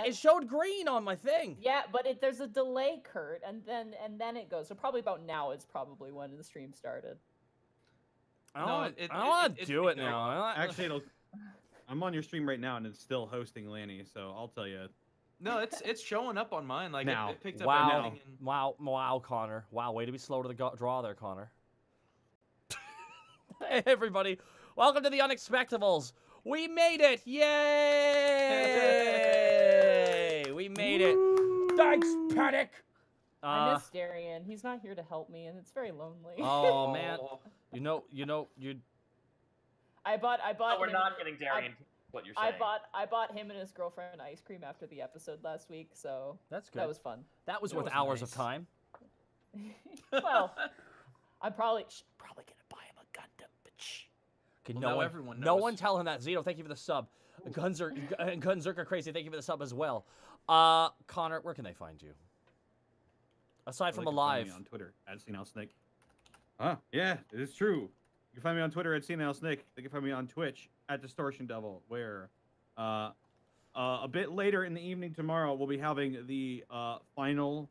It showed green on my thing. Yeah, but there's a delay, Kurt, and then it goes. So probably about now is probably when the stream started. I don't want to do it now. Actually, I'm on your stream right now, and it's still hosting Lanny, so I'll tell you. No, it's showing up on mine. Like now. It picked up Wow, everything. And... wow, Connor. Wow, way to be slow to the draw there, Connor. Hey, everybody. Welcome to the Unexpectables. We made it. Yay! We made it. Thanks, Paddock. I miss Darian. He's not here to help me, and it's very lonely. Oh, man. You know. I bought. Oh, we're not getting Darian. What you're saying? I bought him and his girlfriend ice cream after the episode last week, so that's good. That was fun. That was worth hours of time. Well, I'm probably gonna buy him a Gundam, bitch. Okay, well, everyone knows. No one tell him that. Zeno, thank you for the sub. Gunzerker Crazy, thank you for the sub as well. Connor, where can they find you? Aside from alive. Find me on Twitter @CNLSnake. Yeah, it is true. You can find me on Twitter @CNLSnake. You can find me on Twitch @DistortionDevil, where a bit later in the evening tomorrow we'll be having the final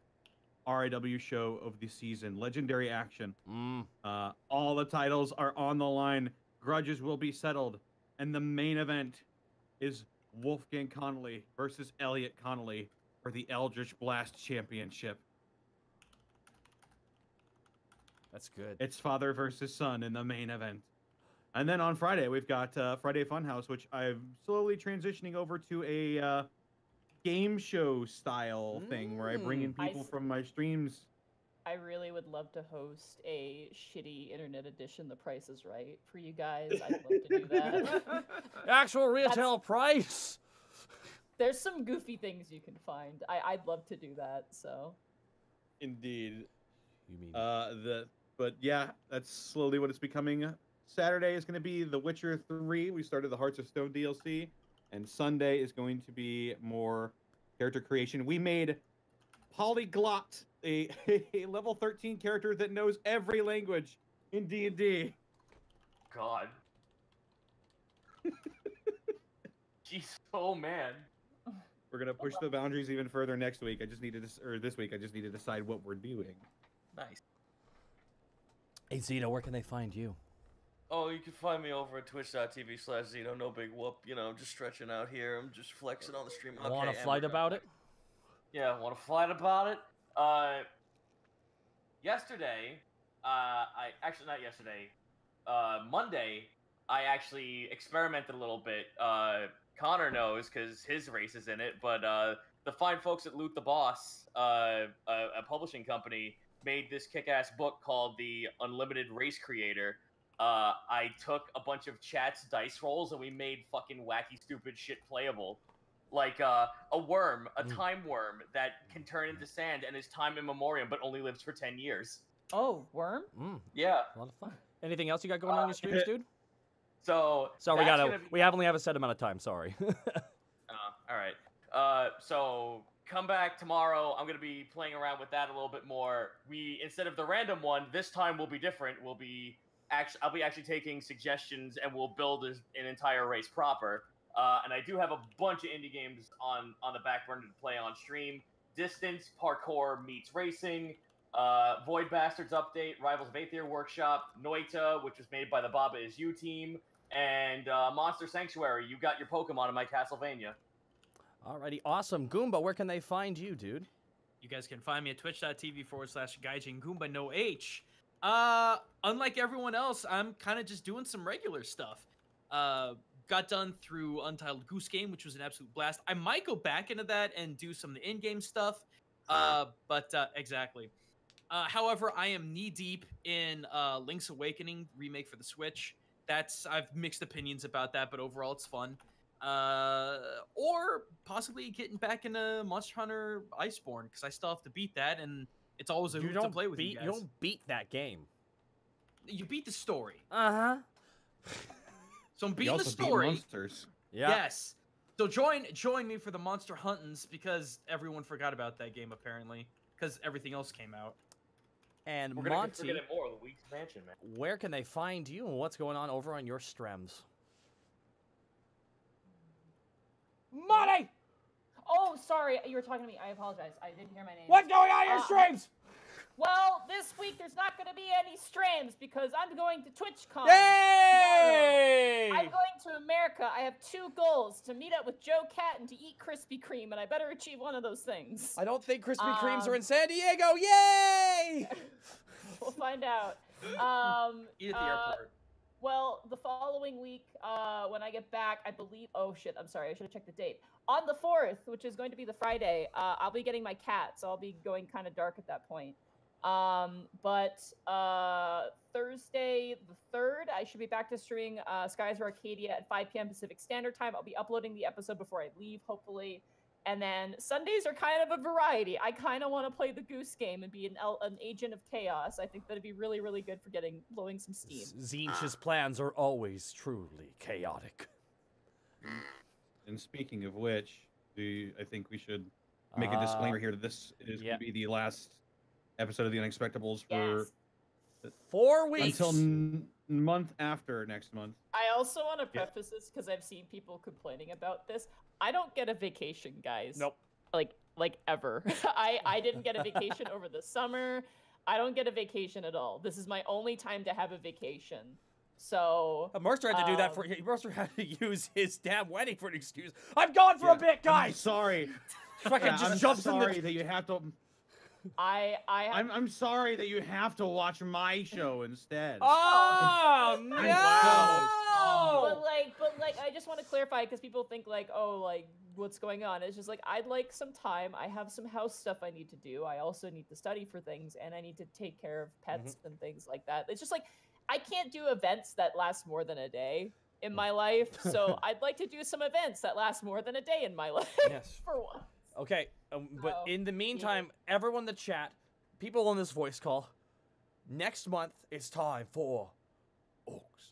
RIW show of the season, Legendary Action. All the titles are on the line. Grudges will be settled, and the main event is Wolfgang Connolly versus Elliot Connolly for the Eldritch Blast Championship. That's good. It's father versus son in the main event. And then on Friday, we've got Friday Funhouse, which I'm slowly transitioning over to a game show style thing where I bring in people from my streams. I really would love to host a shitty internet edition, The Price is Right, for you guys. I'd love to do that. Actual retail price. There's some goofy things you can find. I'd love to do that. So. Indeed. You mean But yeah, that's slowly what it's becoming. Saturday is going to be The Witcher 3. We started the Hearts of Stone DLC, and Sunday is going to be more character creation. We made Polyglot, a level 13 character that knows every language in D&D. God. Jeez, oh man. We're gonna push the boundaries even further next week. This week. I just need to decide what we're doing. Nice. Hey Zeno, where can they find you? Oh, you can find me over at twitch.tv/Zeno. No big whoop. You know, I'm just stretching out here. I'm just flexing on the stream. Okay, Want a flight about it? Yeah, want to flight about it? Yesterday, not yesterday. Monday, I actually experimented a little bit. Connor knows because his race is in it, but the fine folks at Loot the Boss, a publishing company, made this kick-ass book called The Unlimited Race Creator. I took a bunch of chat's dice rolls and we made fucking wacky, stupid shit playable. Like a worm, a time worm that can turn into sand and is time immemorial, but only lives for 10 years. Oh, worm? Yeah. A lot of fun. Anything else you got going on your streams, dude? So we only have a set amount of time. Sorry. All right. So come back tomorrow. I'm gonna be playing around with that a little bit more. Instead of the random one, this time will be different. I'll be actually taking suggestions and we'll build an entire race proper. And I do have a bunch of indie games on the back burner to play on stream. Distance, Parkour meets Racing, Void Bastards Update, Rivals of Aether Workshop, Noita, which was made by the Baba Is You team, and Monster Sanctuary. You got your Pokemon in my Castlevania. Alrighty, awesome. Goomba, where can they find you, dude? You guys can find me at twitch.tv/Gaijin Goomba no H. Unlike everyone else, I'm kind of just doing some regular stuff. Got done through Untitled Goose Game, which was an absolute blast. I might go back into that and do some of the in-game stuff. Exactly. However, I am knee-deep in Link's Awakening remake for the Switch. I've mixed opinions about that, but overall it's fun. Or possibly getting back into Monster Hunter Iceborne, because I still have to beat that, and it's always a hoot to play with you guys. You don't beat that game. You beat the story. Uh-huh. So I'm beating the story. Beat monsters. Yeah. Yes. So join me for the Monster Huntins, because everyone forgot about that game apparently, because everything else came out. And We're gonna Monty, forget it more with Week's Mansion, man. where can they find you and what's going on over on your streams? Money! Oh, sorry, you were talking to me. I apologize. I didn't hear my name. What's going on in your streams? Well, this week there's not going to be any streams because I'm going to TwitchCon. Yay! I'm going to America. I have 2 goals: to meet up with Joe Cat and to eat Krispy Kreme, and I better achieve one of those things. I don't think Krispy Kremes are in San Diego. Yay! We'll find out. Eat at the airport. Well, the following week, when I get back, I believe. Oh shit! I'm sorry. I should have checked the date. On the 4th, which is going to be the Friday, I'll be getting my cat, so I'll be going kind of dark at that point. But Thursday the 3rd, I should be back to streaming Skies of Arcadia at 5 p.m. Pacific Standard Time. I'll be uploading the episode before I leave, hopefully. And then Sundays are kind of a variety. I kind of want to play the Goose Game and be an agent of chaos. I think that'd be really, really good for blowing some steam. Zinch's plans are always truly chaotic. And speaking of which, I think we should make a disclaimer here that this is going to be the last episode of The Unexpectables for 4 weeks. until month after next month. I also want to preface this because I've seen people complaining about this. I don't get a vacation, guys. Nope. Like ever. I didn't get a vacation over the summer. I don't get a vacation at all. This is my only time to have a vacation. So Mercer had to do that for Mercer had to use his damn wedding for an excuse. I'm gone for a bit, I'm guys. sorry. Fucking just jumps in sorry the. that you have to. I'm sorry that you have to watch my show instead. Oh no! But I just want to clarify because people think what's going on? It's just I'd like some time. I have some house stuff I need to do. I also need to study for things, and I need to take care of pets and things like that. It's just I can't do events that last more than a day in my life. So I'd like to do some events that last more than a day in my life. Yes. For once. Okay, but in the meantime, everyone in the chat, people on this voice call, next month it's time for Orcs.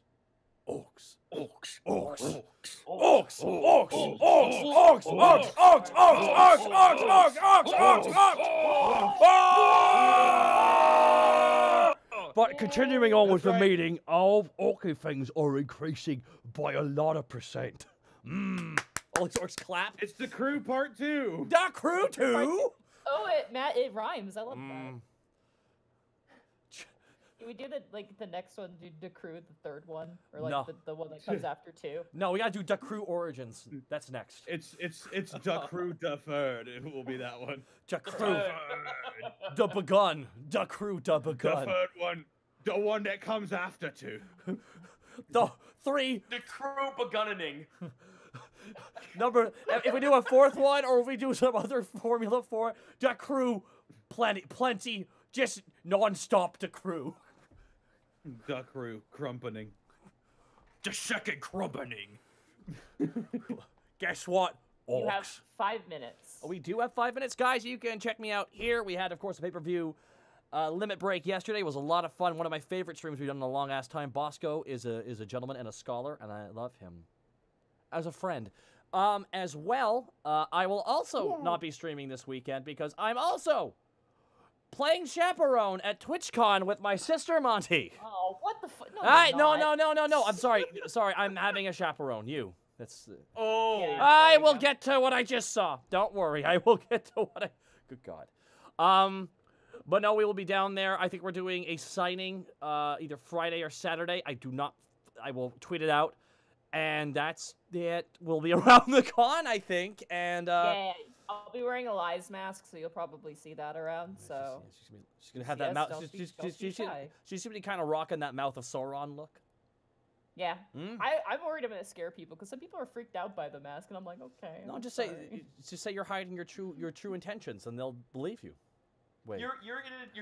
Orcs. Orcs. Orcs. Orcs. Orcs. Orcs. Orcs. Orcs. Orcs. Orcs. Orcs. Orcs. Orcs. Orcs. But continuing on with the meeting, all orky things are increasing by a lot of %. All these orcs clap. It's The Crew Part 2. The Crew 2? Oh, it rhymes. I love that. We do the next one, do the Crew, the third one, or No. the one that comes after 2. No, we gotta do The Crew Origins. That's next. It's The Crew the Third. It will be that one. The Crew. The Begun. The Crew the The Begun. third one. The one that comes after 2. The 3. The Crew begunning. Number. If we do a 4th one, or if we do some other formula for it, The Crew. Plenty. Just non-stop The Crew. The Crew crumpening. The second crumpening. Guess what? Orcs. You have 5 minutes. We do have 5 minutes, guys. You can check me out here. We had, of course, a pay-per-view limit break yesterday. It was a lot of fun. One of my favorite streams we've done in a long-ass time. Bosco is a gentleman and a scholar, and I love him as a friend. As well, I will also not be streaming this weekend because I'm also playing Chaperone at TwitchCon with my sister, Monty. Oh, what the fuck? No, No. I'm sorry. Sorry, I'm having a chaperone. You. That's. Oh. Yeah. I will get to what I just saw. Don't worry. I will get to what I. Good God. But no, we will be down there. I think we're doing a signing either Friday or Saturday. I will tweet it out. And that's it. We'll be around the con, I think. And yeah, I'll be wearing a Lies mask, so you'll probably see that around. So she's gonna have that Yes, mouth. don't be shy. She's gonna be kind of rocking that Mouth of Sauron look. yeah, Mm. I'm worried I'm gonna scare people because some people are freaked out by the mask, and I'm like, okay. No, I'm just sorry. say you're hiding your true intentions, and they'll believe you. Wait. You're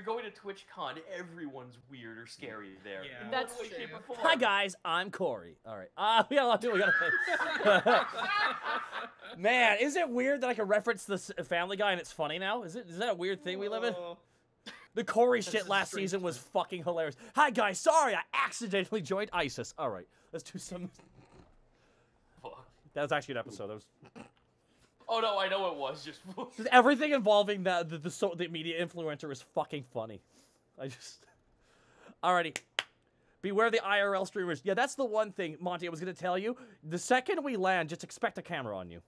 going to TwitchCon. Everyone's weird or scary there. Yeah. In That's one way, true. shape, or form. Hi guys, I'm Corey. All right. We got a lot of people we gotta pay. Man, is it weird that I can reference this Family Guy and it's funny now? Is that a weird thing we live in? The Corey That's shit a last strange season was thing. fucking hilarious. Hi guys, sorry I accidentally joined ISIS. All right, let's do some. Fuck. That was actually an episode. That was Oh no, I know it was just. just everything involving the media influencer is fucking funny. Alrighty. Beware the IRL streamers. Yeah, that's the one thing, Monty, I was gonna tell you. The second we land, just expect a camera on you.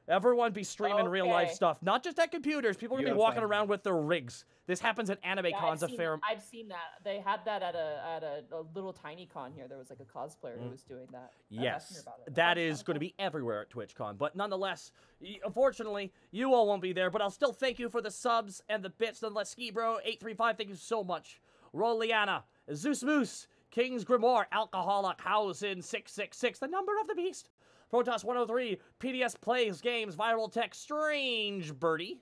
Everyone be streaming real life Okay. stuff, not just at computers. People are gonna be Yeah, walking fine. around with their rigs. This happens at anime Yeah, cons a fair. I've seen that. They had that at a little tiny con here. There was like a cosplayer who was doing that. I was asking her Yes, about it. that That is sounds going to cool. be everywhere at TwitchCon. But nonetheless, unfortunately, you all won't be there. But I'll still thank you for the subs and the bits. Nonetheless, Ski Bro 835, thank you so much. Roliana, Zeus Moose, King's Grimoire, Alcoholic, Housen 666, the number of the beast. Protoss 103, PDS Plays Games, Viral Tech, Strange Birdie.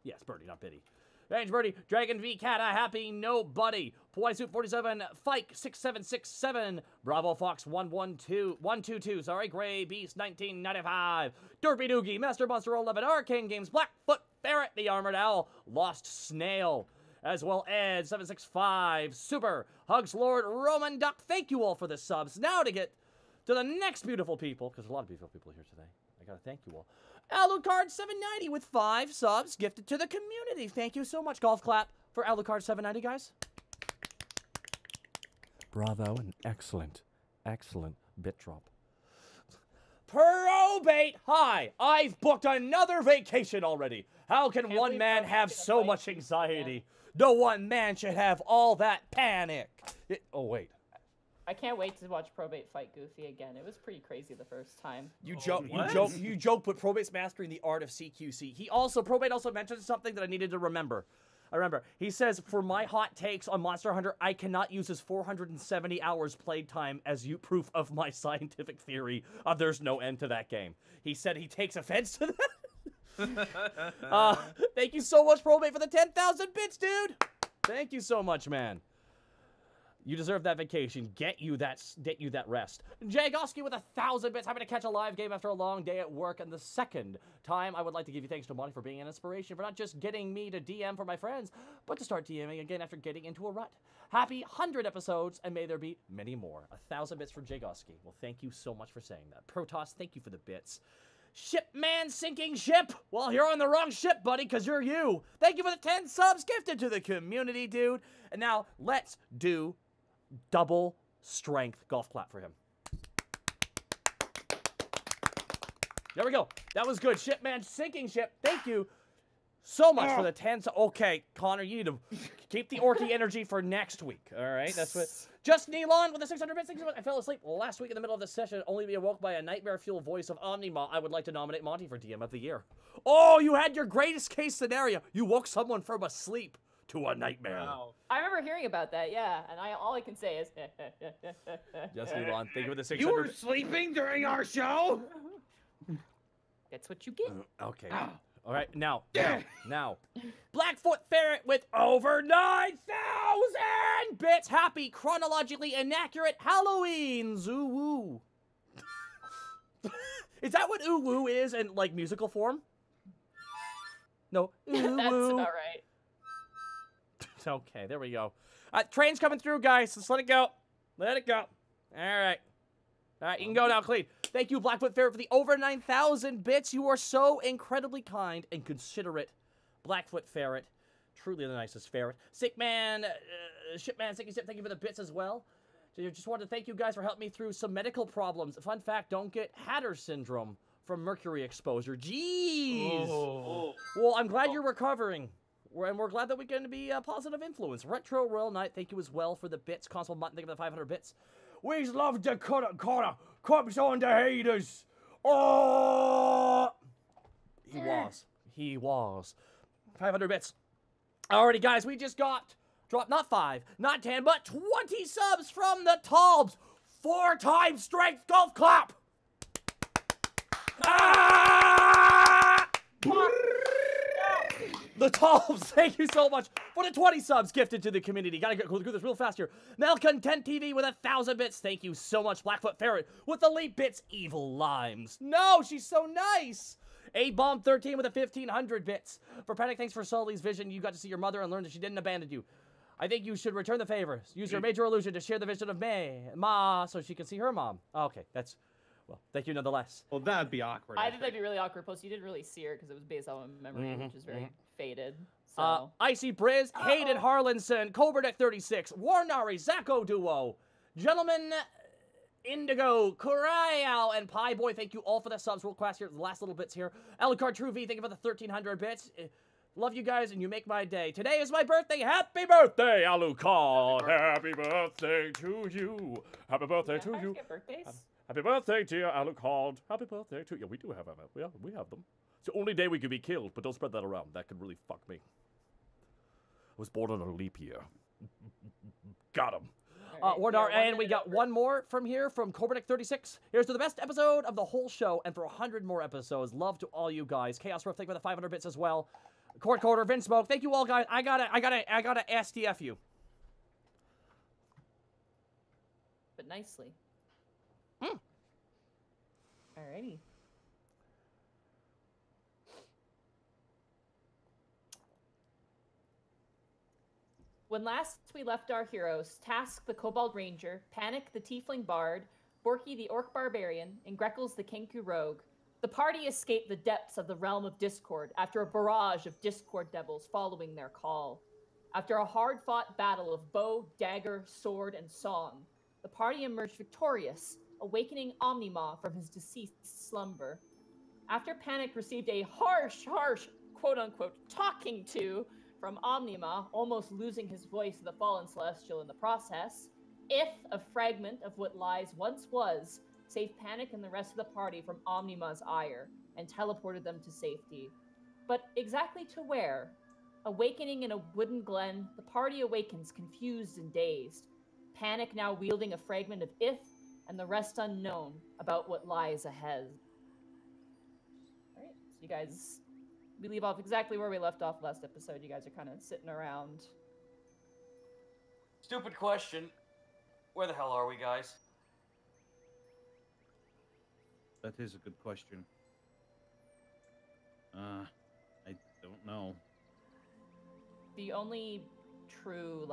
Yes, Birdie, not Biddy. Strange Birdie, Dragon V Cat, a happy nobody. Poisuit 47, Fike 6767, Bravo Fox 122, sorry, Gray Beast 1995, Derpy Doogie, Master Monster 11, Arcane Games, Blackfoot Ferret, The Armored Owl, Lost Snail, as well as 765, Super, Hugs Lord, Roman Duck. Thank you all for the subs. Now to get to the next beautiful people, because there's a lot of beautiful people here today. I gotta thank you all. Alucard 790 with 5 subs gifted to the community. Thank you so much. Golf clap for Alucard 790, guys. Bravo and excellent bit drop. Probate, hi. I've booked another vacation already. How can Can't one believe man Probate's have gonna so fight much you, anxiety? No one man should have all that panic. Oh, wait. I can't wait to watch Probate fight Goofy again. It was pretty crazy the first time. You what? joke, but Probate's mastering the art of CQC. Probate also mentioned something that I needed to remember. I remember. He says, for my hot takes on Monster Hunter, I cannot use his 470 hours played time as proof of my scientific theory of there's no end to that game. He said he takes offense to that. Thank you so much, Probate, for the 10,000 bits, dude. Thank you so much, man. You deserve that vacation. Get you that rest. Jagoski with 1,000 bits. Having to catch a live game after a long day at work. And the second time, I would like to give you thanks to Monty for being an inspiration, for not just getting me to DM for my friends, but to start DMing again after getting into a rut. Happy 100 episodes, and may there be many more. 1,000 bits for Jagoski. Well, thank you so much for saying that. Protoss, thank you for the bits. Shipman sinking ship. Well, you're on the wrong ship, buddy, because you're you. Thank you for the 10 subs gifted to the community, dude. And now, let's do double strength golf clap for him. There we go. That was good. Shipman sinking ship. Thank you so much for the 10. Okay, Connor, you need to keep the orky energy for next week. All right, that's what. Just Neelon with the 600 bits. I fell asleep last week in the middle of the session, only to be awoke by a nightmare fuel voice of Omnima. I would like to nominate Monty for DM of the year. Oh, you had your greatest case scenario. You woke someone from a sleep to a nightmare. Wow. I remember hearing about that, yeah, and all I can say is Just Elon, thank you for the 600. You were sleeping during our show? That's what you get. Okay. All right, now. Yeah. Blackfoot Ferret with over 9,000 bits. Happy, chronologically inaccurate Halloween. Zoo woo. Is that what ooh woo is in like musical form? No. Ooh That's woo. about right. Okay, there we go. Train's coming through, guys. Let's let it go. Let it go. All right. All right, you can go now, clean. Thank you, Blackfoot Ferret, for the over 9,000 bits. You are so incredibly kind and considerate. Blackfoot Ferret. Truly the nicest ferret. Sickman, Shipman, thank you for the bits as well. So just wanted to thank you guys for helping me through some medical problems. Fun fact, don't get Hatter syndrome from mercury exposure. Jeez. Oh. Well, I'm glad you're recovering. And we're glad that we can be a positive influence. Retro Royal Knight, thank you as well for the bits. Constable Mutton, thank you for the 500 bits. We love to cut it, Connor. Cops on the haters. Oh! He was. 500 bits. Alrighty, guys, we just got dropped not 5, not 10, but 20 subs from the Talbs. 4 times strength golf clap. Ah! The Talbs, thank you so much for the 20 subs gifted to the community. Gotta go through this real fast here. Malcontent TV with 1,000 bits. Thank you so much. Blackfoot Ferret with the late bits. Evil Limes. No, she's so nice. A-Bomb 13 with 1,500 bits. For Panic, thanks for Sully's vision. You got to see your mother and learn that she didn't abandon you. I think you should return the favor. Use your major illusion to share the vision of Ma so she can see her mom. Okay, that's... Well, thank you nonetheless. Well, that'd be awkward. I think that'd be really awkward. Plus, you didn't really see her because it was based on memory, which is very faded. So. Icy Briz, Hayden Harlinson, Cobradeck 36, Warnari, Zacho Duo, Gentleman Indigo, Kurayao, and Pie Boy, thank you all for the subs. World class here, the last little bits here. Alucard True V, thank you for the 1,300 bits. Love you guys, and you make my day. Today is my birthday. Happy birthday, Alucard. Happy birthday to you. Happy birthday to you. Get birthdays? Happy birthday, dear Alucard. Happy birthday to you. Yeah, we do have them. We have them. It's the only day we could be killed, but don't spread that around. That could really fuck me. I was born on a leap year. Got him. Wardar, and we got one more from here from Coburnick36. Here's to the best episode of the whole show, and for 100 more episodes. Love to all you guys. Chaos Roof, thank you for the 500 bits as well. Court Quarter, Vince Smoke, thank you all guys. I gotta SDF you. But nicely. Alrighty. When last we left our heroes, Task the Kobold Ranger, Panic the Tiefling Bard, Borky the Orc Barbarian, and Greckles the Kenku Rogue, the party escaped the depths of the realm of Discord after a barrage of Discord devils following their call. After a hard-fought battle of bow, dagger, sword, and song, the party emerged victorious, awakening Omnima from his deceased slumber. After Panic received a harsh, quote-unquote, talking to from Omnima, almost losing his voice to the fallen celestial in the process, a fragment of what lies once was, saved Panic and the rest of the party from Omnima's ire, and teleported them to safety. But exactly to where? Awakening in a wooden glen, the party awakens confused and dazed, Panic now wielding a fragment of and the rest unknown about what lies ahead. Alright, so you guys, we leave off exactly where we left off last episode. You guys are kind of sitting around. Stupid question. Where the hell are we, guys? That is a good question. I don't know. The only true,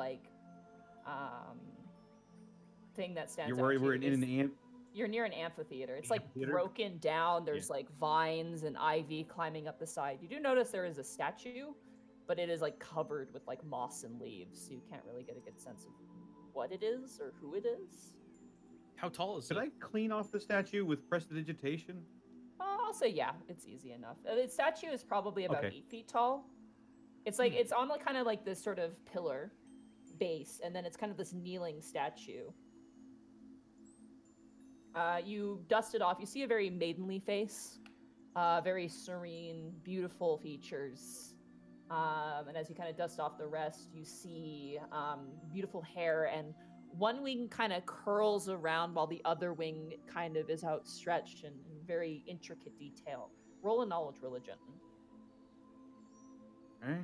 thing that stands out We're to you in is an you're near an amphitheater. It's like Amphitheater? broken down. There's like vines and ivy climbing up the side. You do notice there is a statue, but it is like covered with like moss and leaves, so you can't really get a good sense of what it is or who it is. How tall is Could it? I clean off the statue with prestidigitation? I'll say yeah, it's easy enough. The statue is probably about Okay. 8 feet tall. It's like it's on like kind of like this sort of pillar base, and then it's kind of this kneeling statue. You dust it off. You see a very maidenly face, very serene, beautiful features. And as you kind of dust off the rest, you see beautiful hair, and one wing kind of curls around while the other wing kind of is outstretched in very intricate detail. Roll a knowledge religion. Okay.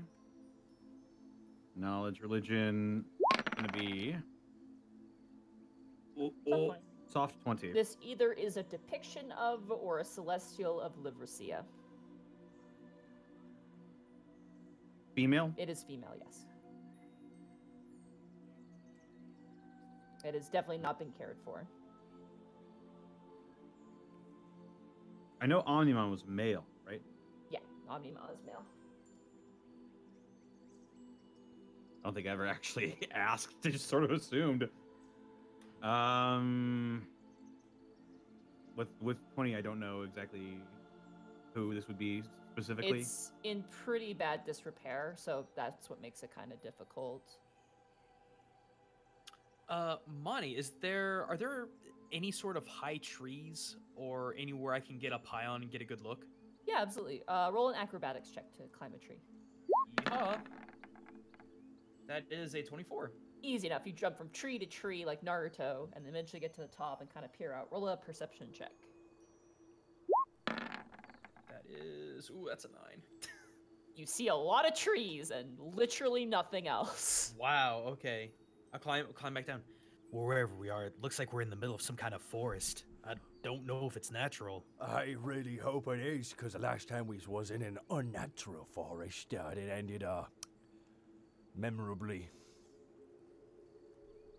Knowledge, religion, gonna be soft 20. This either is a depiction of or a celestial of Livracia. Female? It is female, yes. It has definitely not been cared for. I know Omnimon was male, right? Yeah, Omnima is male. I don't think I ever actually asked. I just sort of assumed. With 20, I don't know exactly who this would be specifically. It's in pretty bad disrepair, so that's what makes it kind of difficult. Monty, are there any sort of high trees or anywhere I can get up high on and get a good look? Yeah, absolutely. Roll an acrobatics check to climb a tree. Yeah. That is a 24. Easy enough. You jump from tree to tree like Naruto, and then eventually get to the top and kind of peer out. Roll a perception check. That is, that's a 9. You see a lot of trees and literally nothing else. Wow. Okay. I'll climb back down. Wherever we are, it looks like we're in the middle of some kind of forest. I don't know if it's natural. I really hope it is, because the last time we was in an unnatural forest, it ended, memorably.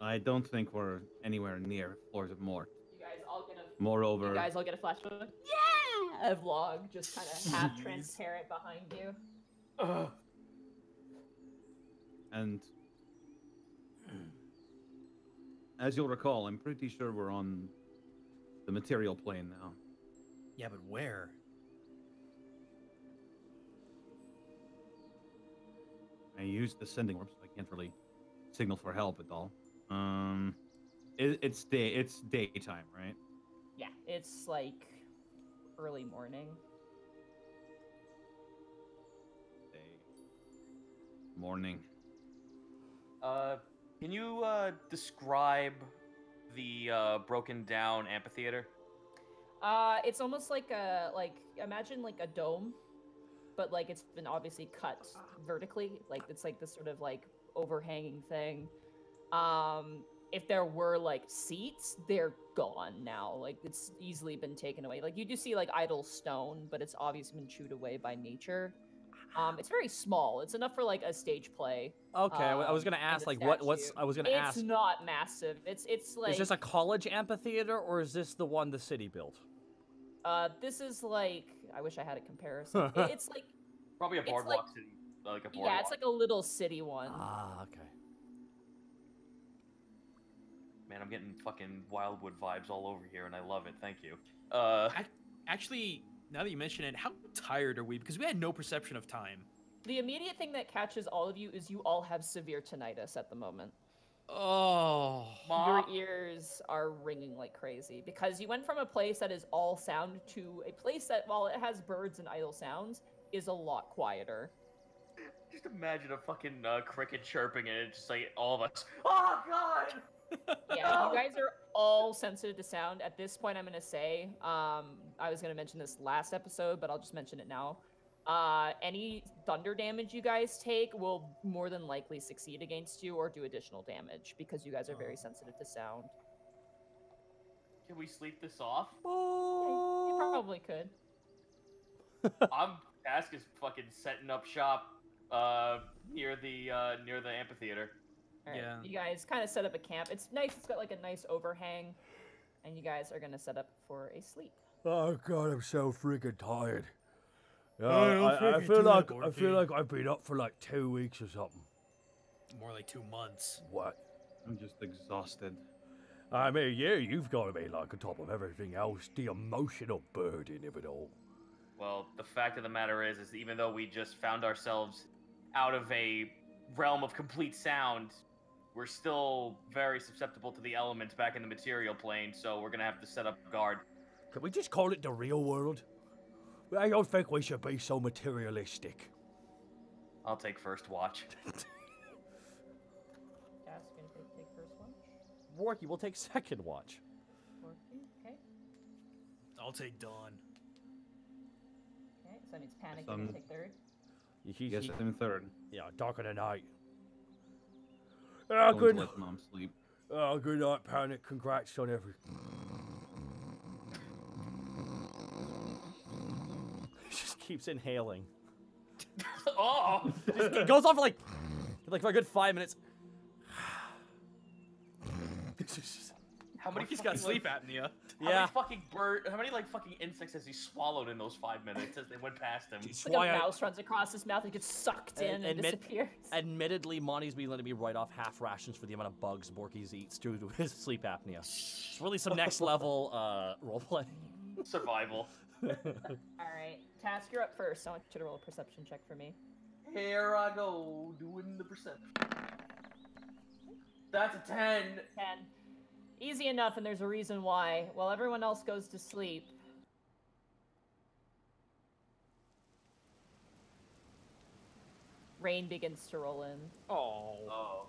I don't think we're anywhere near Floors of Mort. You guys all get a Moreover, You guys all get a flashback. Yeah! A vlog just kind of half transparent behind you. and as you'll recall, I'm pretty sure we're on the material plane now. Yeah, but where? I used the sending orb, so I can't really signal for help at all. It's daytime, right? Yeah, it's like early morning. Morning. Can you describe the broken down amphitheater? It's almost like imagine like a dome, but like it's been obviously cut vertically. Like it's like this sort of like overhanging thing. If there were like seats, they're gone now. Like it's easily been taken away. Like you do see like idle stone, but it's obviously been chewed away by nature. It's very small. It's enough for like a stage play. Okay, I was gonna and ask a like what's statue. I was gonna It's ask. not massive. It's like Is this a college amphitheater or is this the one the city built? this is like I wish I had a comparison. It's like Probably a It's boardwalk like- city, like a boardwalk. yeah, it's like a little city one. Ah, okay. Man, I'm getting fucking Wildwood vibes all over here, and I love it. Thank you. Actually, now that you mention it, how tired are we? Because we had no perception of time. The immediate thing that catches all of you is you all have severe tinnitus at the moment. Oh. Mom, Your ears are ringing like crazy because you went from a place that is all sound to a place that, while it has birds and idle sounds, is a lot quieter. just imagine a fucking cricket chirping, and it's just like all of us. Oh God! Yeah, you guys are all sensitive to sound. At this point, I'm going to say, I was going to mention this last episode, but I'll just mention it now. Any thunder damage you guys take will more than likely succeed against you or do additional damage because you guys are very sensitive to sound. Can we sleep this off? Yeah, you probably could. Task is fucking setting up shop near the amphitheater. All right, Yeah. you guys kind of set up a camp. It's nice. It's got like a nice overhang, and you guys are going to set up for a sleep. Oh god, I'm so freaking tired. Yeah, Oh, I freaking feel do like that, I feel Gorky. like I've been up for like 2 weeks or something. More like 2 months. What? I'm just exhausted. I mean, yeah, you've got to be like on top of everything else. The emotional burden of it all. Well, the fact of the matter is even though we just found ourselves out of a realm of complete sound, we're still very susceptible to the elements back in the material plane, so we're gonna have to set up guard. Can we just call it the real world? I don't think we should be so materialistic. I'll take first watch. Task going to take first watch. Warky, we'll take second watch. Okay. I'll take Dawn. Okay. So that means panic. So You're going I'm- to take third. Yes, I'm third. Yeah, dark of the night. Going Good. to let Mom sleep. Good night, Panic. Congrats on everything. Just keeps inhaling. Oh! It goes on for like for a good 5 minutes. How many He's got fucking, sleep apnea. Yeah. How many like fucking insects has he swallowed in those 5 minutes as they went past him? It's It's like a mouse runs across his mouth and gets sucked in and admit- disappears. Admittedly, Monty's been letting me write off half rations for the amount of bugs Borky eats due to his sleep apnea. It's really some next level roleplay. Survival. All right. Task, you're up first. I want you to roll a perception check for me. Here I go, doing the perception. That's a 10. 10. Easy enough, and there's a reason why. While everyone else goes to sleep, rain begins to roll in. Oh.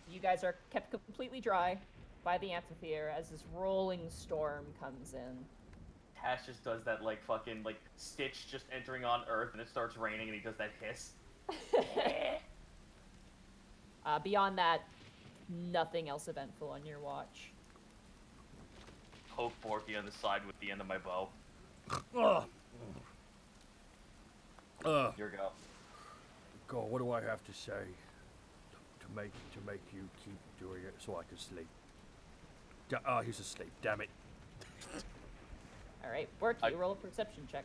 You guys are kept completely dry by the amphitheater as this rolling storm comes in. Tash just does that like fucking like Stitch just entering on Earth and it starts raining and he does that hiss. Beyond that, nothing else eventful on your watch. Poke Borky on the side with the end of my bow. Here we go. God, what do I have to say to make you keep doing it so I can sleep? He's asleep. Damn it. All right, Borky, roll a perception check.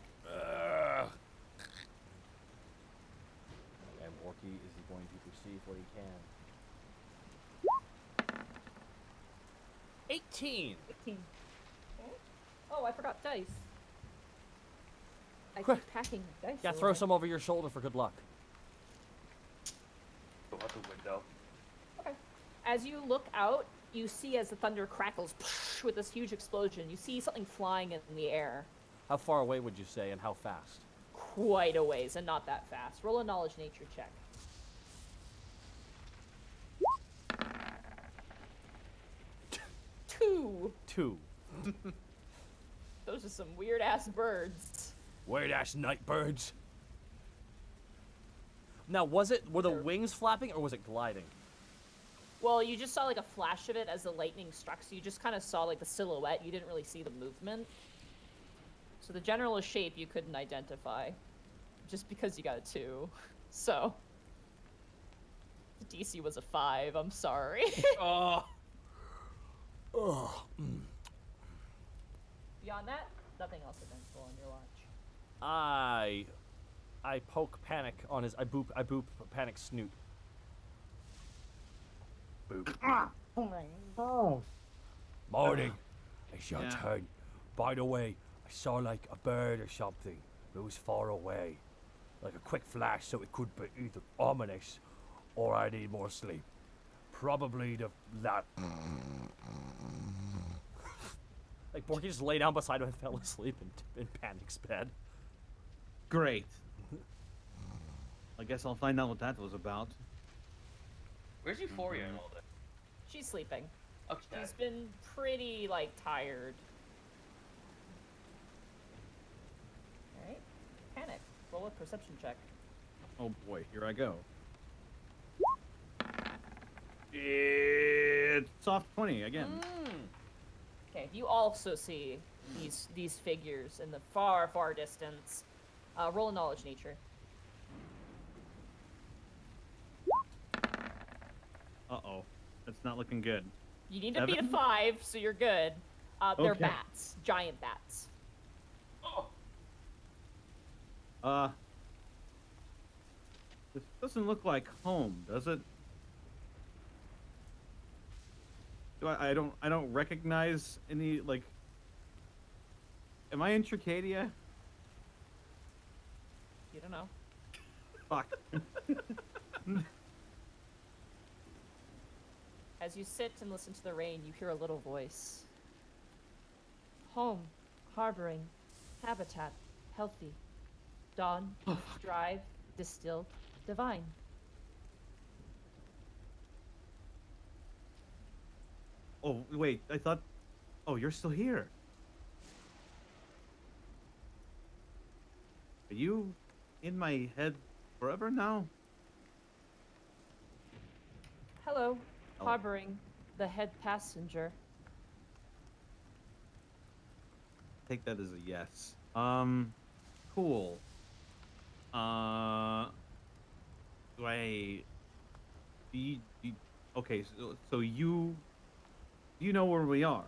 And Borky is going to perceive what he can. 18. 18. Oh, I forgot dice. I keep packing dice. Yeah, throw away. some over your shoulder for good luck. Go out the window. Okay. As you look out, you see as the thunder crackles with this huge explosion, you see something flying in the air How far away would you say, and how fast? quite a ways, and not that fast. Roll a knowledge nature check. Two. 2. Those are some weird ass birds. Weird ass night birds. Now, were the wings flapping, or was it gliding? Well, you just saw like a flash of it as the lightning struck, so you just kind of saw like the silhouette. You didn't really see the movement. So the general shape you couldn't identify, just because you got a 2. So the DC was a 5. I'm sorry. Oh, Beyond that, nothing else eventful on your watch. I poke Panic on his. I boop Panic's snoot. Morning. It's your Yeah. turn. By the way, I saw like a bird or something. It was far away. Like a quick flash, so it could be either ominous or I need more sleep. Probably that. Like Borky just lay down beside him and fell asleep in Panic's bed. Great. I guess I'll find out what that was about. Where's Euphoria and all that? She's sleeping. Okay. She's been pretty like tired. All right. Panic. Roll a perception check. Oh boy, here I go. It's soft 20 again. Okay. You also see these figures in the far, far distance. Roll a knowledge nature. Uh-oh. That's not looking good. You need to beat a 7? 5, so you're good. They're Okay. bats. Giant bats. Oh, This doesn't look like home, does it? I don't recognize any, like... Am I in Tricadia? You don't know. Fuck. As you sit and listen to the rain, you hear a little voice. Home, harboring, habitat, healthy. Dawn, drive, distilled, divine. Oh, wait, I thought... Oh, you're still here. Are you in my head forever now? Hello, Oh. harboring, the head passenger. Take that as a yes. Cool. Do I... Okay, so you know where we are?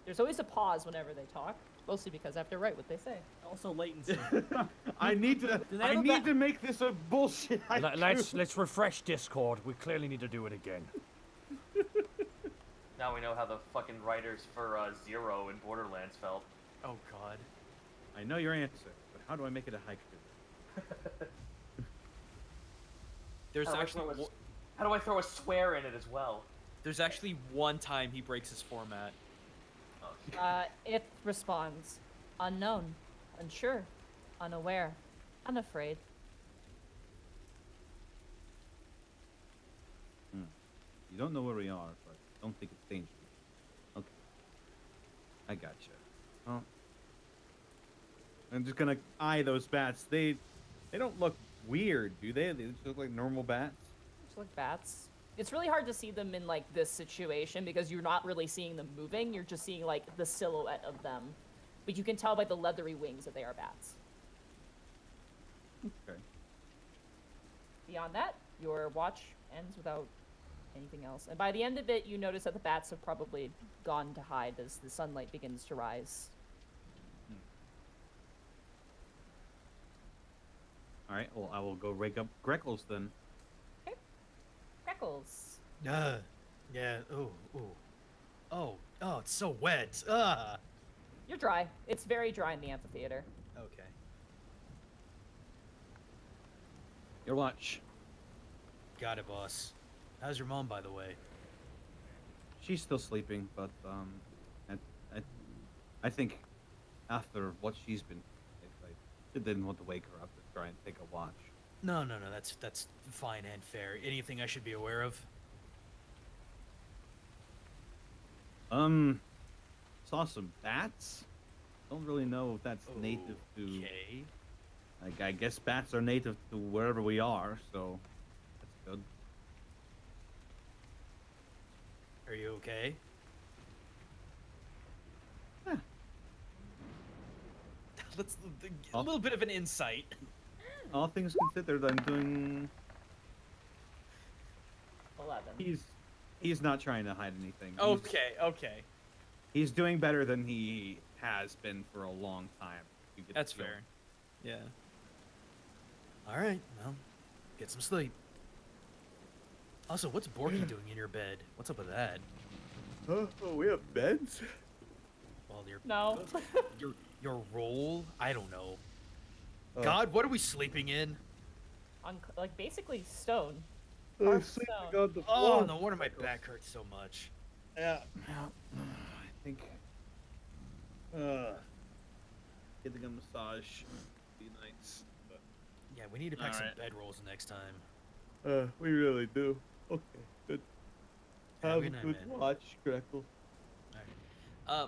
There's always a pause whenever they talk, mostly because I have to write what they say. Also latency. I need to. Do they I have a need ba- to make this a bullshit. Let's refresh Discord. We clearly need to do it again. now we know how the fucking writers for Zero in Borderlands felt. oh God. I know your answer, but how do I make it a haiku? There's How do I actually throw a- one- How do I throw a swear in it as well? there's actually one time he breaks his format. It responds, unknown, unsure, unaware, unafraid. You don't know where we are, but don't think it's dangerous. Okay. I gotcha. Well, I'm just gonna eye those bats. They don't look weird, do they? They just look like normal bats. Just like bats. It's really hard to see them in like this situation because you're not really seeing them moving. You're just seeing like the silhouette of them, but you can tell by the leathery wings that they are bats. Okay. Beyond that, your watch ends without anything else. And by the end of it, you notice that the bats have probably gone to hide as the sunlight begins to rise. All right. Well, I will go rake up Greckles then. Freckles. Yeah. Oh. Oh, it's so wet. You're dry. It's very dry in the amphitheater. Okay. Your watch. Got it, boss. How's your mom, by the way? She's still sleeping, but I think after what she's been, I didn't want to wake her up to try and take a watch. No. That's fine and fair. Anything I should be aware of? Saw some bats. Don't really know if that's native to. Okay. Like, I guess bats are native to wherever we are, so that's good. Are you okay? Yeah. Let's a little bit of an insight. All things considered, I'm doing. 11. He's not trying to hide anything. Okay. He's doing better than he has been for a long time. You get the That's feel. fair. Yeah. All right. Well, get some sleep. Also, what's Borky doing in your bed? What's up with that? Oh, we have beds. Well, No. your role? I don't know. Oh. God, what are we sleeping in? On like basically stone. I'm Carved sleeping stone. on the Oh, floor. no wonder my back hurts so much. Yeah. I think. Getting a massage would be nice. But, Yeah, we need to pack some Alright. bedrolls next time. we really do. Okay, good. Have a good night, man. watch, Crackle.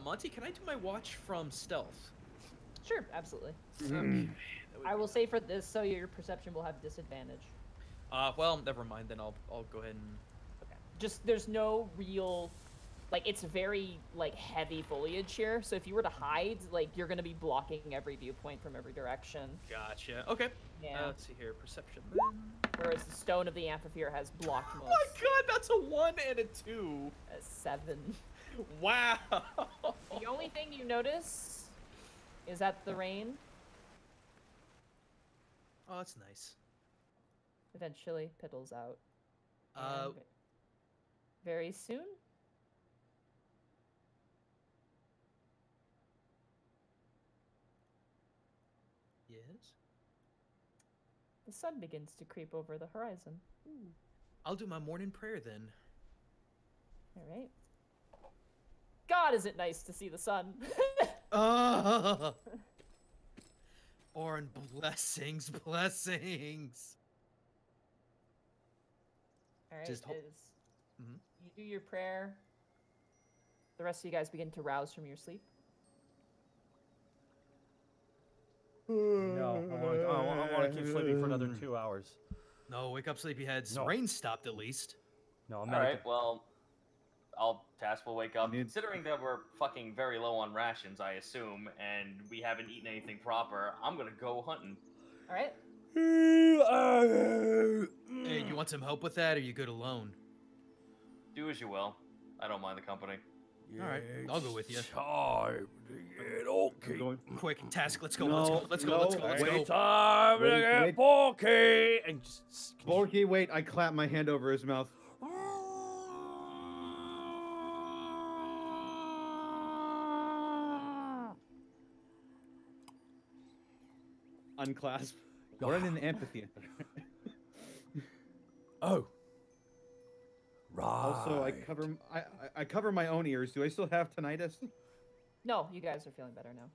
Monty, can I do my watch from stealth? Sure, absolutely. Okay. that would I be will say for this, so your perception will have disadvantage. well, never mind. Then I'll go ahead and. Okay. Just there's no real, like it's very like heavy foliage here. So if you were to hide, like you're gonna be blocking every viewpoint from every direction. Gotcha. Okay. Yeah. Let's see here. Perception. Whereas the stone of the amphitheater has blocked Oh most. my God, that's a 1 and a 2. A 7. Wow. The only thing you notice is that the rain Oh, that's nice. eventually piddles out. Uh, And very soon, yes. the sun begins to creep over the horizon. I'll do my morning prayer then. All right. God, is it nice to see the sun? Orin, blessings. All right. Just hol- is- Mhm. You do your prayer. The rest of you guys begin to rouse from your sleep. No, I want to keep sleeping for another 2 hours. No, wake up, sleepyheads. No. Rain stopped at least. No, I'm All not. right, well, Task will wake up. Need- Considering that we're fucking very low on rations, I assume, and we haven't eaten anything proper, I'm gonna go hunting. All right. Hey, you want some help with that, or you good alone? Do as you will. I don't mind the company. All right, I'll go with you. Time to get okay. Going. Quick, Task, let's go. No, Let's go. no, Let's go. Let's go. wait. Time Wait, to get wait. Borky. And just Borky, wait! I clap my hand over his mouth. Unclasp. We're in an amphitheater. Oh. Right. Also, I cover my own ears. Do I still have tinnitus? No, you guys are feeling better now.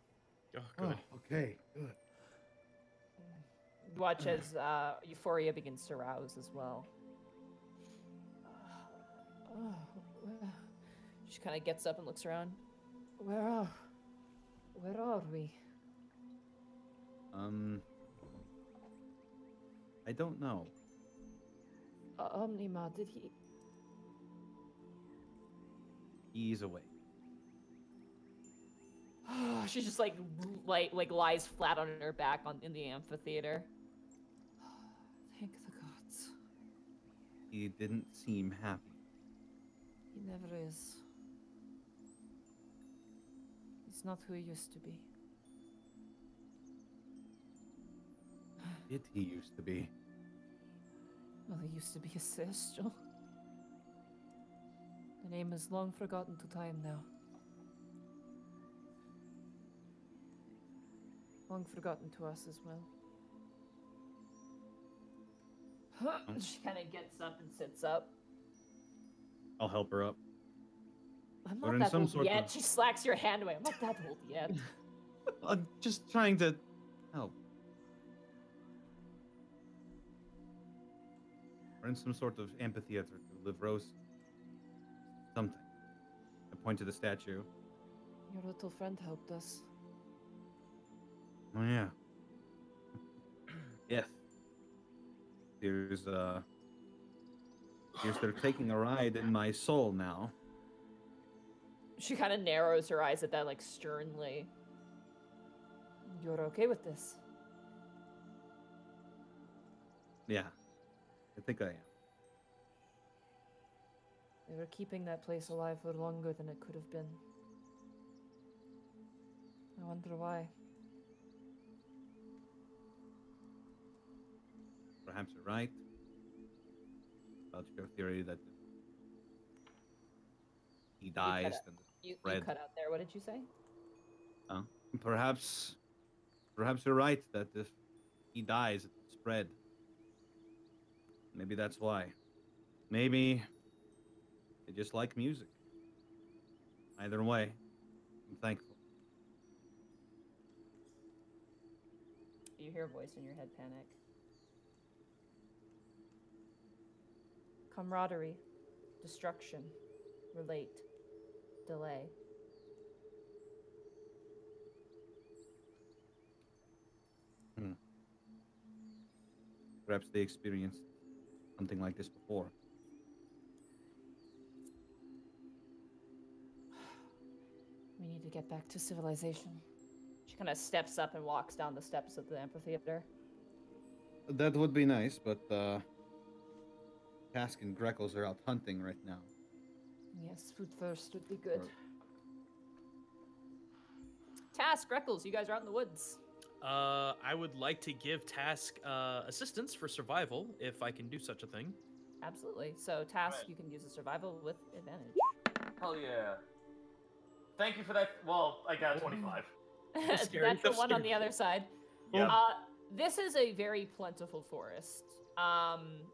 Oh, good. Okay, good. Watch as Euphoria begins to rouse as well. She kind of gets up and looks around. Where are we? I don't know. Omnima, did he? He's away. She just like lies flat on her back in the amphitheater. Thank the gods. He didn't seem happy. He never is. He's not who he used to be. Did he used to be? Well, he used to be a celestial. name is long forgotten to time now. Long forgotten to us as well. She kind of gets up and sits up. I'll help her up. I'm Or not in that some old sort yet. of- She slacks your hand away. I'm not that old yet. I'm just trying to help. We're in some sort of amphitheater to live roast. Something. I point to the statue. Your little friend helped us. Oh yeah. If there's they're taking a ride in my soul now. She kind of narrows her eyes at that, like, sternly. You're okay with this? Yeah. I think I am. They were keeping that place alive for longer than it could have been. I wonder why. Perhaps you're right. About your theory that he dies and You Red. cut out there. What did you say? perhaps you're right that if he dies, it will spread. Maybe that's why. Maybe they just like music. Either way, I'm thankful. You hear a voice in your head panic. Camaraderie, destruction, relate, delay. Perhaps they experienced something like this before. We need to get back to civilization. She kind of steps up and walks down the steps of the amphitheater. That would be nice, but Task and Greckles are out hunting right now. Yes, food first would be good. Or- Task, Greckles, you guys are out in the woods. I would like to give Task assistance for survival, if I can do such a thing. Absolutely. So, Task, Right. you can use a survival with advantage. Hell yeah. Thank you for that. Well, I got 25. scary. That's the That's one on scary. the other side. Yeah. This is a very plentiful forest.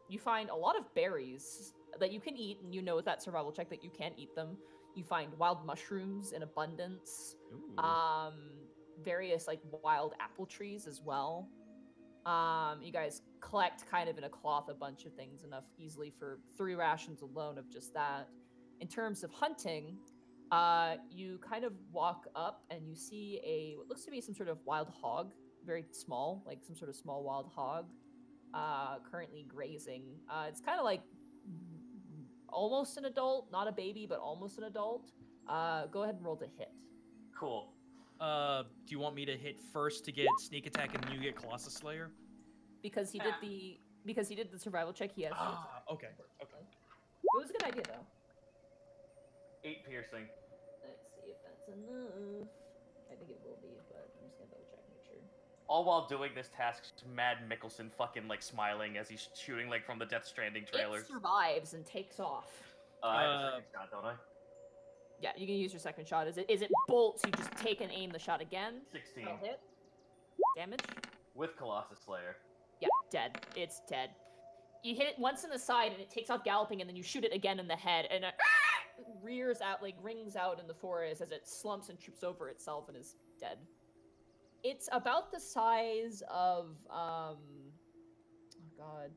You find a lot of berries that you can eat, and you know with that survival check that you can eat them. You find wild mushrooms in abundance. Ooh. Various like wild apple trees as well. You guys collect kind of in a cloth a bunch of things, enough easily for 3 rations alone of just that. In terms of hunting, you kind of walk up and you see what looks to be some sort of wild hog, very small, like some sort of small wild hog, currently grazing. It's kind of like almost an adult, not a baby, but almost an adult. Go ahead and roll to hit. Cool. Do you want me to hit first to get sneak attack and then you get Colossus Slayer? Because he did the survival check. He has. Ah, okay. Okay. It was a good idea though. 8 piercing. Let's see if that's enough. I think it will be, but I'm just gonna double check, make sure. All while doing this task, Mad Mickelson fucking like smiling as he's shooting like from the Death Stranding trailers. It survives and takes off. I have a second shot, don't I? Yeah, you can use your second shot. Is it bolts? You just take and aim the shot again. 16. That'll hit. Damage. With Colossus Slayer. Yeah, dead. It's dead. You hit it once in the side and it takes off galloping, and then you shoot it again in the head, and it rears out, like rings out in the forest as it slumps and trips over itself and is dead. It's about the size of oh god,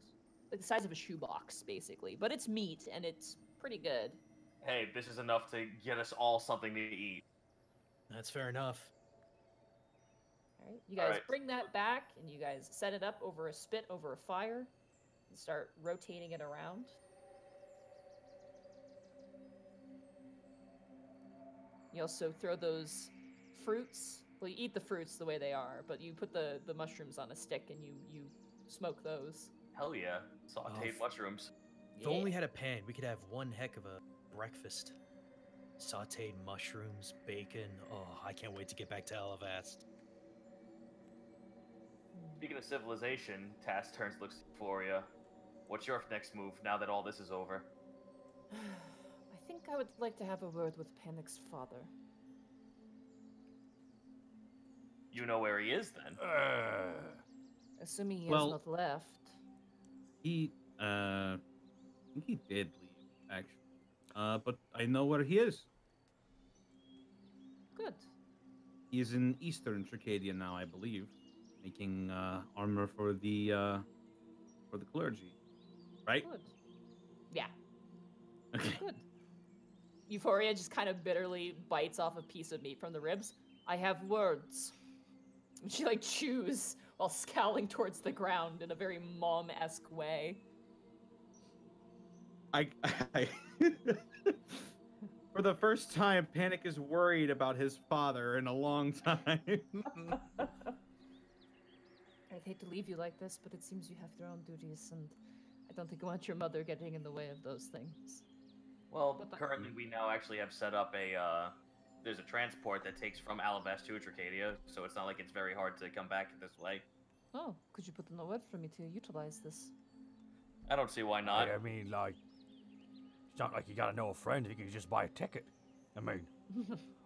like the size of a shoebox basically, but it's meat and it's pretty good. Hey, this is enough to get us all something to eat. That's fair enough. All right, you guys Alright. bring that back and you guys set it up over a spit over a fire and start rotating it around. You also throw those fruits. Well, you eat the fruits the way they are, but you put the mushrooms on a stick and you smoke those. Hell yeah. Sauteed Oh, mushrooms. If only had a pan, we could have one heck of a breakfast. Sauteed mushrooms, bacon. Oh, I can't wait to get back to Elavast. Speaking of civilization, Task turns looks to Euphoria. What's your next move now that all this is over? I think think I would like to have a word with Panic's father. You know where he is then. Assuming he Well- has not left. He, I think he did leave, actually. But I know where he is. Good. He is in Eastern Tricadia now, I believe, making armor for the clergy, right? Good. Yeah. Okay. Good. Euphoria just kind of bitterly bites off a piece of meat from the ribs. I have words. And she like chews while scowling towards the ground in a very mom-esque way. I for the first time, Panic is worried about his father in a long time. I'd hate to leave you like this, but it seems you have your own duties, and I don't think I want your mother getting in the way of those things. Well, But- currently we now actually have set up a there's a transport that takes from Alavast to Tricadia, so it's not like it's very hard to come back this way. Oh, could you put in a word for me to utilize this? I don't see why not. I mean, like, it's not like you gotta know a friend. You can just buy a ticket. I mean,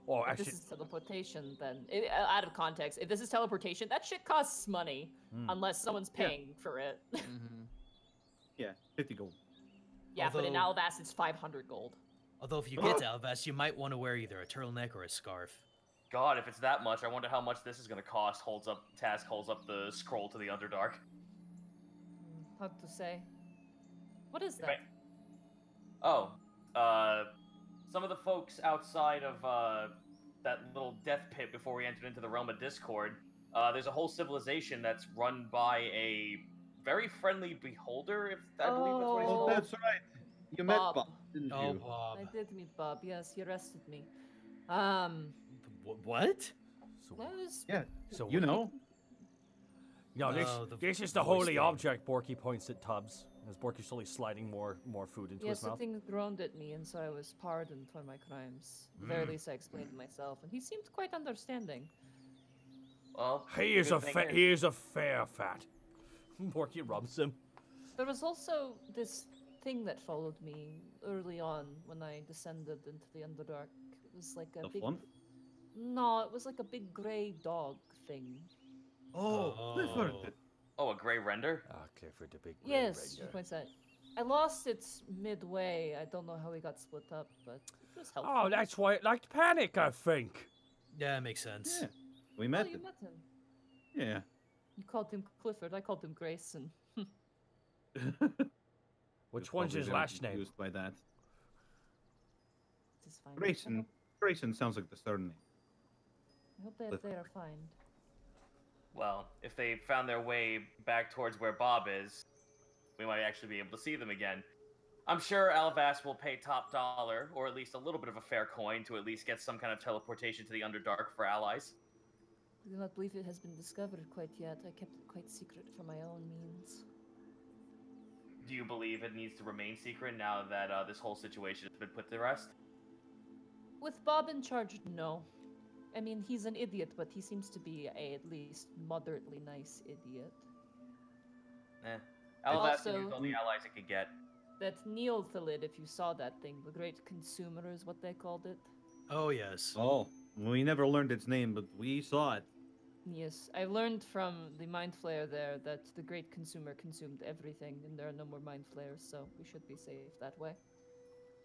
or If actually, this is teleportation, then out of context, if this is teleportation, that shit costs money unless someone's Yeah. paying for it. Yeah, 50 gold. Yeah, but in Although- Alavast it's 500 gold. Although if you get to Alvast, you might want to wear either a turtleneck or a scarf. God, if it's that much, I wonder how much this is gonna cost. Task holds up the scroll to the Underdark. Hard to say. What is Right. that? Oh, some of the folks outside of that little death pit before we entered into the realm of Discord, there's a whole civilization that's run by a very friendly beholder, if I believe that's what he's Oh, called. that's right. You met Bob. Bob, didn't Oh, you? Bob. I did meet Bob. Yes, he arrested me. What? so, That was Yeah, so you know. No, this, Oh, the this is the voice holy thing. object. Borky points at Tubbs as Borky's slowly sliding more food into yes, his the mouth. thing groaned at me, and so I was pardoned for my crimes. At the very least, I explained myself, and he seemed quite understanding. Well, He is good a thing he is a fair fat. Borky rubs him. There was also this thing that followed me early on when I descended into the Underdark. It was like a The big. flump? No, it was like a big gray dog thing. Oh, Clifford. Oh, a gray render? Ah, Clifford the big. Grey Yes, she Ranger. points out. I lost its midway. I don't know how we got split up, but it was helpful. Oh, that's why it liked Panic, I think. Yeah, that makes sense. Yeah, we Oh, met you him. met him. Yeah. You called him Clifford. I called him Grayson. Which You're one's probably his very last name? confused by that. It is fine. Grayson. Grayson sounds like the surname. I hope that they are fine. Well, if they found their way back towards where Bob is, we might actually be able to see them again. I'm sure Alavast will pay top dollar, or at least a little bit of a fair coin, to at least get some kind of teleportation to the Underdark for allies. I do not believe it has been discovered quite yet. I kept it quite secret for my own means. Do you believe it needs to remain secret now that this whole situation has been put to rest? With Bob in charge, no. I mean, he's an idiot, but he seems to be a at least moderately nice idiot. Alavast can use Also- all the allies it can get. That Neothalid, if you saw that thing, the Great Consumer is what they called it. Oh, yes. Oh, we never learned its name, but we saw it. Yes, I learned from the Mind Flayer there that the Great Consumer consumed everything, and there are no more Mind Flayers, so we should be safe that way.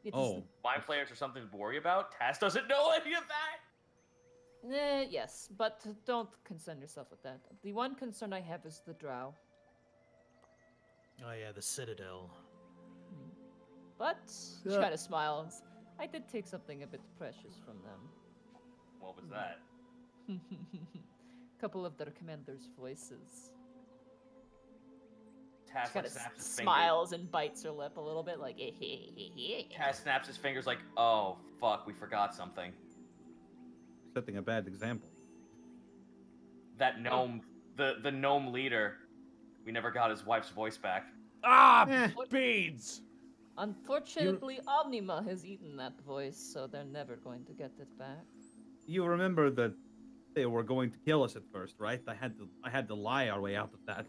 It is Oh, Mind Flayers are something to worry about? Taz doesn't know any of that! yes, but don't concern yourself with that. The one concern I have is the Drow. Oh, yeah, the Citadel. But she Yeah. kind of smiles. I did take something a bit precious from them. What was that? Couple of their commanders' voices. Taz She kind like, of snaps his smiles and bites her lip a little bit, like. fingers. Taz snaps his fingers like, oh, fuck, we forgot something. setting a bad example. That gnome, the gnome leader, we never got his wife's voice back. Ah, Eh. beads. Unfortunately, Omnima has eaten that voice, so they're never going to get it back. You remember that they were going to kill us at first, right? I had to lie our way out of that.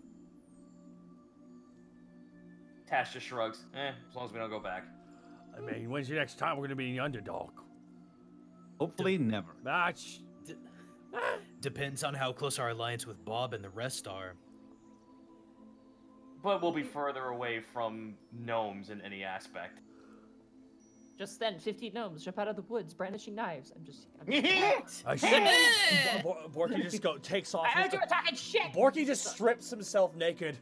Tash just shrugs. As long as we don't go back. I mean, when's the next time we're gonna be the underdog? Hopefully, never. That's Depends on how close our alliance with Bob and the rest are. But we'll be further away from gnomes in any aspect. Just then, 50 gnomes jump out of the woods, brandishing knives. I'm just I Borky just takes off. I don't do attacking shit! Borky just strips himself naked,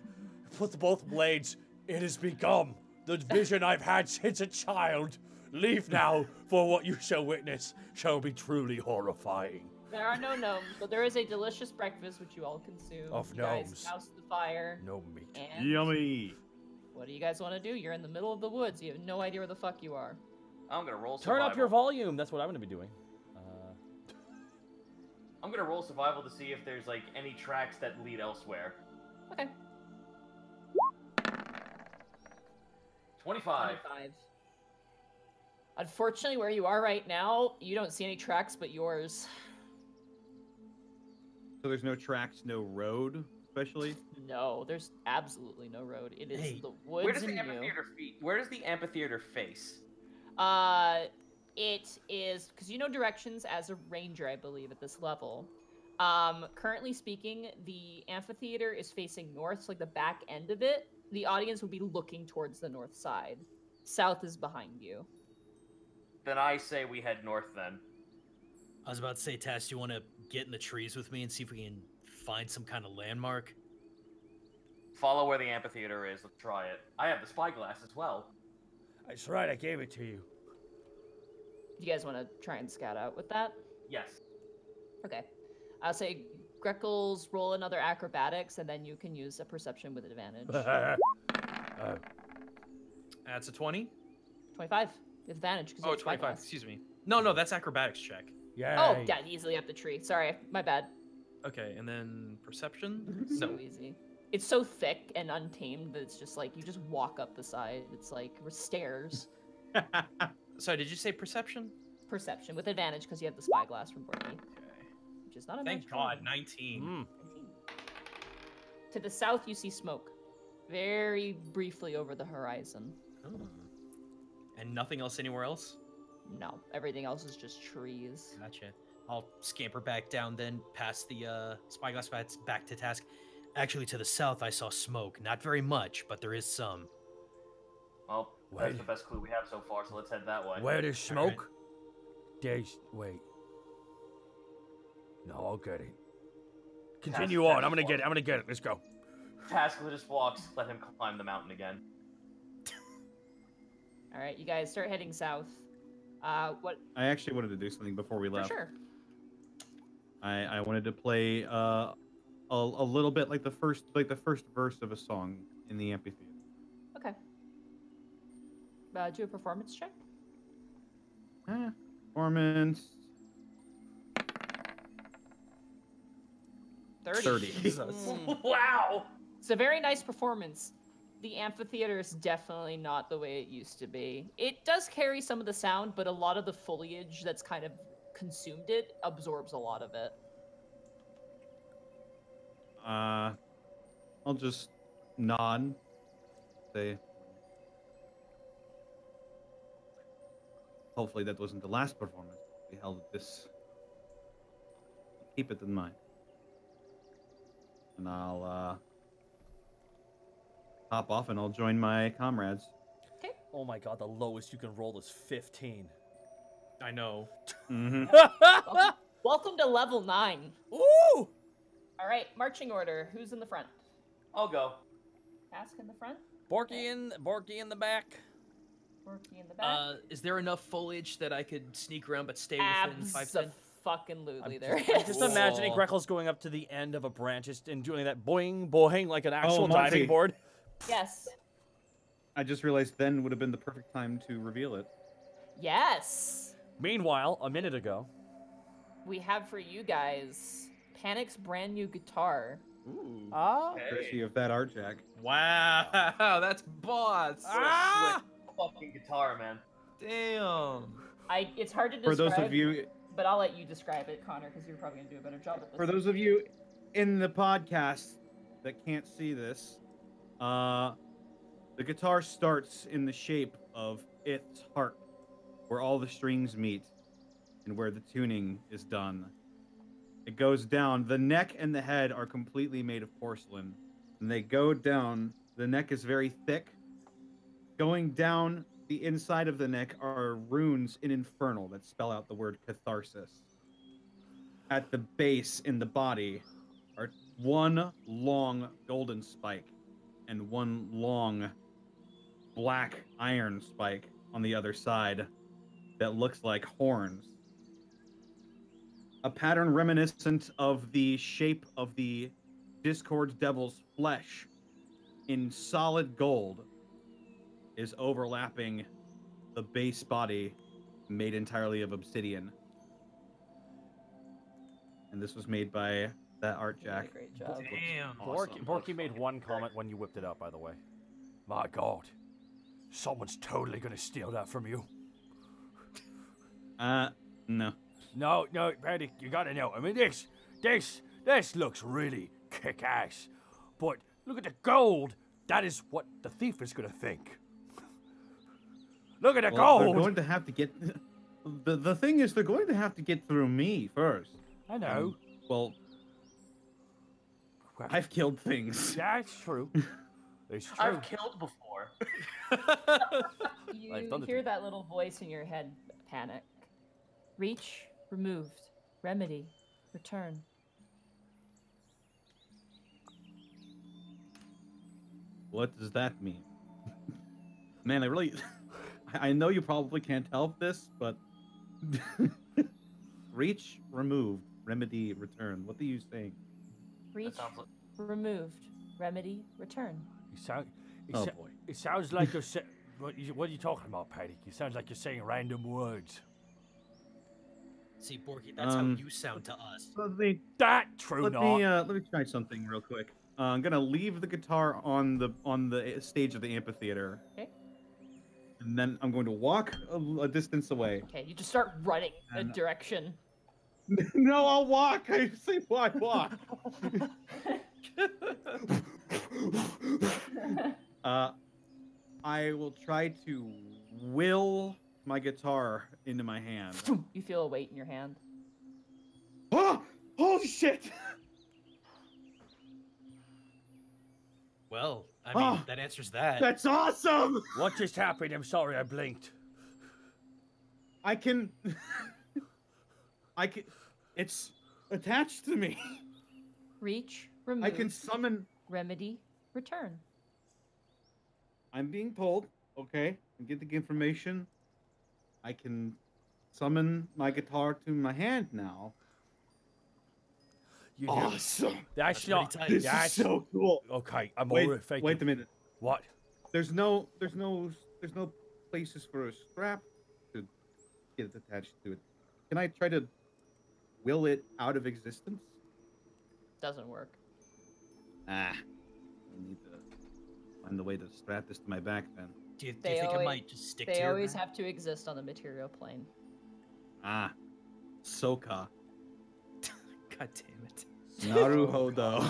puts both blades. It has become the vision I've had since a child. Leave now, for what you shall witness shall be truly horrifying. There are no gnomes, but there is a delicious breakfast which you all consume. Of you guys gnomes. douse the fire. no meat. And Yummy. what do you guys want to do? You're in the middle of the woods. You have no idea where the fuck you are. I'm gonna roll Turn survival. up your volume. That's what I'm going to be doing. I'm gonna roll survival to see if there's like any tracks that lead elsewhere. Okay. 25. 25. Unfortunately, where you are right now, you don't see any tracks but yours. So there's no tracks, no road, especially. No, there's absolutely no road. It is Hey, the woods Where does the and you. amphitheater Where does the amphitheater face? It is because you know directions as a ranger, I believe, at this level. Currently speaking, the amphitheater is facing north, so like the back end of it. The audience would be looking towards the north side. South is behind you. Then I say we head north then. I was about to say, Tass, do you want to get in the trees with me and see if we can find some kind of landmark? Follow where the amphitheater is. Let's try it. I have the spyglass as well. That's right, I gave it to you. Do you guys want to try and scout out with that? Yes. Okay. I'll say Greckles roll another acrobatics, and then you can use a perception with advantage. That's a 20. 25 with advantage. 'cause you Oh, have 25. spyglass. Excuse me. No, that's acrobatics check. Yeah. Oh, yeah, easily up the tree. Sorry, my bad. Okay, and then perception? So easy. It's so thick and untamed that it's just like you just walk up the side. It's like stairs. Sorry, did you say perception? Perception with advantage because you have the spyglass from Borky, Okay. which is not a Thank magical God, one. 19. 19. To the south, you see smoke, very briefly over the horizon. Oh. And nothing else anywhere else? No, everything else is just trees. Gotcha. I'll scamper back down then, past the spyglass back to task. Actually, to the south, I saw smoke. Not very much, but there is some. Well, Wait. that's the best clue we have so far, so let's head that way. Where there's smoke, there's wait. No, I'll get it. Continue on. I'm gonna get it. Let's go. Taskler just walks. Let him climb the mountain again. All right, you guys start heading south. What? I actually wanted to do something before we For left. sure. I wanted to play a little bit like the first verse of a song in the amphitheater. Okay. Do a performance check. Performance 30. Wow! It's a very nice performance. The amphitheater is definitely not the way it used to be. It does carry some of the sound, but a lot of the foliage that's kind of consumed it absorbs a lot of it. I'll just nod. Say, hopefully that wasn't the last performance we held at this. Keep it in mind. And I'll hop off and I'll join my comrades. Oh my god, the lowest you can roll is 15. I know. Mm-hmm. Welcome to level 9. Ooh! All right, marching order. Who's in the front? I'll go. Ask in the front. Borky in the back. Borky in the back. Is there enough foliage that I could sneak around but stay within 5 10? Abso-fucking-lutely there I'm just is. imagining Whoa. Greckles going up to the end of a branch and doing that boing boing like an actual Monty. diving board. Yes. I just realized then would have been the perfect time to reveal it. Yes. Meanwhile, a minute ago. We have for you guys Panic's brand new guitar. Ooh. Ah. Courtesy of that art jack. Wow, that's boss. Ah! Fucking guitar, man. Damn. It's hard to For describe. those of you But I'll let you describe it, Connor, because you're probably gonna do a better job at this. For those of you in the podcast that can't see this, the guitar starts in the shape of its heart, where all the strings meet and where the tuning is done. It goes down. The neck and the head are completely made of porcelain. And they go down. The neck is very thick. Going down the inside of the neck are runes in Infernal that spell out the word catharsis. At the base in the body are one long golden spike and one long black iron spike on the other side that looks like horns. A pattern reminiscent of the shape of the Discord Devil's flesh in solid gold is overlapping the base body made entirely of obsidian. And this was made by that art You did a jack. great job. Damn. Borky, Borky made one comment when you whipped it up, by the way. My God. Someone's totally gonna steal that from you. No. No, Paddy, you gotta know. I mean, this looks really kick-ass. But look at the gold. That is what the thief is gonna think. Look at the Well, gold. they're going to have to get... The thing is, they're going to have to get through me first. I know. Well, I've killed things. That's true. It's true. I've killed before. You I've done the hear thing. that little voice in your head panic. Reach, removed. Remedy, return. What does that mean? Man, I really... I know you probably can't help this, but... Reach, removed. Remedy, return. What are you saying? Reach, sounds like- removed. Remedy, return. Oh, boy. It sounds like you're saying... What are you talking about, Paddy? It sounds like you're saying random words. See, Borky, that's how Um, you sound to us. Let me True let not. me try something real quick. I'm gonna leave the guitar on the stage of the amphitheater. Okay. And then I'm going to walk a distance away. Okay, you just start running a And- direction. No, I'll walk. I say why walk. I will try to will my guitar into my hand. You feel a weight in your hand. Oh, holy shit! Well, I mean, Ah, that answers that. That's awesome! What just happened? I'm sorry, I blinked. I can. It's attached to me. Reach, remove. I can summon. Remedy, return. I'm being pulled. Okay, and get the information. I can summon my guitar to my hand now. You hear- Awesome! That's pretty not. tight. This That's is so cool. okay. I'm Wait, over it. Thank wait you. a minute. What? There's no places for a strap to get it attached to it. Can I try to will it out of existence? Doesn't work. I need to find a way to strap this to my back then. Do you They think it always- might just stick to They your always back? have to exist on the material plane. Soka. God damn it. Naruhodo.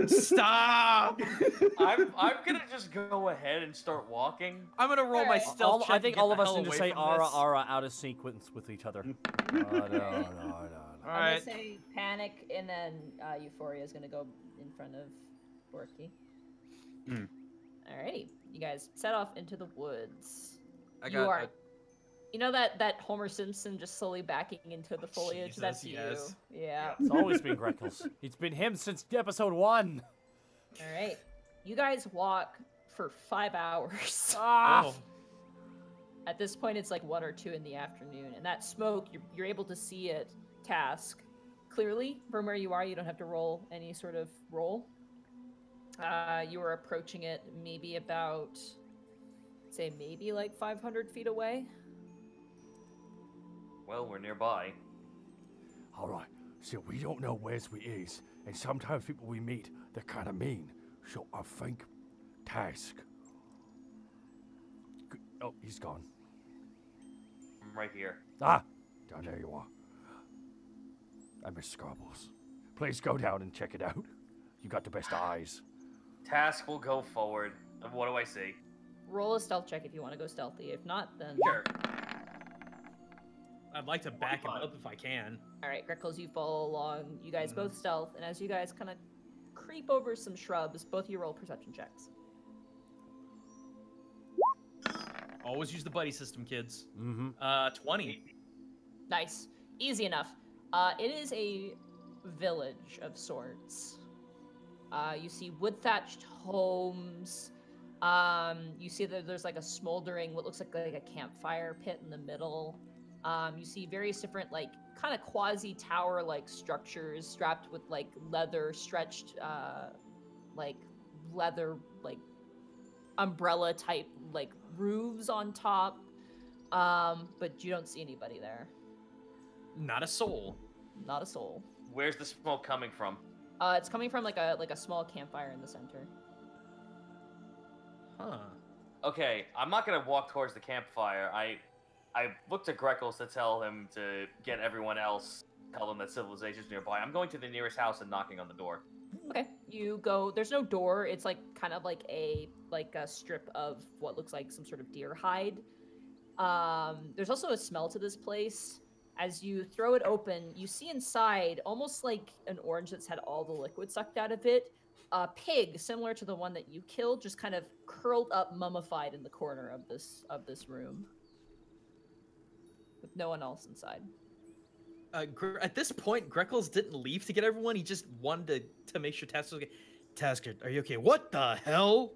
Stop! I'm gonna just go ahead and start walking. I'm gonna roll my Alright. stealth check I and think get all the of us hell need to away say from Ara, this. Ara out of sequence with each other. No. I'm Alright. gonna say panic, and then Euphoria is gonna go in front of Borky. Hmm. Alrighty, you guys set off into the woods. I You got are. You know that Homer Simpson just slowly backing into the foliage? Jesus, That's yes. you. Yeah. It's always been Greckles. It's been him since episode 1. All right. You guys walk for 5 hours. Oh, At this point, it's like 1 or 2 in the afternoon, and that smoke, you're able to see it, Task, clearly from where you are. You don't have to roll any sort of roll. You are approaching it maybe about, say, maybe like 500 feet away. Well, we're nearby. All right. So we don't know where's we is, and sometimes people we meet, they're kind of mean. So I think Task. Oh, he's gone. I'm right here. Ah, down there you are. I miss Scrabbles. Please go down and check it out. You got the best eyes. Task will go forward. And what do I see? roll a stealth check if you want to go stealthy. If not, then Sure. I'd like to back him 25. up if I can. All right, Greckles, you follow along. You guys both stealth, and as you guys kind of creep over some shrubs, both of you roll perception checks. Always use the buddy system, kids. Mm-hmm. 20. Nice, easy enough. It is a village of sorts. You see wood-thatched homes. You see that there's like a smoldering, what looks like a campfire pit in the middle. You see various different like kind of quasi-tower-like structures strapped with like leather stretched, like leather like umbrella type like roofs on top. But you don't see anybody there. Not a soul. Not a soul. Where's the smoke coming from? It's coming from like a small campfire in the center. Huh. Okay, I'm not gonna walk towards the campfire. I looked to Greckles to tell him to get everyone else, tell them that civilization's nearby. I'm going to the nearest house and knocking on the door. Okay, you go. There's no door. It's like kind of like a strip of what looks like some sort of deer hide. There's also a smell to this place. As you throw it open, you see inside, almost like an orange that's had all the liquid sucked out of it, a pig similar to the one that you killed, just kind of curled up, mummified in the corner of this room, with no one else inside. At this point, Greckles didn't leave to get everyone. He just wanted to make sure Task was okay. Tasker, are you okay? What the hell?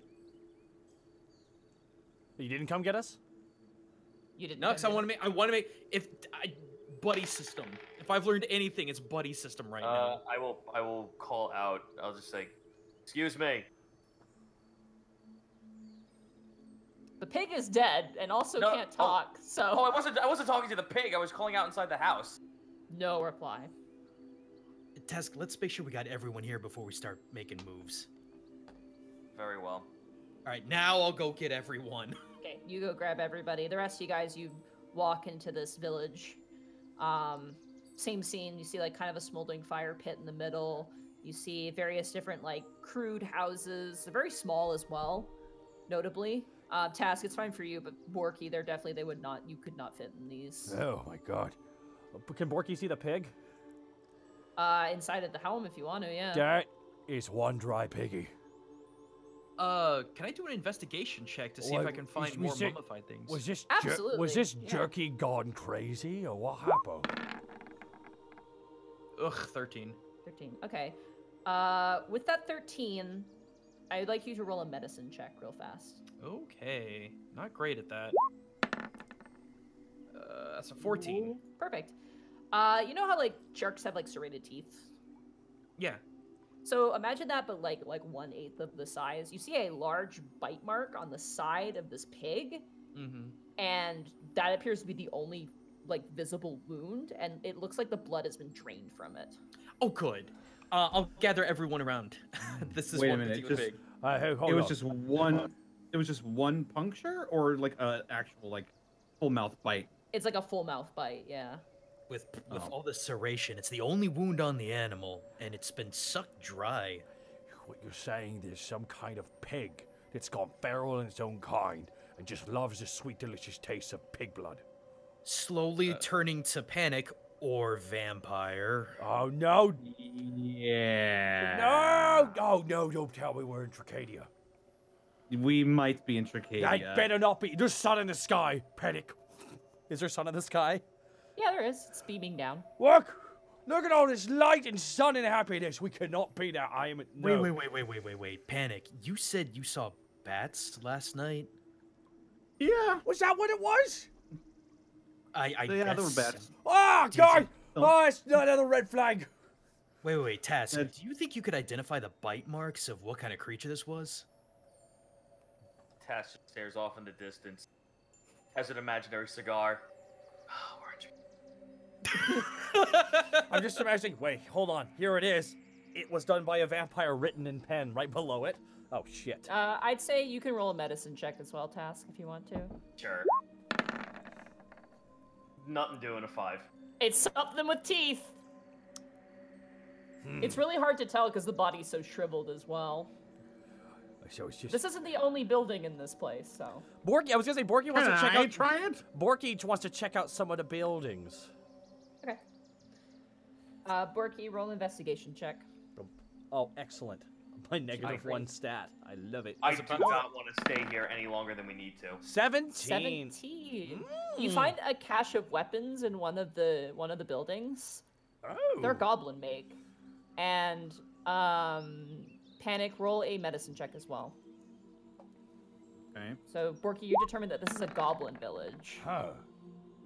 You didn't come get us? You didn't. No, because I want to make. Buddy system. If I've learned anything, it's buddy system right now. I will call out. I'll just say, "Excuse me." The pig is dead and also No, can't talk. So Oh, I wasn't talking to the pig. I was calling out inside the house. no reply. Task, let's make sure we got everyone here before we start making moves. Very well. All right, now I'll go get everyone. Okay, you go grab everybody. The rest of you guys, you walk into this village. Same scene. You see like kind of a smoldering fire pit in the middle. You see various different like crude houses. They're very small as well, notably. Task, it's fine for you, but Borky, you could not fit in these. Oh my god. Can Borky see the pig? Inside of the home if you want to, yeah. That is one dry piggy. Can I do an investigation check to see if I can find more mummified things? Was this Absolutely, was this yeah. jerky gone crazy or what happened? Ugh, 13. 13. Okay. With that 13, I'd like you to roll a medicine check real fast. Okay, not great at that. That's a 14. Perfect. You know how like sharks have like serrated teeth? Yeah. So imagine that, but like 1/8 of the size. You see a large bite mark on the side of this pig, Mm-hmm. and that appears to be the only like visible wound, and it looks like the blood has been drained from it. Oh, good. I'll gather everyone around. This is Wait a one minute, particular just- pig. Hold It was on. just one. It was just one puncture, or like a actual like full mouth bite. It's like a full mouth bite, yeah. With Oh. all the serration, it's the only wound on the animal, and it's been sucked dry. What you're saying, there's some kind of pig that's gone feral in its own kind and just loves the sweet, delicious taste of pig blood. Slowly turning to panic or vampire. Oh no! Yeah. No! Oh no! Don't tell me we're in Tricadia. We might be in Tricadia. I better not be. There's sun in the sky. Panic. Is there sun in the sky? Yeah, there is. It's beaming down. Look! Look at all this light and sun and happiness. We cannot be that. I am. No. Wait. Panic. You said you saw bats last night? Yeah. Was that what it was? I Yeah, guess. there were bats. Oh Dude, God! don't- Oh, it's another red flag. Wait, Task. That's- Do you think you could identify the bite marks of what kind of creature this was? Tash stares off in the distance. Has an imaginary cigar. Oh, orange. I'm just imagining. Wait, hold on. Here it is. It was done by a vampire, written in pen right below it. Oh shit. I'd say you can roll a medicine check as well, Task, if you want to. Sure. Nothing doing a 5. It's something with teeth. It's really hard to tell because the body's so shriveled as well. So it's just. This isn't the only building in this place, so. Borky, I was gonna say Borky wants to check Can I out. try it? Borky wants to check out some of the buildings. Okay. Borky, roll an investigation check. Oh, excellent. My negative Great. 1 stat. I love it. I do not want to stay here any longer than we need to. 17. 17. You find a cache of weapons in one of the buildings. Oh. They're goblin make. And Panic, roll a medicine check as well. Okay. So Borky, you determined that this is a goblin village. Oh.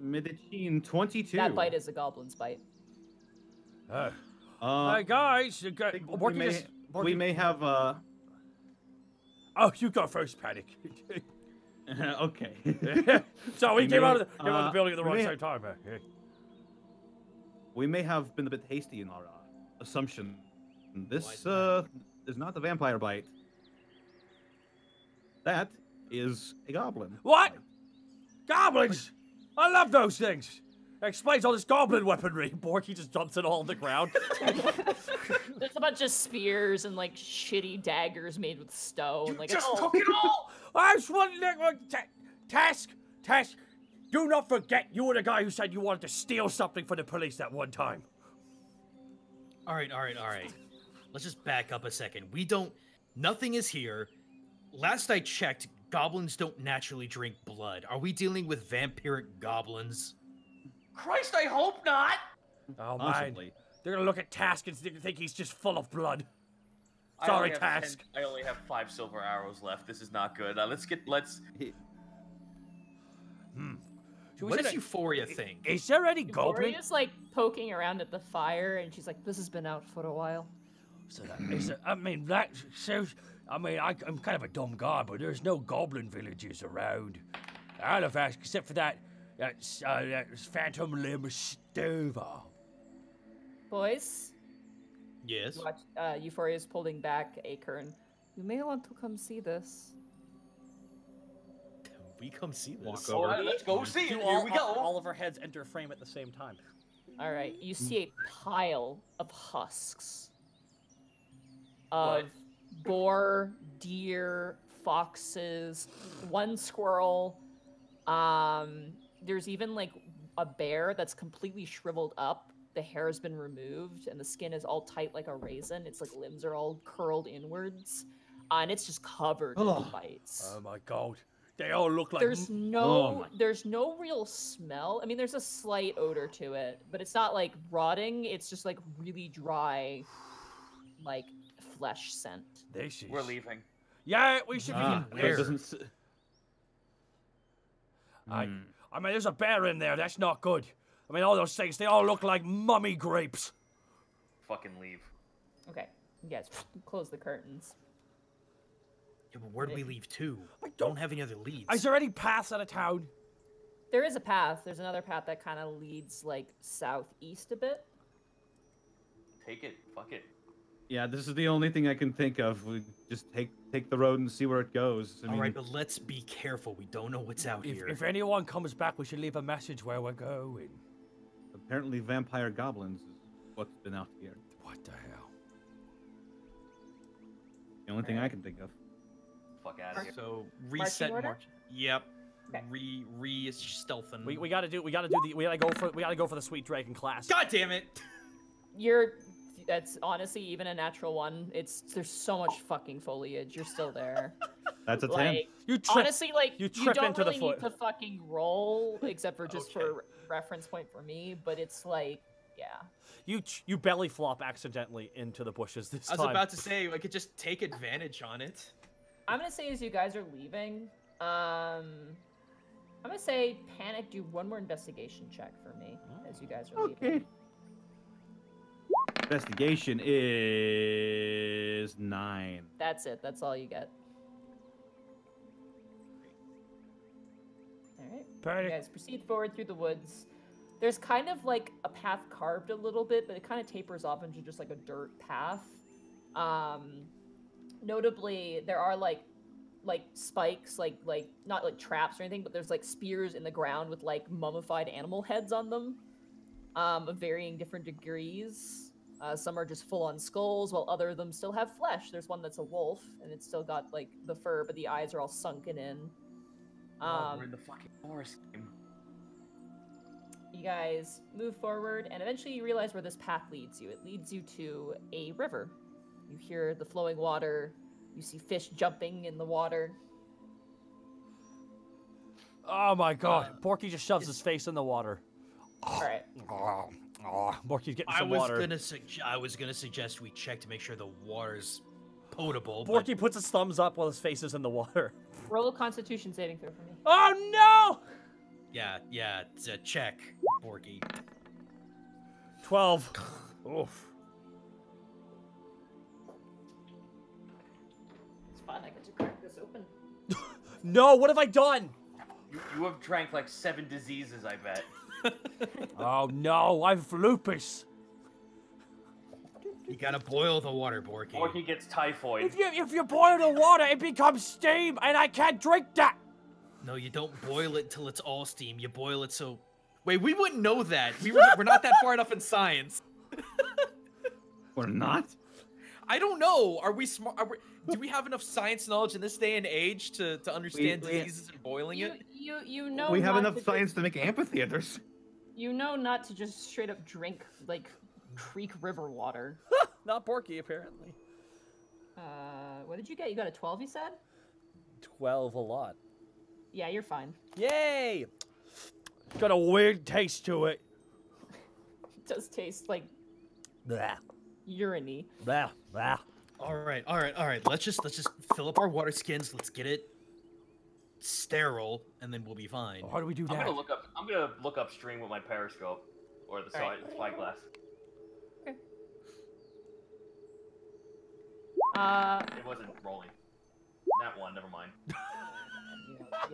Medicine 22. That bite is a goblin's bite. Oh. Hey guys, I think Borky we may have Oh, you go first, Panic. okay. So we We came may- out of the building at the we wrong may- same time. Yeah. We may have been a bit hasty in our assumption. This is not a vampire bite. That is a goblin. What? Goblins! I love those things. That explains all this goblin weaponry. Borky just dumps it all on the ground. There's a bunch of spears and like shitty daggers made with stone. Like Just it's all... took it all. I just want Task. Do not forget you were the guy who said you wanted to steal something from the police that one time. All right. Let's just back up a second. We don't. Nothing is here. Last I checked, goblins don't naturally drink blood. Are we dealing with vampiric goblins? Christ, I hope not. Oh man, Possibly. they're gonna look at Task and think he's just full of blood. I Sorry, only have Task. I only have 5 silver arrows left. This is not good. Let's. What does Euphoria think? Is there any goblin? Victoria's like poking around at the fire, and she's like, "This has been out for a while." So that is I mean that sounds. I mean I'm kind of a dumb guy, but there's no goblin villages around Halifax except for that Phantom Limb Stover. Boys, Yes. watch. Euphoria's pulling back a curtain. You may want to come see this. We come see this. Walk All over. right, let's go see it. Do Here all, we go. all of our heads enter frame at the same time. All right, you see a pile of husks of boar, deer, foxes, one squirrel. There's even like a bear that's completely shriveled up. The hair has been removed and the skin is all tight like a raisin. Its like limbs are all curled inwards, and it's just covered in Ugh. bites. Oh my god, they all look like. There's Oh no my- there's no real smell. I mean, there's a slight odor to it, but it's not like rotting. It's just like really dry, like flesh scent. This is. We're leaving. Yeah, we should Ah, be. so it doesn't. I Hmm. mean, there's a bear in there. That's not good. I mean, all those things, they all look like mummy grapes. Fucking leave. Okay, you guys close the curtains. Yeah, but where do we leave to? I Don't have any other leads. Is there any paths out of town? There is a path. There's another path that kind of leads like southeast a bit. Take it. Fuck it. Yeah, this is the only thing I can think of. We just take the road and see where it goes. I All mean, right, but let's be careful. We don't know what's out here. If anyone comes back, we should leave a message where we're going. apparently vampire goblins is what's been out here. What the hell? The only thing I can think of. Fuck out of here. So reset order? march. Yep. Okay. Re stealthing. We gotta go for the sweet dragon class. God damn it! That's honestly even a natural one. There's so much fucking foliage. You're still there. That's a 10. Like You trip. honestly, like you you trip don't into the really need foot. to fucking roll, except for just Okay. for reference point for me. But it's like, yeah. You belly flop accidentally into the bushes this I was time. about to say I could just take advantage on it. I'm gonna say as you guys are leaving, I'm gonna say Panic, do one more investigation check for me as you guys are Okay. leaving. Investigation is 9. That's it. That's all you get. All right. You Panic. guys proceed forward through the woods. There's kind of like a path carved a little bit, but it kind of tapers off into just like a dirt path. Notably, there are like spikes, like not like traps or anything, but there's like spears in the ground with like mummified animal heads on them, of varying different degrees. Some are just full on skulls, while other of them still have flesh. There's one that's a wolf, and it's still got like the fur, but the eyes are all sunken in. Oh, we're in the fucking forest game. You guys move forward, and eventually you realize where this path leads you. It leads you to a river. You hear the flowing water. You see fish jumping in the water. Oh my god. Porky just shoves his face in the water. All right. Porky's getting I some was water. gonna suggest we check to make sure the water's potable. but- Porky puts his thumbs up while his face is in the water. Roll a Constitution saving throw for me. Oh no! Yeah, it's a check, Porky. 12. Oof. It's fine. I get to crack this open. No, what have I done? You have drank like 7 diseases, I bet. Oh no, I've lupus. You gotta boil the water, Porky. Or he gets typhoid. If you boil the water, it becomes steam, and I can't drink that. No, you don't boil it till it's all steam. You boil it so. Wait, we wouldn't know that. We're not that far enough in science. Or not? I don't know. Are we smart? Do we have enough science knowledge in this day and age to understand We- diseases and boiling it? You know. We have not enough to science to make amphitheaters. You know not to just straight up drink like creek river water. Not Porky, apparently. What did you get? You got a 12, you said? 12 a lot. Yeah, you're fine. Yay! Got a weird taste to it. It does taste like Blah, urine-y. blah, blah. All right. Let's just fill up our water skins. Let's get it sterile, and then we'll be fine. How do we do I'm that? gonna look upstream with my periscope or the Alright. spyglass. It wasn't rolling. That one, never mind.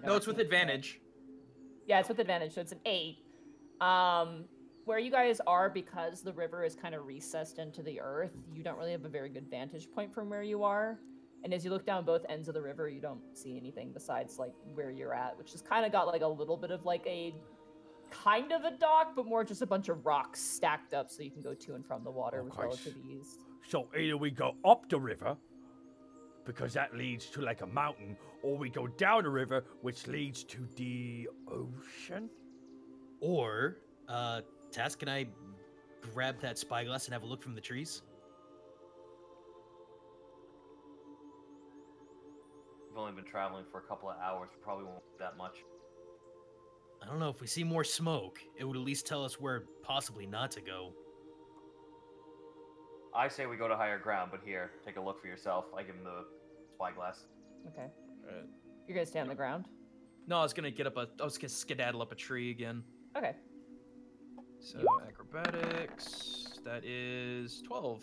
No, it's with advantage. Yeah, it's with advantage, so it's an 8. Where you guys are, because the river is kind of recessed into the earth, you don't really have a very good vantage point from where you are. And as you look down both ends of the river, you don't see anything besides like where you're at, which has kind of got like a little bit of like a kind of a dock, but more just a bunch of rocks stacked up so you can go to and from the water with Okay. relative ease. So either we go up the river, because that leads to like a mountain, or we go down the river, which leads to the ocean. Or, Tess, can I grab that spyglass and have a look from the trees? We've only been traveling for a couple of hours. We probably won't do that much. I don't know. If we see more smoke, it would at least tell us where possibly not to go. I say we go to higher ground, but here, take a look for yourself. I give him the spyglass. Okay. You're gonna stay on the ground? No, I was gonna skedaddle up a tree again. Okay. So acrobatics, that is 12.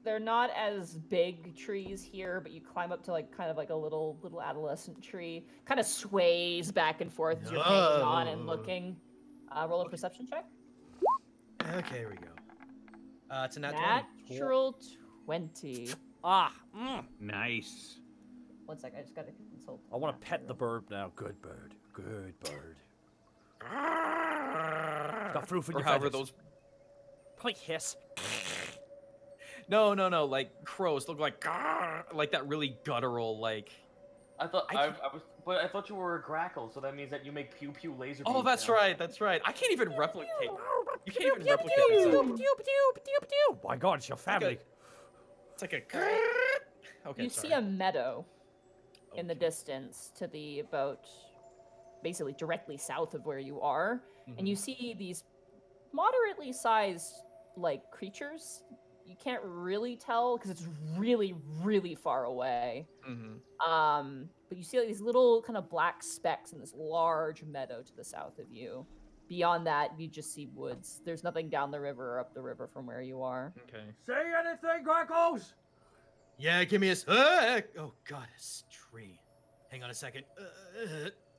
They're not as big trees here, but you climb up to like kind of like a little adolescent tree. Kind of sways back and forth as you're hanging on and No. looking. Roll a perception check. Okay, here we go. It's a nat 20. Natural 20. Nice. One sec, I just gotta consult. I want to pet the bird now. Good bird. Good bird. Got proof in Or your however feathers. those. Probably hiss. No. Like crows look like that really guttural like. I thought I I thought you were a grackle, so that means that you make pew pew laser. Oh, beam that's sounds. right. That's right. I can't even replicate. You can't even replicate that sound. My God, it's your family. It's like a. Okay. You sorry. see a meadow in the Okay. distance to the about basically directly south of where you are, and you see these moderately sized like creatures. You can't really tell because it's really, really far away. Mhm. But you see like these little kind of black specks in this large meadow to the south of you. Beyond that, you just see woods. There's nothing down the river or up the river from where you are. Okay. Say anything, Grackles? Yeah, give me a. Oh God, it's a tree. Hang on a second.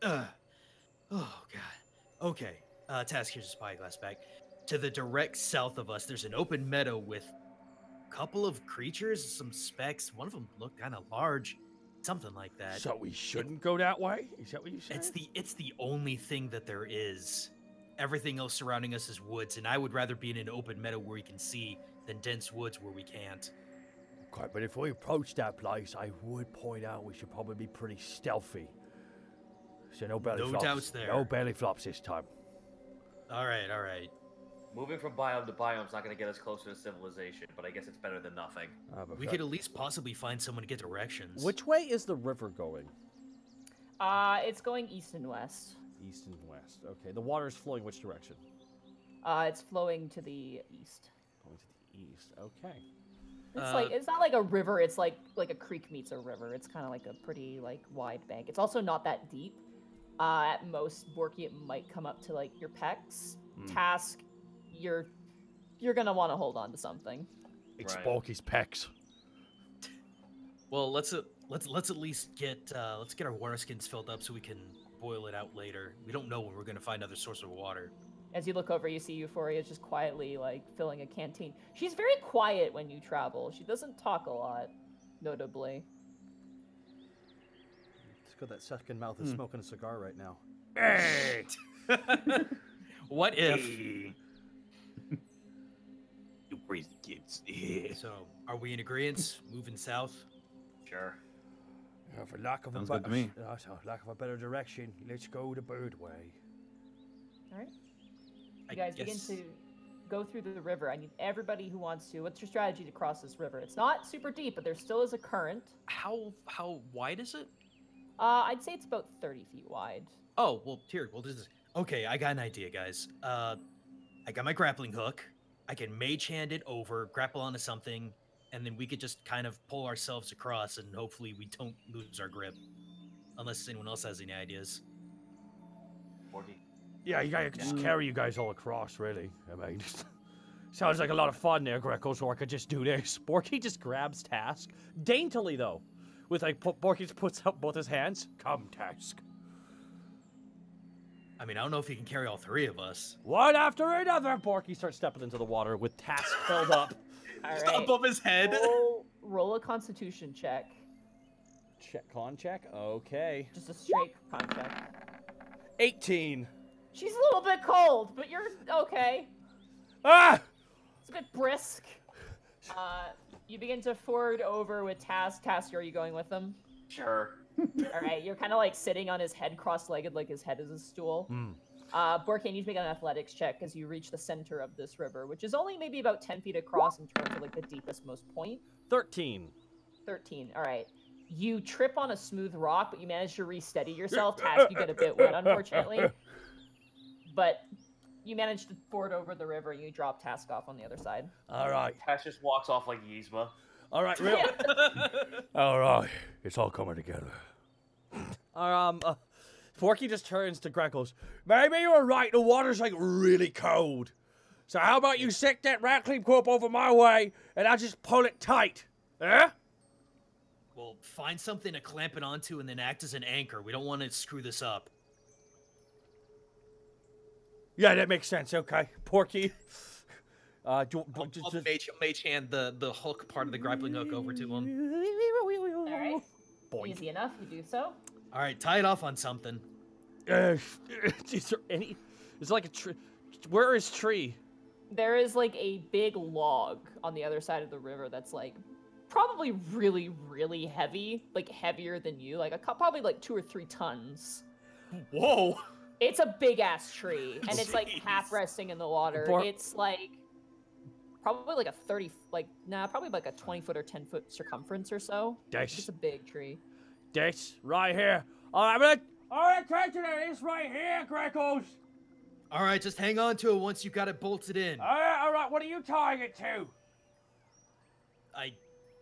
Oh God. Okay. Task, here's a spyglass back. To the direct south of us, there's an open meadow with a couple of creatures, some specks. One of them looked kind of large, something like that. So we shouldn't go that way? Is that what you said? It's the only thing that there is. Everything else surrounding us is woods, and I would rather be in an open meadow where we can see than dense woods where we can't. Okay, but if we approach that place, I would point out we should probably be pretty stealthy. So no belly No flops. doubts there. No belly flops this time. All right, all right. Moving from biome to biome is not going to get us closer to civilization, but I guess it's better than nothing. We could at least possibly find someone to get directions. Which way is the river going? It's going east and west. East and west. Okay, the water's flowing which direction? It's flowing to the east. Going to the east. Okay. It's it's not like a river. It's like a creek meets a river. It's kind of like a pretty like wide bank. It's also not that deep. At most, Borky, it might come up to like your pecs. Task, you're gonna want to hold on to something. It's Right. Borky's pecs. Well, let's at least get our water skins filled up so we can boil it out later. We don't know when we're gonna find another source of water. As you look over, you see Euphoria just quietly like filling a canteen. She's very quiet when you travel. She doesn't talk a lot, notably. It's good that second mouth is smoking a cigar right now. Hey! What if? You crazy kids. So, are we in agreement? Moving south? Sure. For lack of Sounds good to me. lack of a better direction, let's go the bird way. All right. I You guys begin guess- to go through the river. I need everybody who wants to. What's your strategy to cross this river? It's not super deep, but there still is a current. How wide is it? I'd say it's about 30 feet wide. Oh, well, here, we'll do this. Okay, I got an idea, guys. I got my grappling hook. I can mage hand it over, grapple onto something, and then we could just kind of pull ourselves across, and hopefully we don't lose our grip. Unless anyone else has any ideas. Borky. Yeah, you gotta just carry you guys all across, really. I mean, sounds like a lot of fun there, Greco, so I could just do this. Borky just grabs Task daintily though, with like Borky just puts out both his hands. Come, Task. I mean, I don't know if he can carry all three of us. One after another, Borky starts stepping into the water with Task filled up. All Just right. above his head. Roll a constitution check. Con check. Okay. Just a straight con check. 18. She's a little bit cold, but you're okay. Ah! It's a bit brisk. You begin to ford over with Task. Task, are you going with them? Sure. All right, you're kind of like sitting on his head, cross-legged, like his head is a stool. Borky, you need to make an athletics check as you reach the center of this river, which is only maybe about 10 feet across in terms of like the deepest most point. 13. 13. All right. You trip on a smooth rock, but you manage to re-steady yourself. Task, you get a bit wet, unfortunately. But you manage to ford over the river, and you drop Task off on the other side. All right. Tash just walks off like Yzma. All right, real. All right. It's all coming together. Forky just turns to Greg, goes, maybe you were right, the water's like really cold. So how about you stick that rat clean cup over my way, and I'll just pull it tight. Eh? Well, find something to clamp it onto and then act as an anchor. We don't want to screw this up. Yeah, that makes sense. Okay, Porky. I'll mage hand the hook part of the grappling hook over to him. All right. Boink. Easy enough. You do so. All right, tie it off on something. Is there any? Is there like a tree? Where is tree? There is like a big log on the other side of the river that's like probably really, really heavy, like heavier than you, like probably like 2 or 3 tons. Whoa! It's a big ass tree, and it's like half resting in the water. It's like probably like a 30, probably like a 20-foot or 10-foot circumference or so. Dice. It's a big tree. This right here. All right, attention to this right here, Grecos. All right, just hang on to it once you got it bolted in. All right, what are you tying it to? I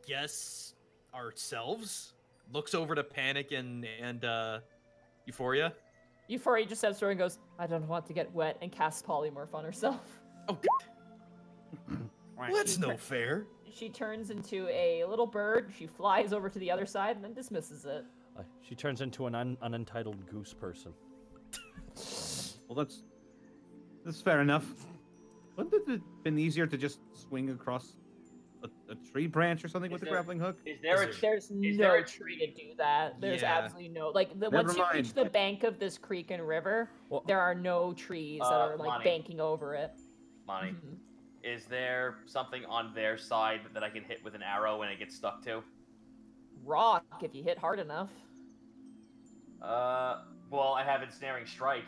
guess ourselves. Looks over to Panic and Euphoria. Euphoria just steps forward and goes, I don't want to get wet, and casts polymorph on herself. Oh, well, that's no fair. She turns into a little bird, she flies over to the other side, and then dismisses it. She turns into an unentitled goose person. Well, that's fair enough. Wouldn't it have been easier to just swing across a tree branch or something with the grappling hook? There's no tree to do that. There's absolutely no once you reach the bank of this creek and river, there are no trees that are like Monty. banking over it. Monty, is there something on their side that I can hit with an arrow and it gets stuck to? Rock if you hit hard enough. Well, I have ensnaring strike.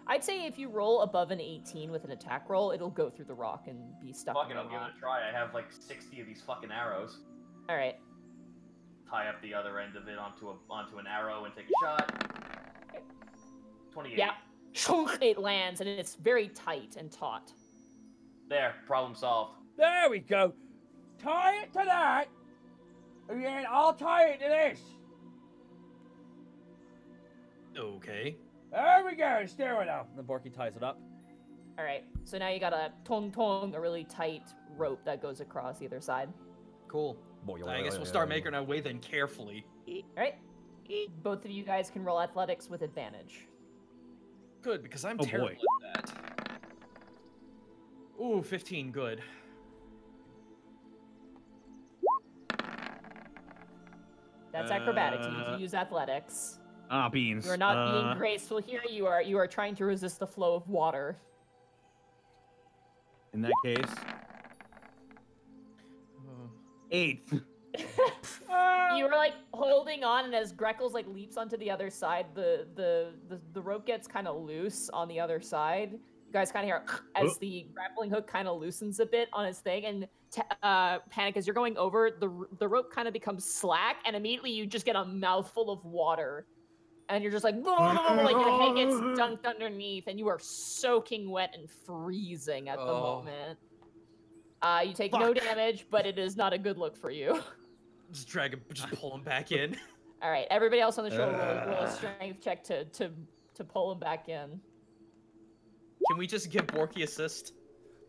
I'd say if you roll above an 18 with an attack roll, it'll go through the rock and be stuck Fuck in it, the I'll give rock. it a try. I have like 60 of these fucking arrows. All right. Tie up the other end of it onto an arrow and take a shot. 28. Yeah. It lands, and it's very tight and taut. There, problem solved. There we go. Tie it to that, and then I'll tie it to this. Okay. There we go. Stay with them. Then Borky ties it up. All right. So now you got a tong, a really tight rope that goes across either side. Cool. I guess we'll start making our way then carefully. All right. Both of you guys can roll athletics with advantage. Good, because I'm Oh, terrible boy. at that. Ooh, 15, good. That's acrobatics. You need to use athletics. Ah, beans. You are not being graceful here. You are trying to resist the flow of water. In that case, 8. You are like holding on, and as Greckles like leaps onto the other side, the rope gets kind of loose on the other side. You guys kind of hear as the grappling hook kind of loosens a bit on his thing, and Panic, as you're going over, the rope kind of becomes slack, and immediately you just get a mouthful of water, and you're just like your head gets dunked underneath, and you are soaking wet and freezing at the moment. You take no damage, but it is not a good look for you. Just pull him back in. All right, everybody else on the show roll a strength check to pull him back in. Can we just give Borky assist?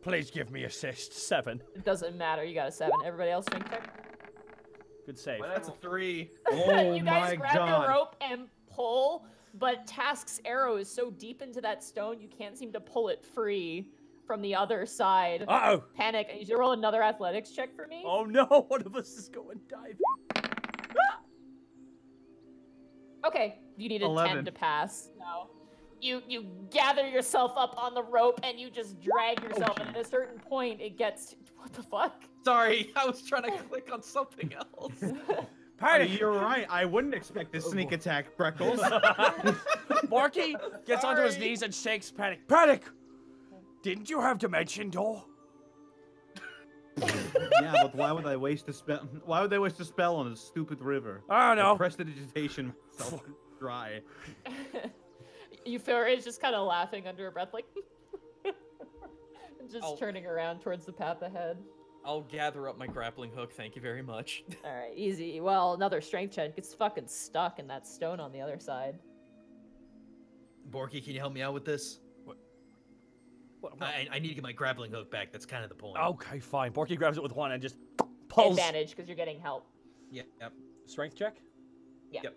Please give me assist. 7. It doesn't matter. You got a 7. Everybody else strength check. Good save. That's a 3. Oh You guys my grab god. the rope and pull, but Task's arrow is so deep into that stone you can't seem to pull it free from the other side. Uh-oh. Panic, I need you to roll another athletics check for me. Oh no, one of us is going diving. Okay, you need a 10 11. to pass. No. You gather yourself up on the rope and you just drag yourself, and at a certain point it gets... What the fuck? Sorry, I was trying to click on something else. Panic. You're right. I wouldn't expect a sneak attack, Freckles. Borky gets onto his knees and shakes Panic. Panic. Didn't you have Dimension Door? Yeah, but why would I waste a spell? Why would they waste a spell on a stupid river? I don't know. Prestidigitation myself dry. Euphora is just kind of laughing under her breath, like... just Oh. turning around towards the path ahead. I'll gather up my grappling hook, thank you very much. All right, easy. Well, another strength check. It's fucking stuck in that stone on the other side. Borky, can you help me out with this? I need to get my grappling hook back, that's kind of the point. Okay, fine. Borky grabs it with one and just pulls. Advantage, because you're getting help. Yep. Strength check. Yeah. Yep.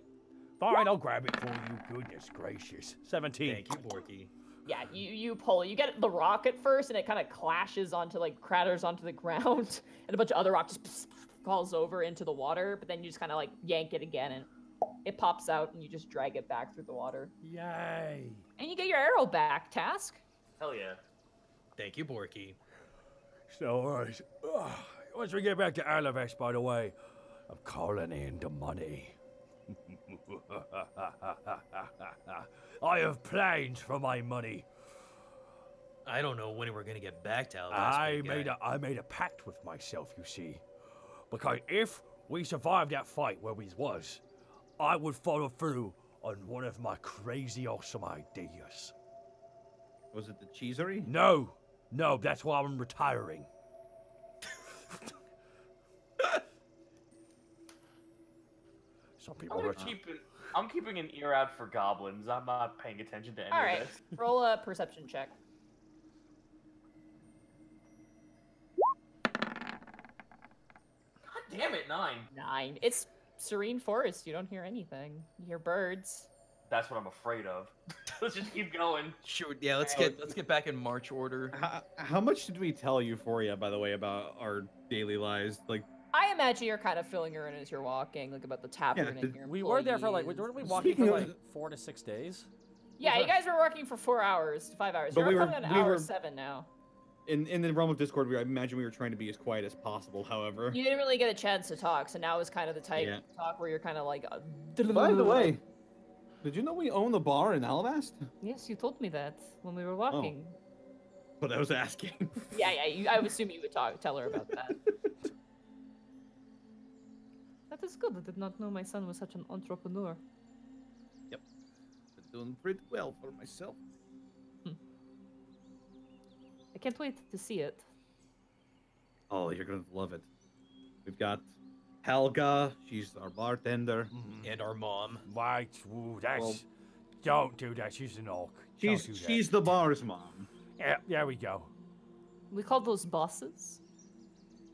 Fine, I'll grab it for you. Goodness gracious. 17. Thank you, Borky. Yeah, you pull it. You get the rock at first, and it kind of clashes onto, like, craters onto the ground, and a bunch of other rock just falls over into the water, but then you just kind of, like, yank it again, and it pops out, and you just drag it back through the water. Yay. And you get your arrow back, Task. Hell yeah. Thank you, Borky. So, alright. Once we get back to Alavesh, by the way, I'm calling in the money. I have plans for my money. I don't know when we're gonna get back to Alabama. I made a pact with myself, you see. Because if we survived that fight where we was, I would follow through on one of my crazy awesome ideas. Was it the cheesery? No, that's why I'm retiring. Some people retire. I'm keeping an ear out for goblins. I'm not paying attention to any All of right, this. roll a perception check. God damn it, 9. 9. It's serene forest. You don't hear anything. You hear birds. That's what I'm afraid of. Let's just keep going. Sure, yeah, let's get back in march order. How much did we tell Euphoria, by the way, about our daily lives? Like, I imagine you're kind of filling her in as you're walking, like about the tavern and your We were there for like, employees. weren't we walking for Speaking like of- 4 to 6 days? Yeah, you guys were working for 4 hours to 5 hours. But You're we coming were- on we hour were- 7 now. In the realm of Discord, I imagine we were trying to be as quiet as possible. However, You didn't really get a chance to talk, so now is kind of the type Yeah. of talk where you're kind of like. by the way, did you know we own the bar in Alabast? Yes, you told me that when we were walking. But I was asking. Yeah. I would assume you would tell her about that. That is good. I did not know my son was such an entrepreneur. Been doing pretty well for myself. I can't wait to see it. Oh, you're gonna love it. We've got Helga. She's our bartender. And our mom. Right, ooh, that's... Well- don't do that, she's an orc. Don't do that. She's the bar's mom. Yeah, there we go. We call those bosses.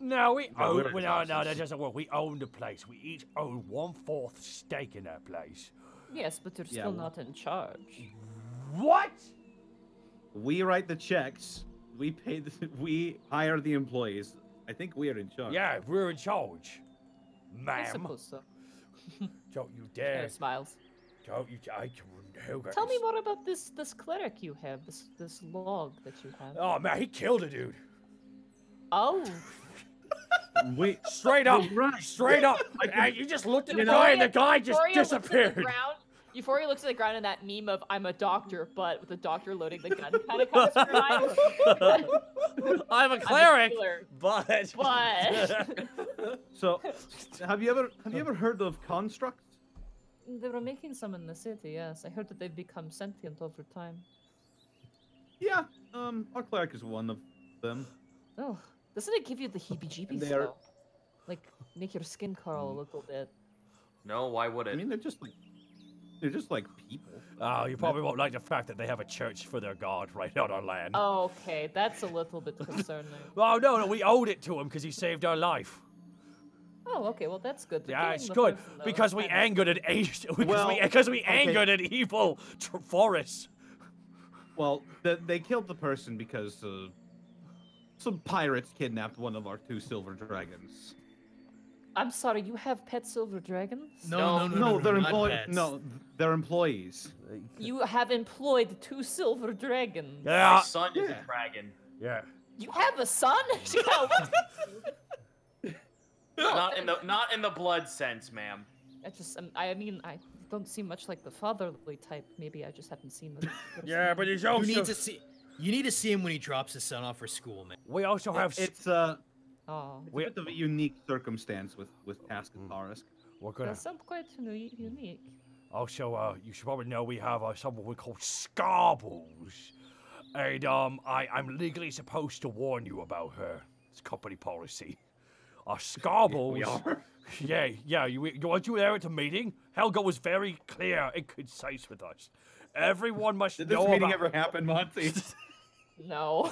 No, we No, own... we're Well, no, that bosses. doesn't work. We own the place. We each own 1/4 stake in that place. Yes, but you're Yeah, still well- not in charge. What? We write the checks. We pay. We hire the employees. I think we are in charge. Yeah, we're in charge. I Ma'am, suppose so. don't you Yeah, dare. smiles. Don't you... Helga Tell me is- more about this cleric you have, this log that you have. Oh, man, he killed a dude. Oh, We Straight up. right. Straight up. And you just looked at the Euphoria- guy and the guy just Euphoria looks at the disappeared. ground. Euphoria looks at the ground and that meme of "I'm a doctor," but with the doctor loading the gun kind of comes to mind. I'm a cleric, healer. but But So, have you ever heard of constructs? they were making some in the city. Yes, I heard that they've become sentient over time. Yeah. Our cleric is one of them. Oh, doesn't it give you the heebie-jeebies They are- though? Like make your skin curl a little bit. No, why would it? I mean, they're just like people. Oh, you probably won't like the fact that they have a church for their god right out on land. Okay, that's a little bit concerning. Oh, no, we owed it to him because he saved our life. Oh, okay, well that's good. But Yeah, killing it's the good person, though, because is we kinda- angered an Well, because we okay. angered an evil forest. Well, they killed the person because some pirates kidnapped one of our 2 silver dragons. I'm sorry, you have pet silver dragons? No, they're not employees. pets. No, they're employees. You have employed 2 silver dragons. My Yeah, son is Yeah. a dragon. yeah. You have a son? Not in the blood sense, ma'am. I just, I mean, I don't seem much like the fatherly type. Maybe I just haven't seen them. Yeah, but he's You also need to see. You need to see him when he drops his son off for school, man. we also have It's Oh, we, a bit of a unique circumstance with Tascatarisk. we're gonna that sounds quite unique. also you should probably know we have someone we call Scarbles, and I'm legally supposed to warn you about her. It's company policy. Scarbles. We are. Yeah. Weren't you there at the meeting? Helga was very clear and concise with us. Everyone must Did this know meeting about. ever happen, Monty? No.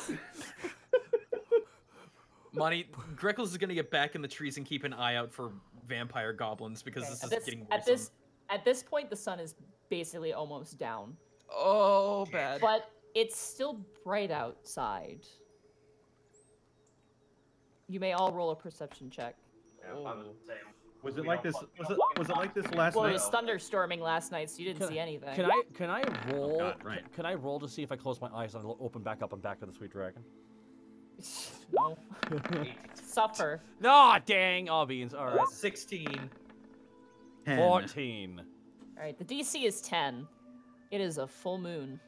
Monty, Greckles is gonna get back in the trees and keep an eye out for vampire goblins because this is getting worrisome. At this point, the sun is basically almost down, Oh, bad. but it's still bright outside. You may all roll a perception check. Was it like this? Was it like this last Well, it night? was thunderstorming last night, so you didn't see anything. Can I roll? God, right. Can I roll to see if I close my eyes and I'll open back up and back to the sweet dragon? No. Suffer. Ah, dang! All beans. All right. 16. 10. 14. All right, the DC is 10. It is a full moon.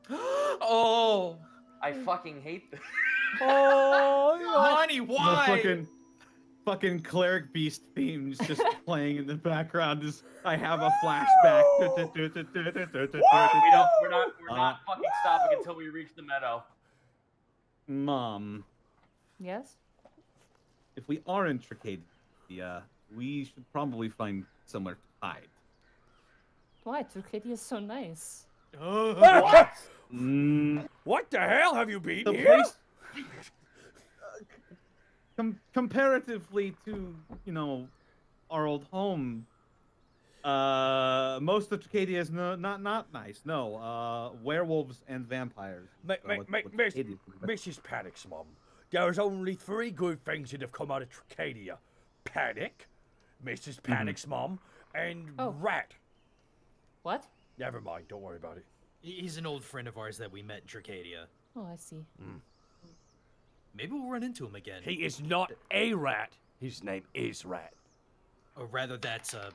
Oh, I fucking hate this. Oh, Monty, The why? fucking cleric beast themes just playing in the background. Is I have a flashback. We're not fucking stopping until we reach the meadow. Mom, Yes? if we are in Tricadia, we should probably find somewhere to hide. Why? Turcadia is so nice. What the hell have you been The here? place, comparatively to our old home, most of Tricadia is not nice. No, werewolves and vampires. Mrs. Panic's mum, there's only 3 good things that have come out of Tricadia. Panic, Mrs. Panic's mum, and Oh. Rat. What? Never mind, don't worry about it. He's an old friend of ours that we met in Tricadia. Oh, I see. Maybe we'll run into him again. He is not a rat. His name is Rat. Or rather, that's a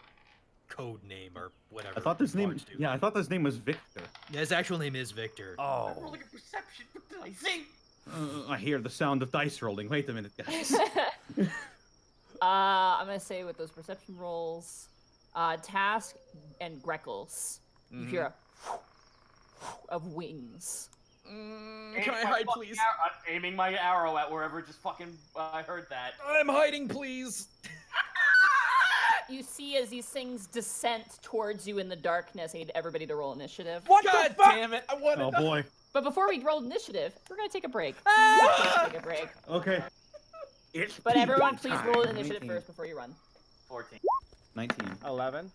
code name or whatever. I thought this name. bards do. Yeah, I thought this name was Victor. Yeah, his actual name is Victor. Oh. Rolling a perception. What did I say? I hear the sound of dice rolling. Wait a minute, guys. I'm gonna say with those perception rolls, Task and Greckles, you hear a of wings. Can Aim I my hide, fucking please? I'm aiming my arrow at wherever just fucking I heard that. I'm hiding, please. You see as these things descent towards you in the darkness. I need everybody to roll initiative. What God the fuck? damn it! I wanted. Oh boy. But before we roll initiative, we're gonna take a break. Let's take a break. Okay. It's But everyone, please time. roll initiative 19. first before you run. 14. 19. 11.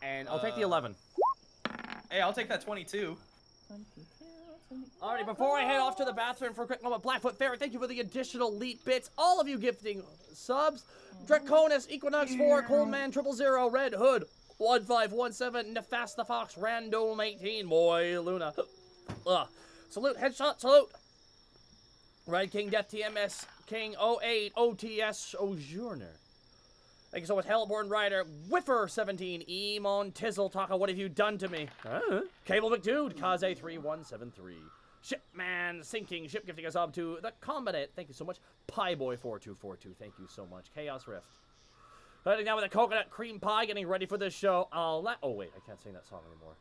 And I'll take the 11. Hey, I'll take that 22. Alrighty, before I head off to the bathroom for a quick moment, Blackfoot Fairy, thank you for the additional elite bits. All of you gifting subs. Draconis, Equinox 4, Coldman 000, Red Hood 1517, Nefast the Fox, Random 18, Moy Luna. Salute, headshot, salute. Red King, Death TMS, King 08, OTS, Ojourner. Thank you so much, Hellborn Rider, Whiffer 17, Emon Tizzle, Taka, what have you done to me? Cable McDude, Kaze 3173. Shipman Sinking, ship gifting us up to the Combinate. Thank you so much. Pieboy 4242, thank you so much. Chaos Rift. Heading down with a coconut cream pie, getting ready for this show. Oh wait, I can't sing that song anymore.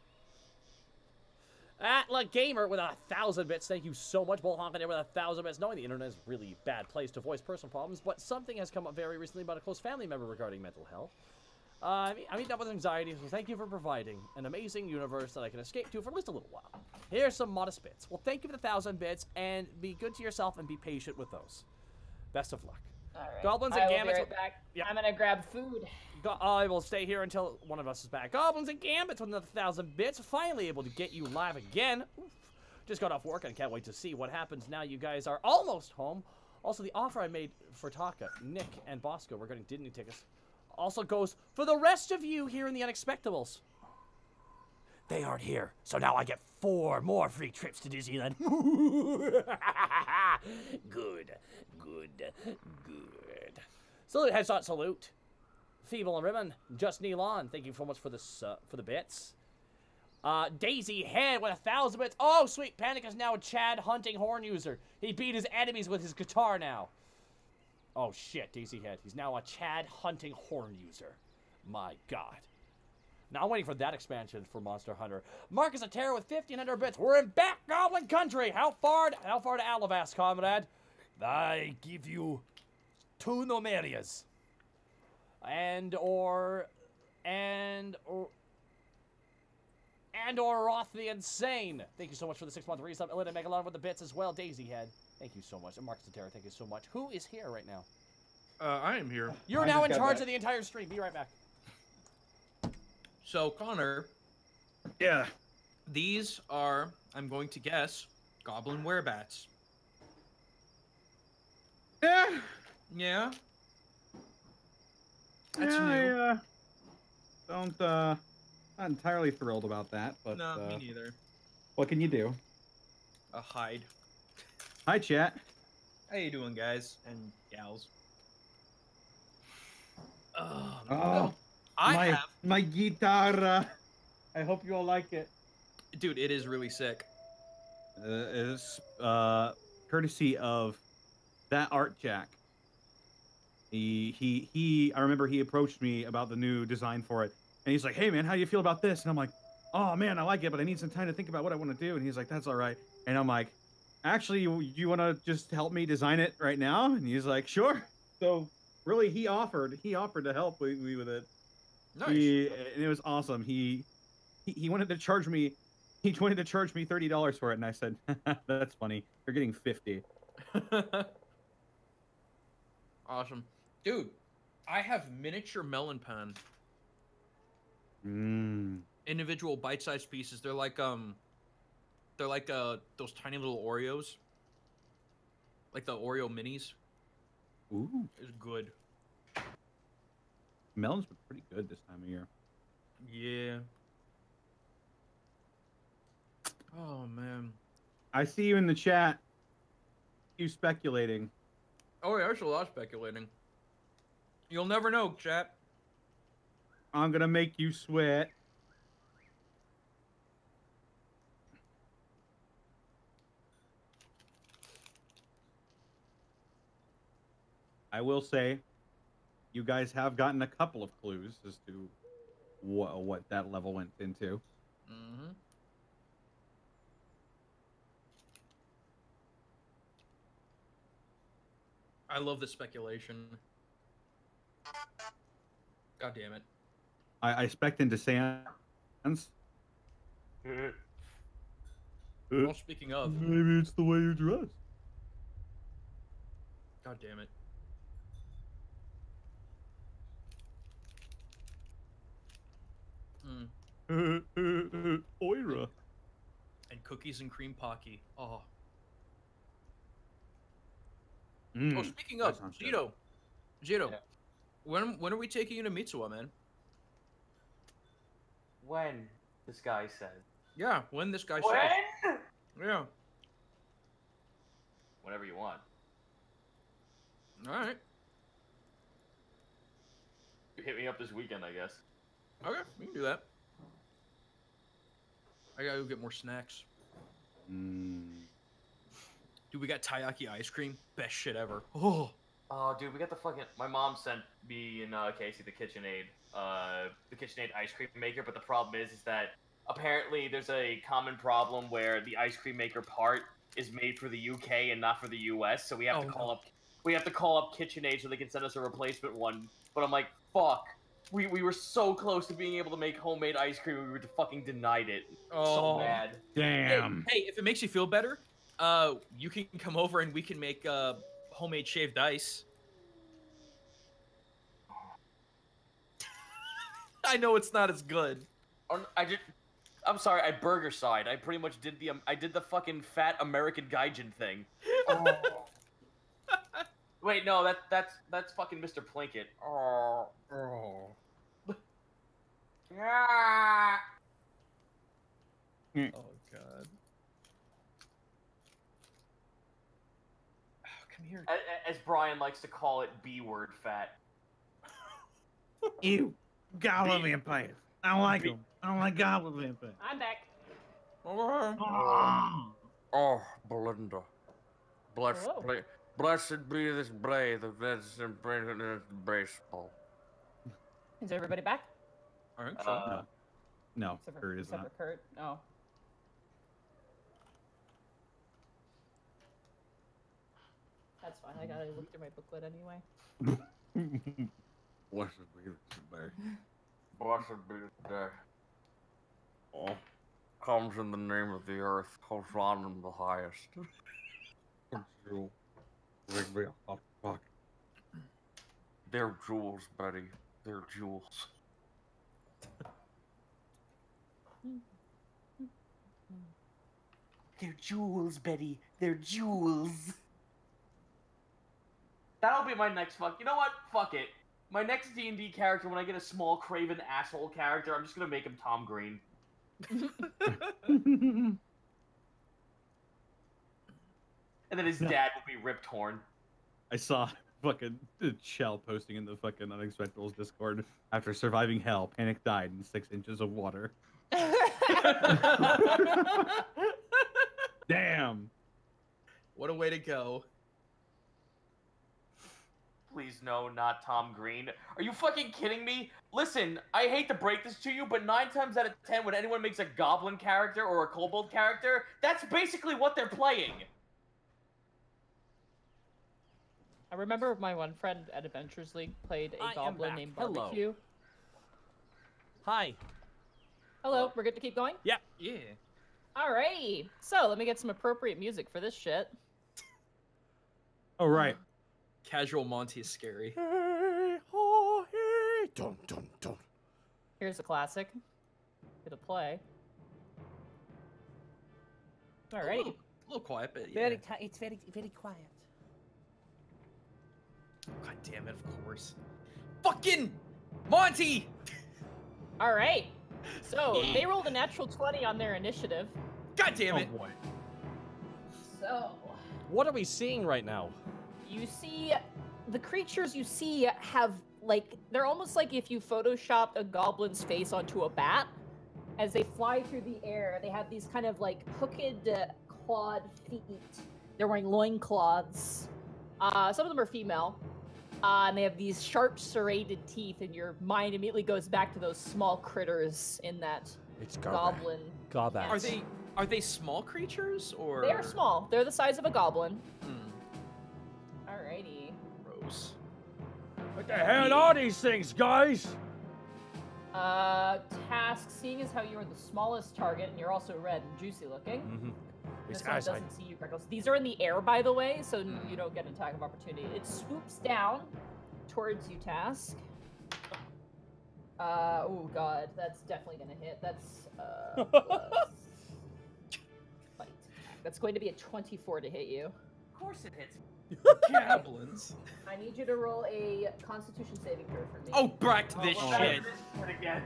Atla Gamer with 1,000 bits. Thank you so much. Bull Honkin' there with 1,000 bits. Knowing the internet is a really bad place to voice personal problems, but something has come up very recently about a close family member regarding mental health. I mean that with anxiety, so thank you for providing an amazing universe that I can escape to for at least a little while. Here's some modest bits. Well, thank you for the 1,000 bits, and be good to yourself and be patient with those. Best of luck. All right. Goblins and I will Gambits. be right back. Yeah. I'm gonna grab food. I will stay here until one of us is back. Goblins and Gambits with another 1,000 bits. Finally able to get you live again. Oof. Just got off work and can't wait to see what happens now you guys are almost home. Also, the offer I made for Taka, Nick, and Bosco regarding Disney tickets also goes for the rest of you here in the Unexpectables. They aren't here, so now I get 4 more free trips to Disneyland. Good. Salute, headshot, salute. Feeble and Ribbon, Just Neelon, thank you so much for this for the bits. Daisy Head with 1,000 bits. Oh, sweet. Panic is now a Chad hunting horn user. He beat his enemies with his guitar now. Oh shit, Daisy Head. He's now a Chad hunting horn user. My god. Now I'm waiting for that expansion for Monster Hunter. Marcus Atera with 1,500 bits. We're in Back Goblin Country. How far to Alavast, comrade? I give you 2 Nomerias. And or Roth the Insane. Thank you so much for the 6-month resub. Elena Megalon with the bits as well. Daisy Head. Thank you so much. And Marcus Atera, thank you so much. Who is here right now? I am here. You're I now just in got charge back. of the entire stream. Be right back. So, Connor, Yeah. these are, I'm going to guess, goblin werebats. Yeah. Yeah? That's yeah, new. I don't not entirely thrilled about that, but No, me neither. what can you do? A hide. Hi, chat. How you doing, guys and gals? Oh, I have... my guitar. I hope you all like it. Dude, it is really sick. It's courtesy of that Art Jack. I remember he approached me about the new design for it, and he's like, "Hey man, how do you feel about this?" And I'm like, "Oh man, I like it, but I need some time to think about what I want to do." And he's like, "That's all right." And I'm like, "Actually, you want to just help me design it right now?" And he's like, "Sure." So really, he offered to help me with it. Nice. And it was awesome. He wanted to charge me. He wanted to charge me $30 for it, and I said, "That's funny. You're getting 50." Awesome. Dude, I have miniature melon pan. Individual bite-sized pieces. They're like those tiny little Oreos. Like the Oreo minis. Ooh, It's good. melons were pretty good this time of year. Yeah. Oh man. I see you in the chat. you speculating. Oh yeah, there's a lot of speculating. You'll never know, chat. I'm gonna make you sweat. I will say, you guys have gotten a couple of clues as to what that level went into. Mm-hmm. I love the speculation. God damn it. I spec'd into Sans. Well, speaking of, Maybe it's the way you dress. God damn it. Oira. And cookies and cream pocky. Oh. Mm, Oh, speaking that of, sounds good. Zito. Zito. Yeah. When are we taking you to Mitsuwa, man? When? This guy said. Yeah, when this guy When? said. Yeah. Whenever you want. Alright. You hit me up this weekend, I guess. Okay, we can do that. I gotta go get more snacks. Mm. Dude, we got taiyaki ice cream. Best shit ever. Oh. Oh, dude, we got the fucking. My mom sent me and Casey the KitchenAid ice cream maker. But the problem is that apparently there's a common problem where the ice cream maker part is made for the UK and not for the US. So we have to call up. We have to call up KitchenAid so they can send us a replacement one. But I'm like, fuck. We were so close to being able to make homemade ice cream. We were fucking denied it. So bad. Damn. Hey, if it makes you feel better, you can come over and we can make homemade shaved ice. I know it's not as good. I'm sorry. I burger side. I pretty much did the fucking fat American Gaijin thing. Wait, no, that's fucking Mr. Plinkett. Oh. Yeah. Oh god. Oh, come here. As Brian likes to call it, B-word fat. Ew. Goblin vampires. I don't like them. I don't like goblin vampires. I'm back. Oh, Belinda. Hello. Blessed be this blade of this baseball. Is everybody back? I think so. No, Except Kurt is except not. for Kurt. Oh. That's fine. I gotta look through my booklet anyway. Blessed be this day. Blessed be this day. Oh, comes in the name of the earth, Hosanna in the highest. They're jewels, Betty. They're jewels. They're jewels, Betty. They're jewels. That'll be my next fuck. You know what? Fuck it. My next D&D character, when I get a small craven asshole character, I'm just gonna make him Tom Green. And then his dad will be Rip Torn. I saw fucking Shell posting in the fucking Unexpectables Discord. After surviving hell, Panic died in 6 inches of water. Damn. What a way to go. Please no, not Tom Green. Are you fucking kidding me? Listen, I hate to break this to you, but 9 times out of 10 when anyone makes a goblin character or a kobold character, that's basically what they're playing. I remember my one friend at Adventures League played I a am goblin back. named Hello. Barbecue. Hi. Hello, we're good to keep going? Yeah. Alrighty. So, let me get some appropriate music for this shit. Oh, right. Casual Monty is scary. Hey, ho, hey. Dun, dun, dun. Here's a classic. It'll play. Alrighty. A little quiet, but yeah. It's very, very quiet. God damn it, of course. Fucking Monty! Alright. So, they rolled a natural 20 on their initiative. God damn Oh, it. boy. So, What are we seeing right now? You see, the creatures you see have, like, they're almost like if you photoshopped a goblin's face onto a bat. As they fly through the air, they have these kind of, like, hooked clawed feet. They're wearing loincloths. Some of them are female. And they have these sharp, serrated teeth, and your mind immediately goes back to those small critters in that It's goblin. Gobbats. Are they small creatures or? They are small. They're the size of a goblin. Hmm, Alrighty. gross. What the hell are these things, guys? Task, seeing as how you are the smallest target, and you're also red and juicy looking. Mm-hmm. This It's one as I... doesn't see you, Greckles. These are in the air, by the way, so you don't get an attack of opportunity. It swoops down towards you, Task. Oh god, that's definitely gonna hit. That's, plus... Fight. That's going to be a 24 to hit you. Of course it hits. Goblins. I need you to roll a Constitution saving throw for me. Oh, back to this well, shit. This shit again.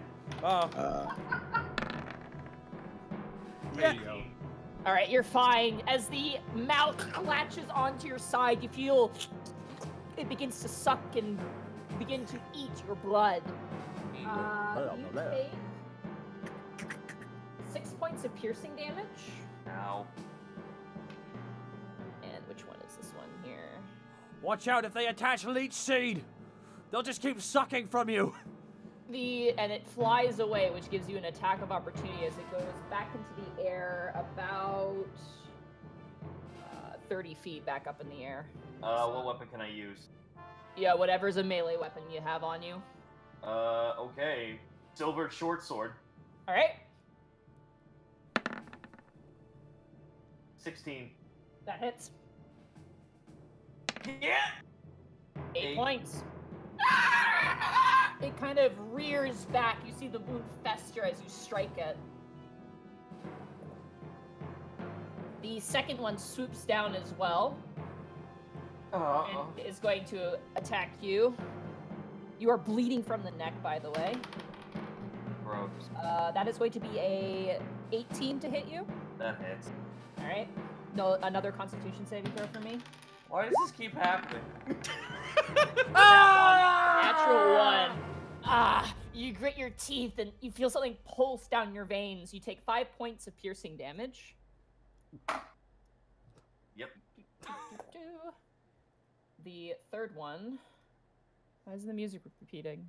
There you go. All right, you're fine. As the mouth latches onto your side, you feel it begins to suck and begin to eat your blood. You take 6 points of piercing damage. Ow. And which one is this one here? Watch out if they attach leech seed. They'll just keep sucking from you. And it flies away, which gives you an attack of opportunity as it goes back into the air about 30 feet back up in the air. What weapon can I use? Yeah, whatever's a melee weapon you have on you. Okay. Silver short sword. All right. 16. That hits. Yeah! 8 points. It kind of rears back. You see the wound fester as you strike it. The second one swoops down as well and is going to attack you. You are bleeding from the neck, by the way. Gross. That is going to be a 18 to hit you. That hits. All right. No, another Constitution saving throw for me. Why does this keep happening? Natural one. You grit your teeth and you feel something pulse down your veins. You take 5 points of piercing damage. Yep. The third one. Why is the music repeating?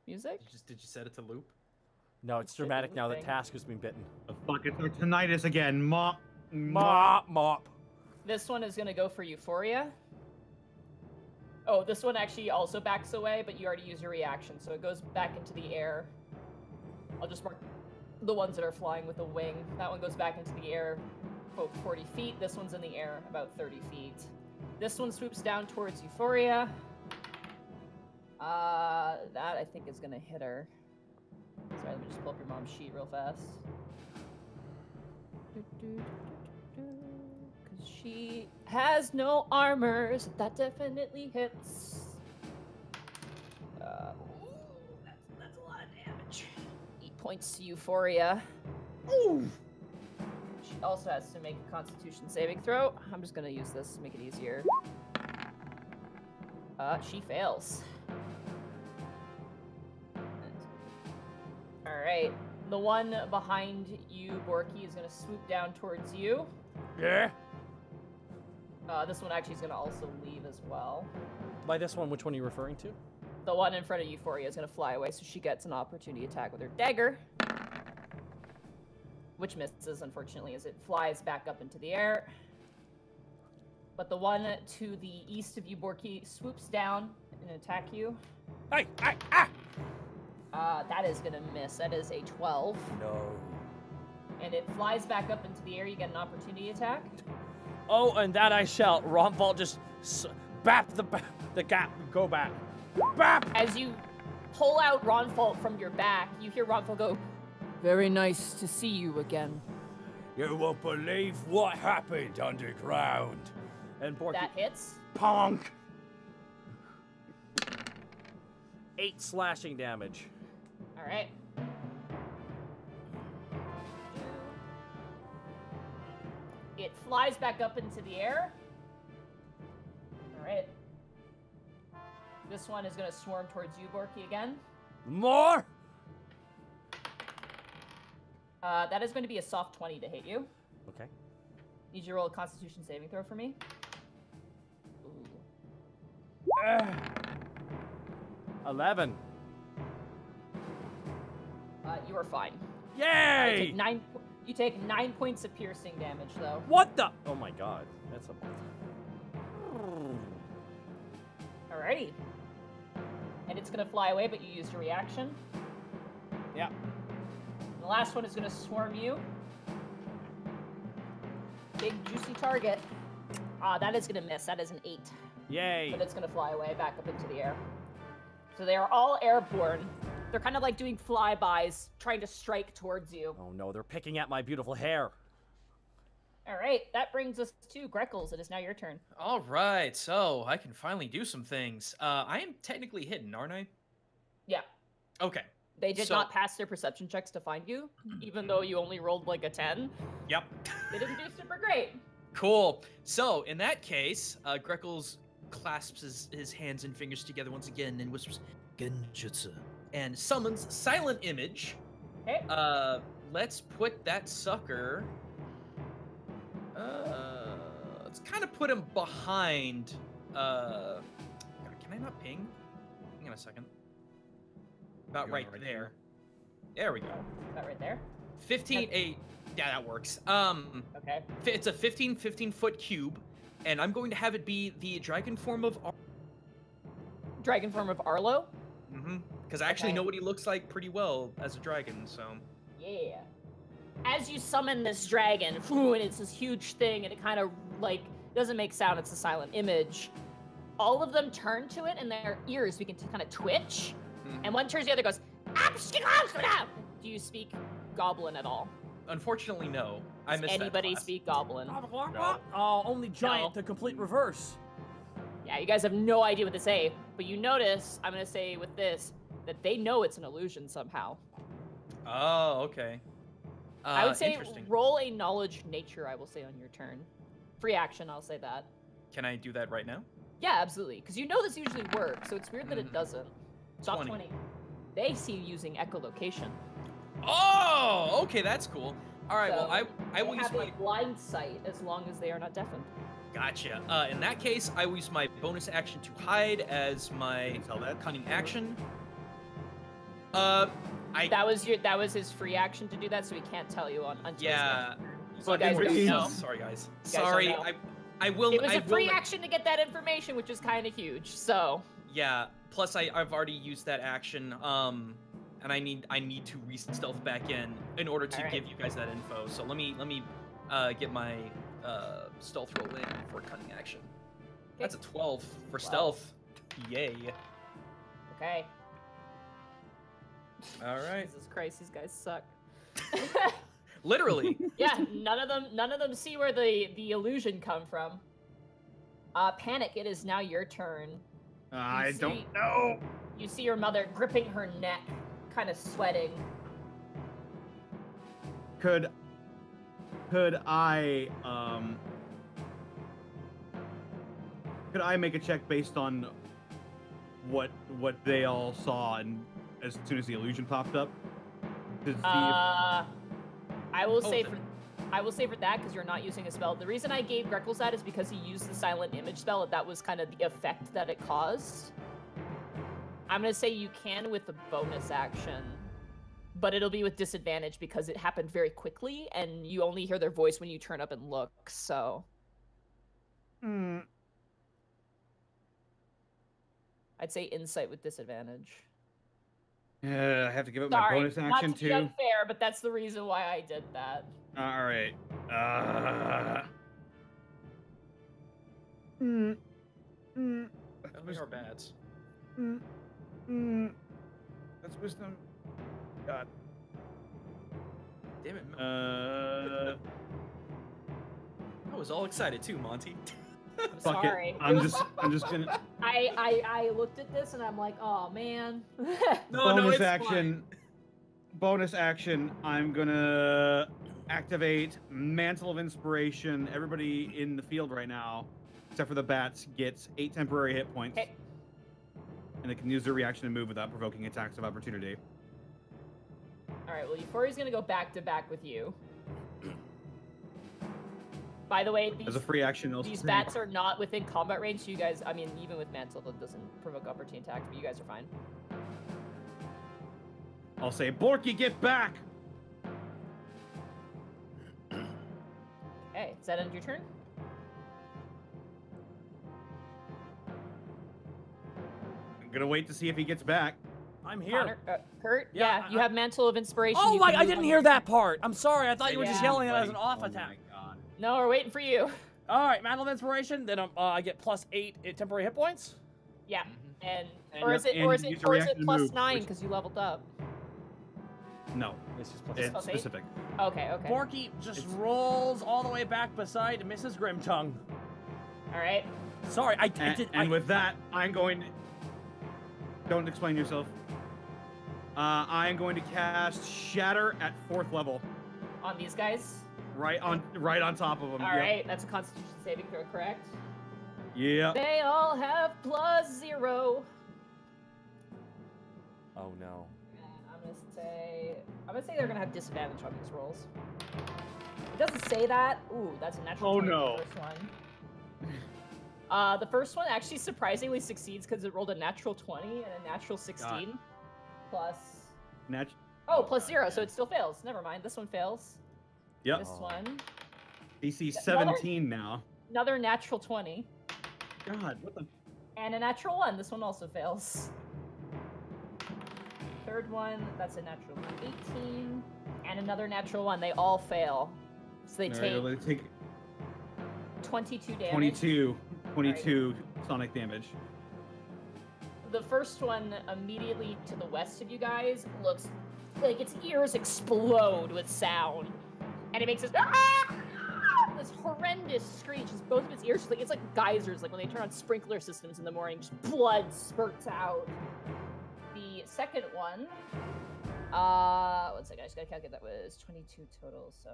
Music? Did you set it to loop? No, it's dramatic now that Task has been bitten. Oh, fuck, it's our tinnitus again. Mop. Mop. This one is gonna go for Euphoria. Oh, this one actually also backs away, but you already used your reaction, so it goes back into the air. I'll just mark the ones that are flying with a wing. That one goes back into the air about 40 feet. This one's in the air about 30 feet. This one swoops down towards Euphoria. That I think is gonna hit her. Sorry, let me just pull up your mom's sheet real fast. Because she has no armor, so that definitely hits. That's a lot of damage. 8 points to Euphoria. Ooh. She also has to make a Constitution saving throw. I'm just gonna use this to make it easier. She fails. Alright. The one behind you, Borky, is gonna swoop down towards you. Yeah? This one actually is gonna also leave as well. By this one, which one are you referring to? The one in front of Euphoria is gonna fly away, so she gets an opportunity attack with her dagger. Which misses, unfortunately, as it flies back up into the air. But the one to the east of you, Borky, swoops down and attack you. Hey! That is gonna miss. That is a 12. No. And it flies back up into the air. You get an opportunity attack. Oh, and that I shall. Romval just bap the gap. Go back. Bap! As you pull out Ronfault from your back, you hear Ronfault go, "Very nice to see you again." You won't believe what happened underground. And Borky. That hits. Punk! 8 slashing damage. All right. It flies back up into the air. All right. This one is going to swarm towards you, Borky, again. More? That is going to be a soft 20 to hit you. Okay. Need you to roll a Constitution saving throw for me. Ooh. 11. You are fine. Yay! You take 9 points of piercing damage, though. What the? Oh my god. That's a... Alrighty. And it's gonna fly away, but you used a reaction. Yeah. The last one is gonna swarm you. Big juicy target. That is gonna miss. That is an 8. Yay. But it's gonna fly away back up into the air. So they are all airborne. They're kind of like doing flybys, trying to strike towards you. Oh no, they're picking at my beautiful hair. All right, that brings us to Greckles. It is now your turn. All right, so I can finally do some things. I am technically hidden, aren't I? Yeah. Okay. They did not pass their perception checks to find you, even though you only rolled like a 10. Yep. They didn't do super great. Cool. So, in that case, Greckles clasps his hands and fingers together once again and whispers, Genjutsu, and summons Silent Image. Okay. Let's put that sucker... let's kind of put him behind, God, can I not ping? Hang on a second. About right there. There we go. About right there? 15, yeah, that works. Okay. It's a 15-foot cube, and I'm going to have it be the dragon form of Dragon form of Arlo? Mm-hmm. Because I actually know what he looks like pretty well as a dragon, so... Yeah. As you summon this dragon, and it's this huge thing, and it kind of, like, doesn't make sound, it's a silent image. All of them turn to it, and their ears begin to kind of twitch. And one turns to the other goes, do you speak Goblin at all? Unfortunately, no. I missed anybody that class. speak Goblin? No. Oh, only giant, the complete reverse. Yeah, you guys have no idea what to say, but you notice, I'm going to say with this, that they know it's an illusion somehow. Oh, okay. I would say interesting. roll a knowledge nature, I will say, on your turn. Free action, I'll say that. Can I do that right now? Yeah, absolutely. Because you know this usually works, so it's weird that it doesn't. Soft 20. They see you using echolocation. Oh, okay, that's cool. All right, So well, I will use have my... a blind sight as long as they are not deafened. Gotcha. In that case, I will use my bonus action to hide as my cunning action. That was his free action to do that, so he can't tell you on until Yeah. So you guys don't know. Sorry, guys. You guys Sorry, don't know. I will. It was I a free will, action to get that information, which is kind of huge. So. Yeah. Plus, I've already used that action. And I need to re-stealth back in order to give you guys that info. So let me get my stealth roll in for cunning action. That's a 12 for stealth. Yay. Okay. All right. Jesus Christ, these guys suck. Literally. Yeah, none of them see where the illusion come from. Panic, it is now your turn. I don't know. You see your mother gripping her neck, kind of sweating. Could I make a check based on what they all saw and as soon as the illusion popped up? To see I will say for that, because you're not using a spell. The reason I gave Greckles that is because he used the silent image spell, and that was kind of the effect that it caused. I'm gonna say you can with a bonus action, but it'll be with disadvantage because it happened very quickly, and you only hear their voice when you turn up and look, so. I'd say insight with disadvantage. Yeah, I have to give up Sorry, my bonus action not to too. be unfair, but that's the reason why I did that. All right. Those are bads. That's wisdom. God. Damn it. I was all excited too, Monty. Fuck Sorry. it. I'm just gonna. I looked at this and I'm like, oh man. Bonus action. Bonus action. I'm gonna activate Mantle of Inspiration. Everybody in the field right now, except for the bats, gets 8 temporary hit points. Okay. And they can use their reaction to move without provoking attacks of opportunity. All right. Well, Euphoria's gonna go back to back with you. By the way, As a free action, these bats are not within combat range, so you guys, I mean, even with Mantle, it doesn't provoke opportunity attacks, but you guys are fine. I'll say, Borky, get back! Okay, does that end your turn? I'm gonna wait to see if he gets back. I'm here. Connor, Kurt? Yeah, Yeah, you have Mantle of Inspiration. Oh you my! can I move didn't on hear your- that part. I'm sorry. I thought you were just Yeah. yelling it as an Buddy. off Oh attack. my God. No, we're waiting for you. All right, Mantle of Inspiration. Then I get +8 temporary hit points. Yeah, and And or you is have- it or and is use it your or is it reaction to plus move, 9 which- because you leveled up? No, It's just plus it's plus 8? specific. Okay, okay. Borky just It's- rolls all the way back beside Mrs. Grimtongue. All right. Sorry, I And, did. and with that, I'm going to... Don't explain yourself. I am going to cast Shatter at 4th level. On these guys. Right on top of them. All right, that's a Constitution saving throw, correct? Yep. They all have +0. Oh no. And I'm gonna say they're gonna have disadvantage on these rolls. It doesn't say that. Ooh, that's a natural. Oh, 20 for no. The first one. The first one actually surprisingly succeeds because it rolled a natural 20 and a natural 16 plus. Oh, plus 0, so it still fails. Never mind. This one fails. Yep. This one. DC 17 now. Another natural 20 God, what the... and a natural 1. This one also fails. Third one, that's a natural 18 and another natural 1. They all fail. So they All take right, let's take 22 damage. 22 sonic damage. The first one immediately to the west of you guys looks like its ears explode with sound. And it makes this this horrendous screech as both of its ears, it's like geysers, like when they turn on sprinkler systems in the morning, just blood spurts out. The second one, one second, I just gotta calculate, that was 22 total, so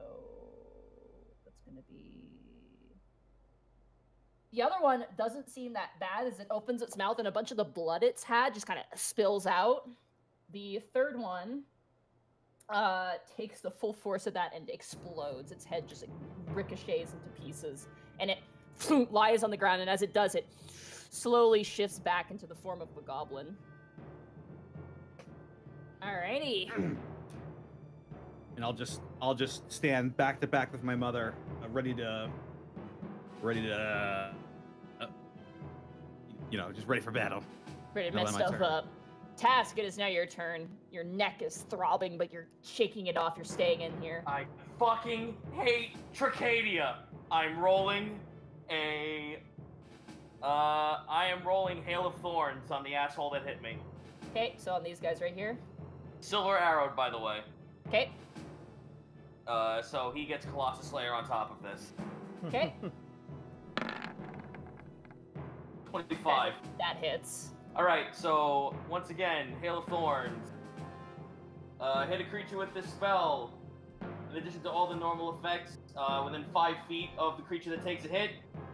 that's gonna be... The other one doesn't seem that bad as it opens its mouth and a bunch of the blood it's had just kind of spills out. The third one takes the full force of that and explodes. Its head just like ricochets into pieces and it lies on the ground, and as it does, it slowly shifts back into the form of a goblin. Alrighty. And I'll just stand back to back with my mother, ready to just ready for battle. Ready to Now mess my stuff turn. up. Task, it is now your turn. Your neck is throbbing, but you're shaking it off. You're staying in here. I fucking hate Tricadia. I'm rolling I am rolling Hail of Thorns on the asshole that hit me. Okay, so on these guys right here. Silver arrowed, by the way. Okay, So he gets Colossus Slayer on top of this. okay. 25. That hits. Alright, so once again, Hail of Thorns. Hit a creature with this spell. In addition to all the normal effects, within 5 feet of the creature that takes a hit.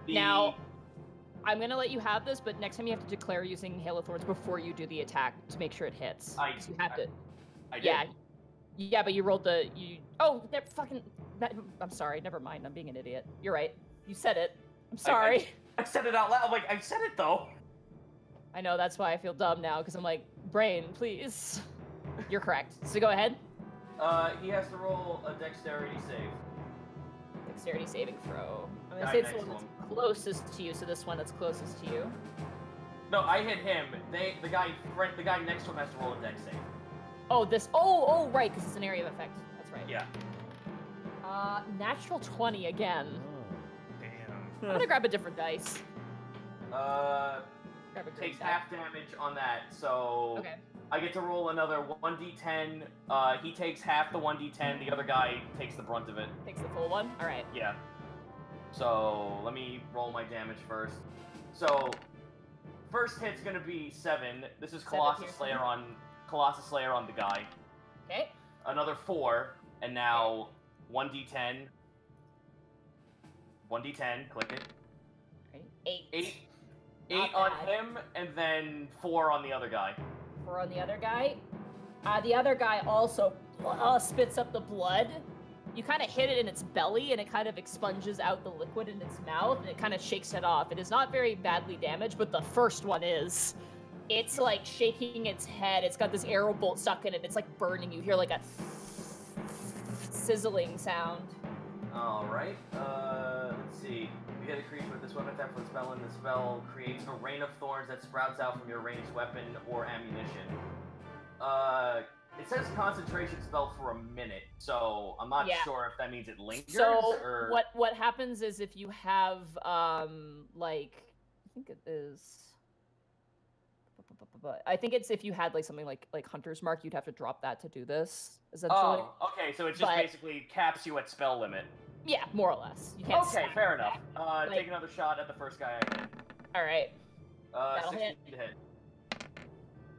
Now, I'm gonna let you have this, but next time you have to declare using Hail of Thorns before you do the attack to make sure it hits. 'Cause you have to. I did. Yeah, but you rolled the I'm sorry. Never mind. I'm being an idiot. You're right. You said it. I'm sorry. I said it out loud. I'm like, I said it though. I know, that's why I feel dumb now, because I'm like, brain, please. You're correct. So go ahead. He has to roll a dexterity save. Dexterity saving throw. I'm gonna Guy say it's the next one to that's closest to you, so this one that's closest to you. No, I hit him. The guy next to him has to roll a dex save. Oh, right, because it's an area of effect. That's right. Yeah. Natural 20 again. Damn. I'm gonna grab a different dice. Grab a green Takes die. half damage on that, so Okay. I get to roll another 1d10. He takes half the 1d10. The other guy takes the brunt of it. Takes the full one. All right. Yeah. So let me roll my damage first. So first hit's gonna be 7. This is 7 Colossus piercing. Slayer on the guy. Okay. Another 4, and now 1d10. 1d10. Click it. Right. 8. 8 Not on bad. him, and then 4 on the other guy. 4 on the other guy. The other guy also spits up the blood. You kind of hit it in its belly, and it kind of expunges out the liquid in its mouth, and it kind of shakes it off. It is not very badly damaged, but the first one is. It's like shaking its head. It's got this arrow bolt stuck in it. It's like burning. You hear like a sizzling sound. Alright, let's see. You hit a creature with this weapon attack for the spell, and the spell creates a rain of thorns that sprouts out from your ranged weapon or ammunition. It says concentration spell for a minute, so I'm not Yeah. sure if that means it lingers So or... what happens is if you have like I think it is I think it's if you had like something like Hunter's Mark, you'd have to drop that to do this essentially. Oh, okay, so it just But- basically caps you at spell limit. Yeah, more or less. You can't. Okay, stack fair it enough. back. Take another shot at the first guy I hit. All right, That'll 16 hit. to hit.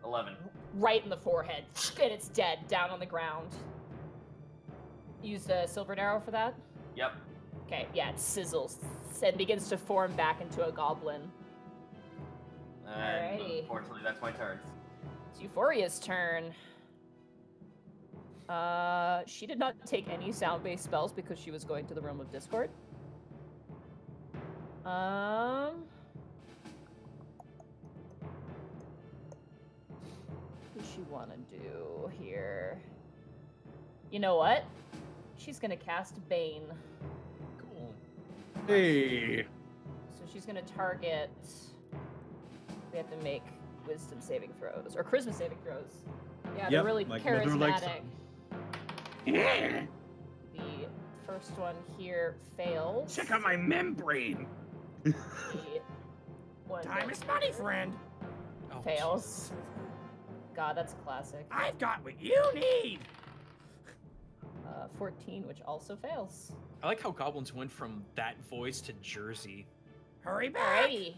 11. right in the forehead, and it's dead, down on the ground. Used a silver arrow for that. Yep. Okay, yeah, it sizzles and begins to form back into a goblin. And Alrighty. unfortunately, that's my turn. It's Euphoria's turn. She did not take any sound-based spells because she was going to the Realm of Discord. What does she want to do here? You know what? She's gonna cast Bane. Cool. Hey. So she's gonna target. We have to make Wisdom saving throws or Charisma saving throws. Yeah, they're Yep, really like Nether likes charismatic. The first one here fails. Check out my membrane. The one Time that is money, friend. Oh, fails. God, that's a classic. I've got what you need. 14, which also fails. I like how goblins went from that voice to Jersey. Hurry back. Alrighty.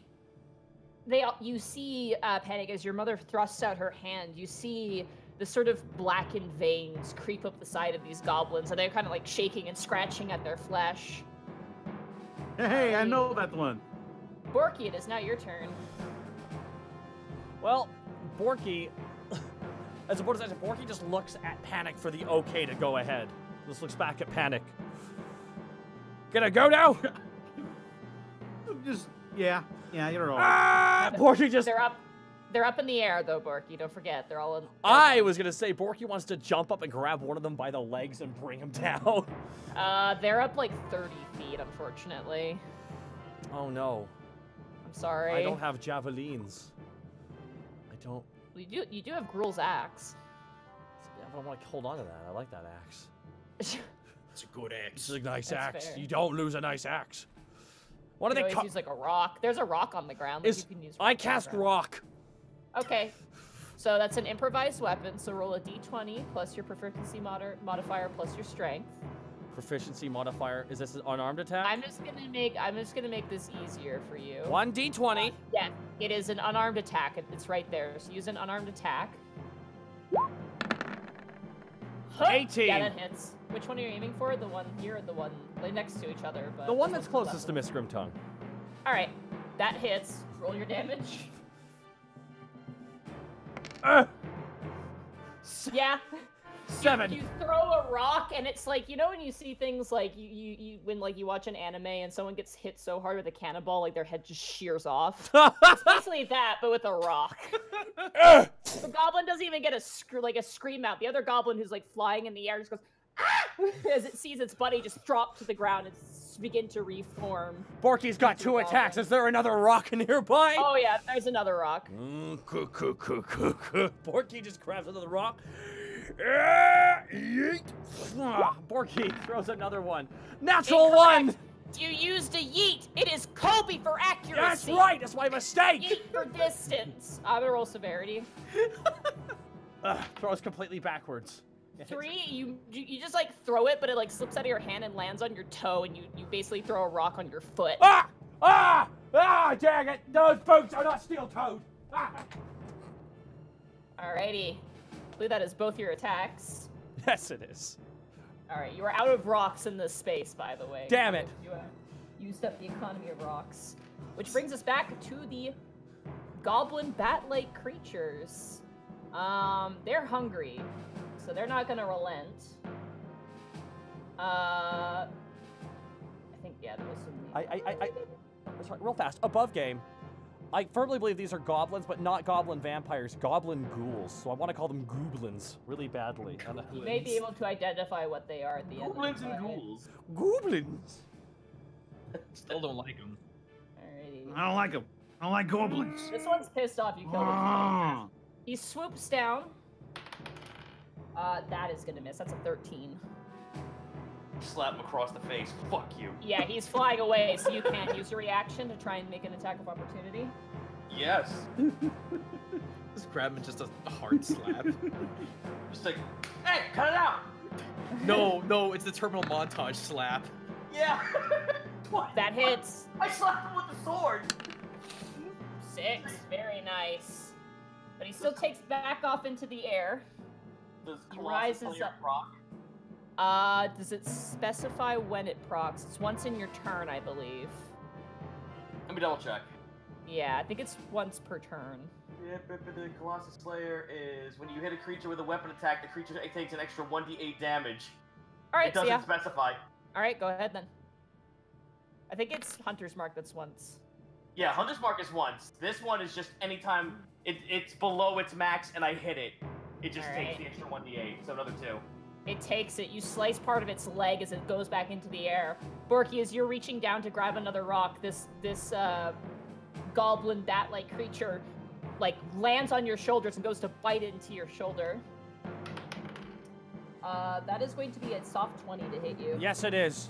You see, Panic, as your mother thrusts out her hand, you see the sort of blackened veins creep up the side of these goblins, and they're kind of like shaking and scratching at their flesh. Hey, I know that one. Borky, it is now your turn. Well, Borky, as a bonus action, Borky just looks at Panic for the okay to go ahead. Just looks back at Panic. Gonna go now? Just yeah, you're all. Ah! Borky just. They're up in the air though, Borky. Don't forget, they're all in. I was gonna say Borky wants to jump up and grab one of them by the legs and bring him down. They're up like 30 feet, unfortunately. Oh no. I'm sorry. I don't have javelins. I don't. You do have Gruul's axe. Yeah, but I want to hold on to that. I like that axe. It's a good This axe. is a nice That's axe. fair. You don't lose a nice axe. What You are they always called? use like a rock. There's a rock on the ground that Is you can use. I for cast background. rock. Okay. So that's an improvised weapon. So roll a d20 plus your proficiency modifier plus your strength. Proficiency modifier. Is this an unarmed attack? I'm just gonna make this easier for you. 1d20. Yeah, it is an unarmed attack. It's right there. So use an unarmed attack. 18. Yeah, that hits. Which one are you aiming for? The one here or the one like next to each other? But The one this that's one's closest to left. Miss Grimtongue. All right, that hits. Roll your damage. Yeah. 7. You throw a rock, and it's like, you know when you see things like when like you watch an anime and someone gets hit so hard with a cannonball, like their head just shears off. It's basically that, but with a rock. The goblin doesn't even get a scream out. The other goblin who's like flying in the air just goes ah! As it sees its buddy just drop to the ground and begin to reform. Borky's got 2 attacks. Is there another rock nearby? Oh yeah, there's another rock. Borky just grabs another rock. Yeet. Borky throws another one. Natural one. You used a yeet. It is Kobe for accuracy. That's right. That's my mistake. Yeet for distance. I'm gonna roll severity. Throws completely backwards. 3, you just like throw it, but it like slips out of your hand and lands on your toe, and you basically throw a rock on your foot. Ah! Ah! Ah! Dang it! Those boots are not steel-toed. Ah! Alrighty. I believe that is both your attacks. Yes, it is. Alright, you are out of rocks in this space, by the way. Damn it. You have used up the economy of rocks. Which brings us back to the goblin bat-like creatures. They're hungry, so they're not gonna relent. I think, yeah, there was some... Sorry, real fast. Above game. I firmly believe these are goblins, but not goblin vampires, goblin ghouls. So I want to call them gooblins really badly. You may be able to identify what they are at the end. Goblins and ghouls. Gooblins. Still don't like them. Alrighty. I don't like them. I don't like goblins. This one's pissed off you killed him. Ah. He swoops down. That is gonna miss. That's a 13. Slap him across the face. Fuck you. Yeah, he's flying away, so you can't use your reaction to try and make an attack of opportunity. Yes. Just grab him and just a hard slap. Just like, hey, cut it out. No, it's the terminal montage slap. Yeah. What? That hits. I slapped him with the sword. 6. Very nice. But he still takes back off into the air. Does He Colossus rises Slayer up. proc? Does it specify when it procs? It's once in your turn, I believe. Let me double check. Yeah, I think it's once per turn. Yep, the Colossus Slayer is when you hit a creature with a weapon attack, the creature takes an extra 1d8 damage. Alright, It so doesn't yeah. specify. Alright, go ahead then. I think it's Hunter's Mark that's once. Yeah, Hunter's Mark is once. This one is just anytime it's below its max and I hit it, it just takes Alright. the extra 1d8, so another 2. It takes it. You slice part of its leg as it goes back into the air. Borky, as you're reaching down to grab another rock, this goblin bat-like creature like lands on your shoulders and goes to bite into your shoulder. That is going to be a soft 20 to hit you. Yes, it is.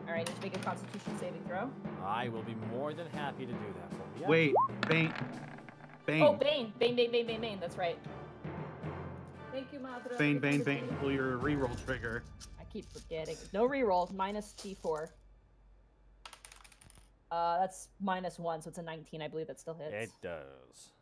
All right, just make a Constitution saving throw. I will be more than happy to do that for you. Yeah. Wait, Bane. Bane. Oh, Bane. That's right. Thank you, Madra. Bane. Pull your reroll trigger. I keep forgetting. No rerolls. Minus T4. That's -1, so it's a 19. I believe that still hits. It does.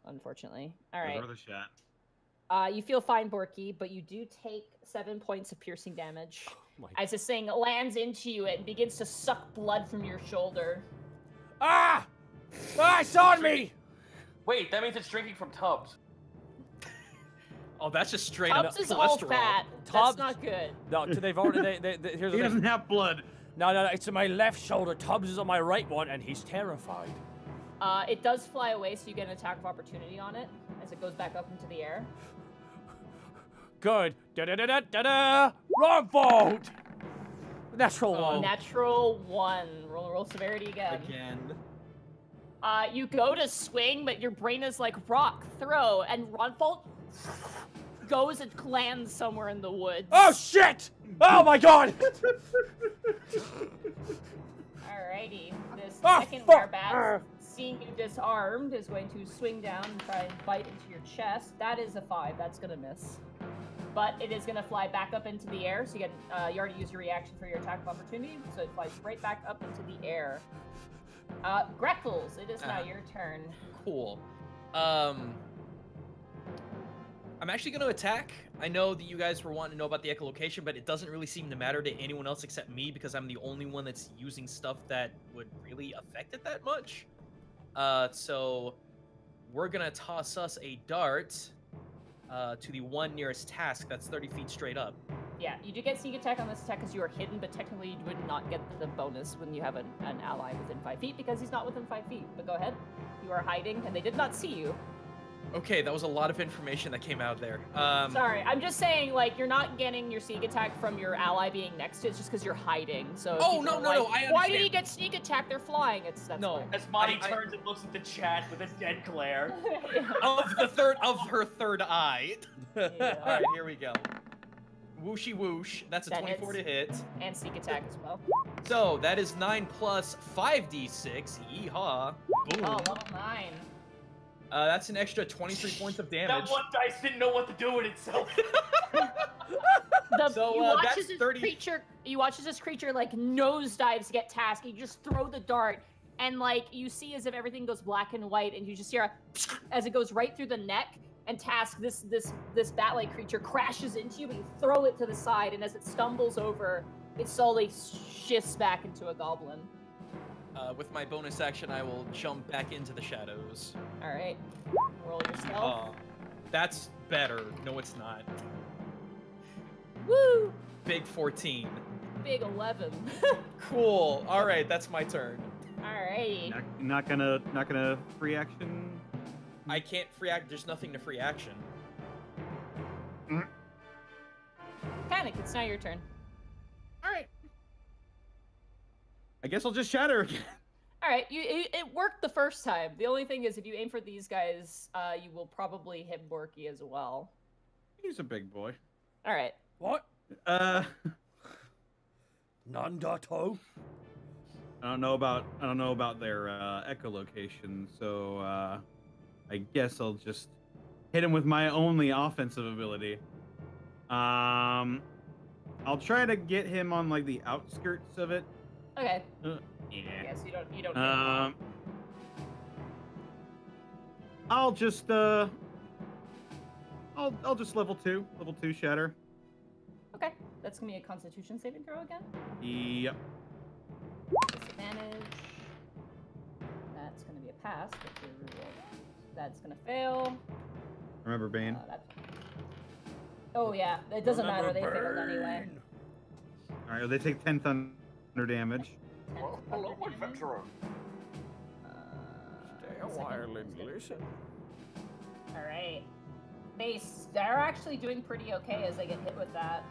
Unfortunately. All There's right. another shot. You feel fine, Borky, but you do take 7 points of piercing damage My as this thing lands into you and begins to suck blood from your shoulder. Ah! Ah, it's on me! Wait, that means it's drinking from tubs. Oh, that's just straight Tubbs up is all cholesterol. fat. Tubbs- That's not good. No, they've already. Here's He the doesn't thing. have blood. No, it's on my left shoulder. Tubbs is on my right one, and he's terrified. It does fly away, so you get an attack of opportunity on it as it goes back up into the air. Good. Da-da-da-da-da-da! Wrong vote! Natural one. Natural 1. Roll severity again. You go to swing, but your brain is like rock, throw, and Ronfold goes and lands somewhere in the woods. Oh, shit! Oh, my God! Alrighty. This Ah, second fuck! werebat, seeing you disarmed, is going to swing down and try and bite into your chest. That is a 5. That's gonna miss. But it is gonna fly back up into the air, so you get you already used your reaction for your attack of opportunity, so it flies right back up into the air. Greckles, it is now your turn. Cool. I'm actually going to attack. I know that you guys were wanting to know about the echolocation, but it doesn't really seem to matter to anyone else except me because I'm the only one that's using stuff that would really affect it that much. So we're going to toss us a dart to the one nearest task that's 30 feet straight up. Yeah, you do get sneak attack on this attack because you are hidden, but technically you would not get the bonus when you have an ally within 5 feet because he's not within 5 feet. But go ahead. You are hiding, and they did not see you. Okay, that was a lot of information that came out there. Sorry, I'm just saying, like, you're not getting your sneak attack from your ally being next to it. It's just because you're hiding. So Oh, people no, are no, like, no, I Why did understand. he get sneak attack? They're flying. That's No. fine. As Monty I- turns and looks at the chat with a dead glare. of her third eye. Yeah. All right, here we go. Whooshy whoosh. That's a That 24 to hit. And sneak attack as well. So that is 9 plus 5d6. Yeehaw. Boom. Oh, level 9. That's an extra 23 points of damage. That one dice didn't know what to do with itself. So, you watch that's as this 30 creature. You watch as this creature like nosedives to get task. You just throw the dart, and like you see as if everything goes black and white, and you just hear a as it goes right through the neck. And task this bat-like creature crashes into you, but you throw it to the side, and as it stumbles over, it slowly shifts back into a goblin. With my bonus action, I will jump back into the shadows. All right. Roll your stealth. That's better. No, it's not. Woo! Big 14. Big 11. Cool. All right, that's my turn. Alrighty. Not gonna free action. I can't free act. There's nothing to free action. Panic, it's now your turn. All right. I guess I'll just shatter again. All right, it worked the first time. The only thing is, if you aim for these guys, you will probably hit Borky as well. He's a big boy. All right. What? Nandato? I don't know about their echolocation, so I guess I'll just hit him with my only offensive ability. I'll try to get him on like the outskirts of it. Okay. Yeah. Yes, you don't. I'll just I'll just level two shatter. Okay, that's gonna be a Constitution saving throw again. Yep. Disadvantage. That's gonna be a pass. That's gonna fail. Remember Bane? Oh yeah, it doesn't matter. They failed anyway. All right, they take 10 thunder damage. Hello, adventurer. Stay a while and listen. All right. They're actually doing pretty okay as they get hit with that.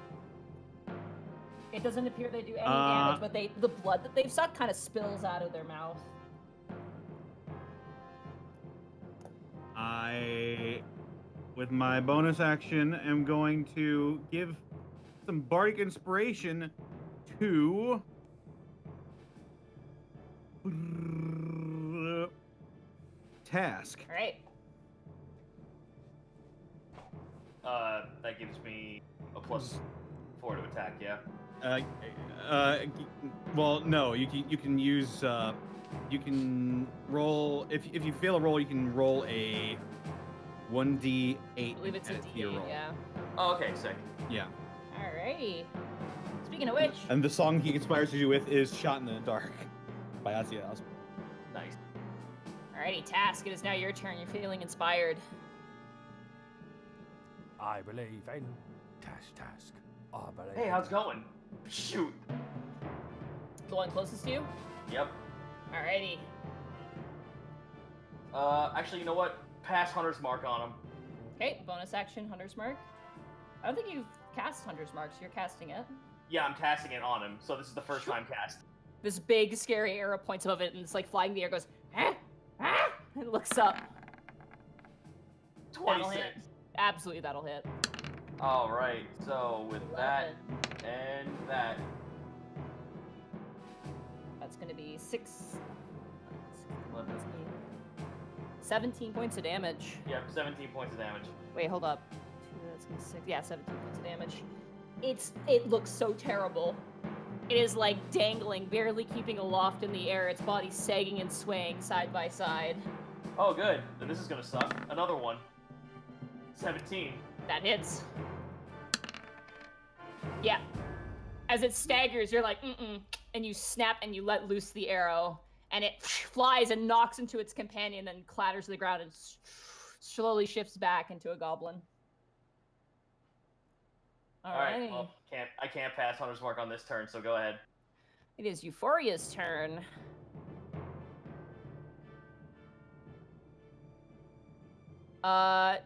It doesn't appear they do any damage, but the blood that they've sucked kind of spills out of their mouth. I, with my bonus action, am going to give some bardic inspiration to Task. All right. That gives me a +4 to attack. Yeah. Well, no, you can use you can roll if you fail a roll, you can roll a 1d8. I believe it's a D8, yeah. Oh, okay, sick. Yeah. Alrighty. Speaking of which. And the song he inspires you with is "Shot in the Dark" by Ozzy Osbourne. Nice. Alrighty, Task. It is now your turn. You're feeling inspired. I believe in Task. I believe. Hey, how's it going? Shoot. The one closest to you? Yep. Alrighty. Actually, you know what? Pass Hunter's Mark on him. Okay, bonus action, Hunter's Mark. I don't think you've cast Hunter's Mark, so you're casting it. Yeah, I'm casting it on him, so this is the first time cast. This big, scary arrow points above it, and it's like flying in the air, goes, ah, ah, and looks up. 26. Absolutely, that'll hit. All right, so with 11. that and that. That's going to be 17 points of damage. Yep, 17 points of damage. Wait, hold up. That's gonna be 6. Yeah, 17 points of damage. It looks so terrible. It is like dangling, barely keeping aloft in the air, its body sagging and swaying side by side. Oh, good. Then this is gonna suck. Another one. 17. That hits. Yeah. As it staggers, you're like, and you snap and you let loose the arrow, and it flies and knocks into its companion and clatters to the ground and slowly shifts back into a goblin. All right. Well, I can't pass Hunter's Mark on this turn, so go ahead. It is Euphoria's turn.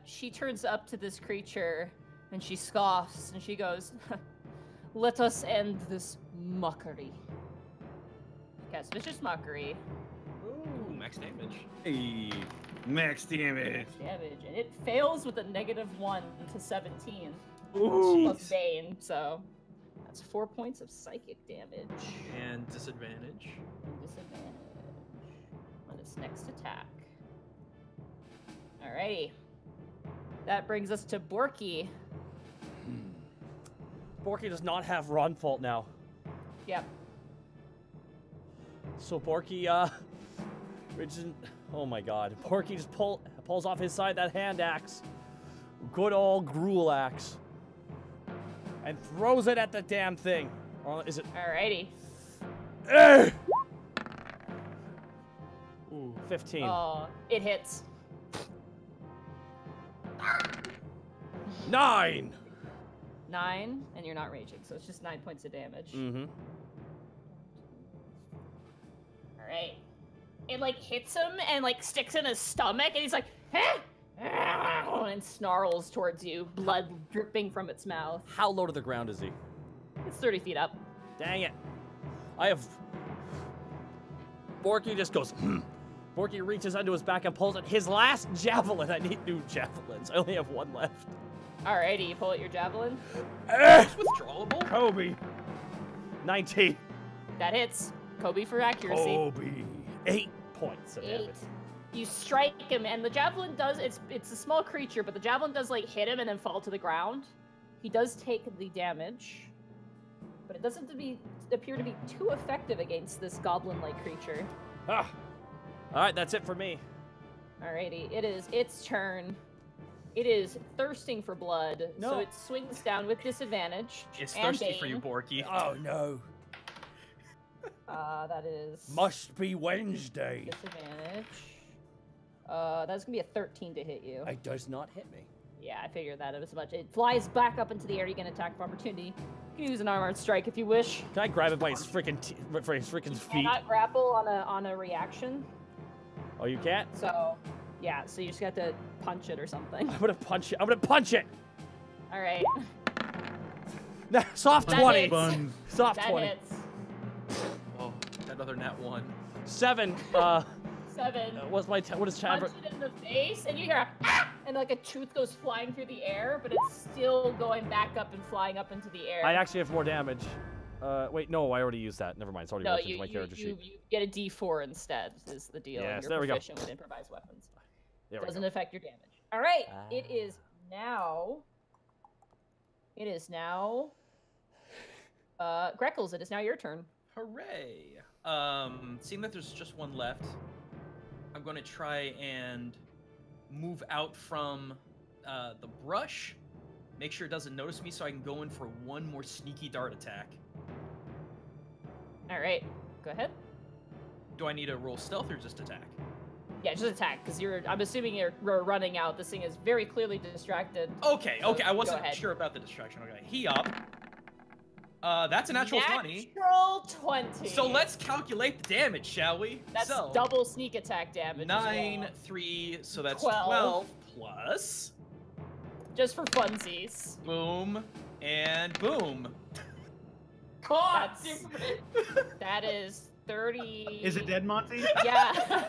She turns up to this creature and she scoffs and she goes, "Let us end this mockery." Cast Vicious Mockery. Ooh, max damage. Hey, max damage. And it fails with a -1 to 17. Ooh. Plus Bane, so that's 4 points of psychic damage. And disadvantage. On its next attack. Alrighty. That brings us to Borky. Borky does not have Run Fault now. Yep. So Borky, which is, oh my god. Borky just pulls off his side that hand axe. Good old Gruul axe. And throws it at the damn thing. Or is it? Alrighty. 15. It hits. 9. 9, and you're not raging, so it's just 9 points of damage. Mm-hmm. All right. It like hits him and like sticks in his stomach, and he's like, and snarls towards you, blood dripping from its mouth. How low to the ground is he? It's 30 feet up. Dang it. I have... Borky just goes, Borky reaches under his back and pulls it. His last javelin. I need new javelins. I only have one left. Alrighty, you pull out your javelin. Eh, It's withdrawable. Kobe. 19. That hits. Kobe for accuracy. Kobe. 8 points of 8. damage. You strike him, and the javelin does. It's a small creature, but the javelin does like hit him and then fall to the ground. He does take the damage, but it doesn't appear to be too effective against this goblin-like creature. Ah. All right, that's it for me. Alrighty, it is its turn. It is thirsting for blood, so No. it swings down with disadvantage. It's and thirsty for you, Bane. Borky. Oh no. That is Must be Wednesday. disadvantage. That's gonna be a 13 to hit you. It does not hit me. Yeah, I figured that as much. It flies back up into the air. You get an attack of opportunity. You can use an armored strike if you wish. Can I grab it by his freaking feet? Cannot grapple on a reaction. Oh, you can't? So, yeah. So you just got to punch it or something. I'm gonna punch it. I'm gonna punch it. All right. Soft That 20. hits. Buns. Soft That 20. hits. Oh, another nat 1. 7. 7. What's my what is Punch Chandra? it in the face, and you hear a "Ah!" and like a tooth goes flying through the air, but it's still going back up and flying up into the air. I actually have more damage. Wait, no, I already used that. Never mind. It's already no, worked you, into my character you sheet. get a D4 instead. Is the deal? Yes, You're there we go. proficient with improvised weapons. There we Doesn't go. affect your damage. All right, it is now. It is now. Greckles, it is now your turn. Hooray! Seeing that there's just one left, I'm going to try and move out from the brush, make sure it doesn't notice me, so I can go in for one more sneaky dart attack. All right, go ahead. Do I need to roll stealth or just attack? Yeah, just attack, because I'm assuming you're running out. This thing is very clearly distracted. Okay, So, okay, I go wasn't ahead. sure about the distraction. Okay, he up. That's a natural 20. Natural 20. So let's calculate the damage, shall we? That's so, double sneak attack damage. as 9, well. 3, so that's 12. 12 plus. Just for funsies. Boom, and boom. That's, that is 30. Is it dead, Monty? Yeah.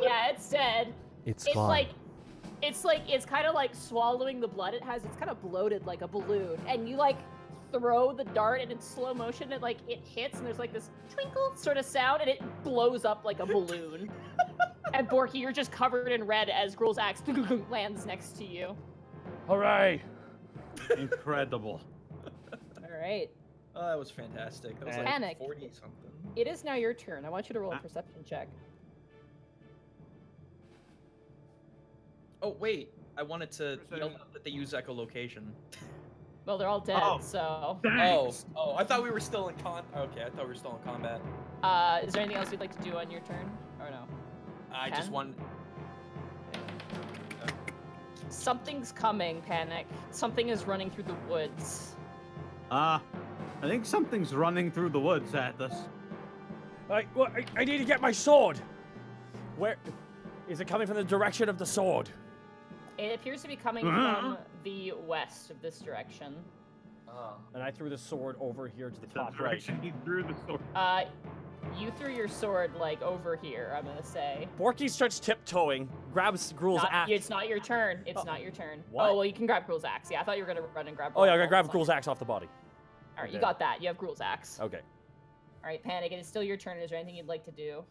Yeah, it's dead. It's It's like, it's kind of like swallowing the blood it has. It's kind of bloated like a balloon. And you like throw the dart and in slow motion, it hits and there's like this twinkle sort of sound and it blows up like a balloon. And Borky, you're just covered in red as Gruul's axe lands next to you. Hooray! Incredible. All right. Oh, that was fantastic. That was like Panic. 40 something. It is now your turn. I want you to roll a perception check. Oh, wait. I wanted to For a yell second. out that they use echolocation. Well, they're all dead, Oh. so. Oh, I thought we were still in Okay, I thought we were still in combat. Is there anything else you'd like to do on your turn? Or no? I just Ken? want. Something's coming, Panic. Something is running through the woods. I think something's running through the woods at us. I need to get my sword. Where is it coming from? The direction of the sword. It appears to be coming from the west of this direction. And I threw the sword over here to the The top right. direction he threw the sword. You threw your sword, like, over here, I'm gonna say. Borky starts tiptoeing, grabs Gruul's axe. It's not your turn. It's not your turn. What? Oh, well, you can grab Gruul's axe. Yeah, I thought you were gonna run and grab Oh yeah, I'm gonna Gruul's grab axe. Gruul's axe off the body. Alright, you Okay. got that. You have Gruul's axe. Okay. Alright, Panic, it is still your turn. Is there anything you'd like to do?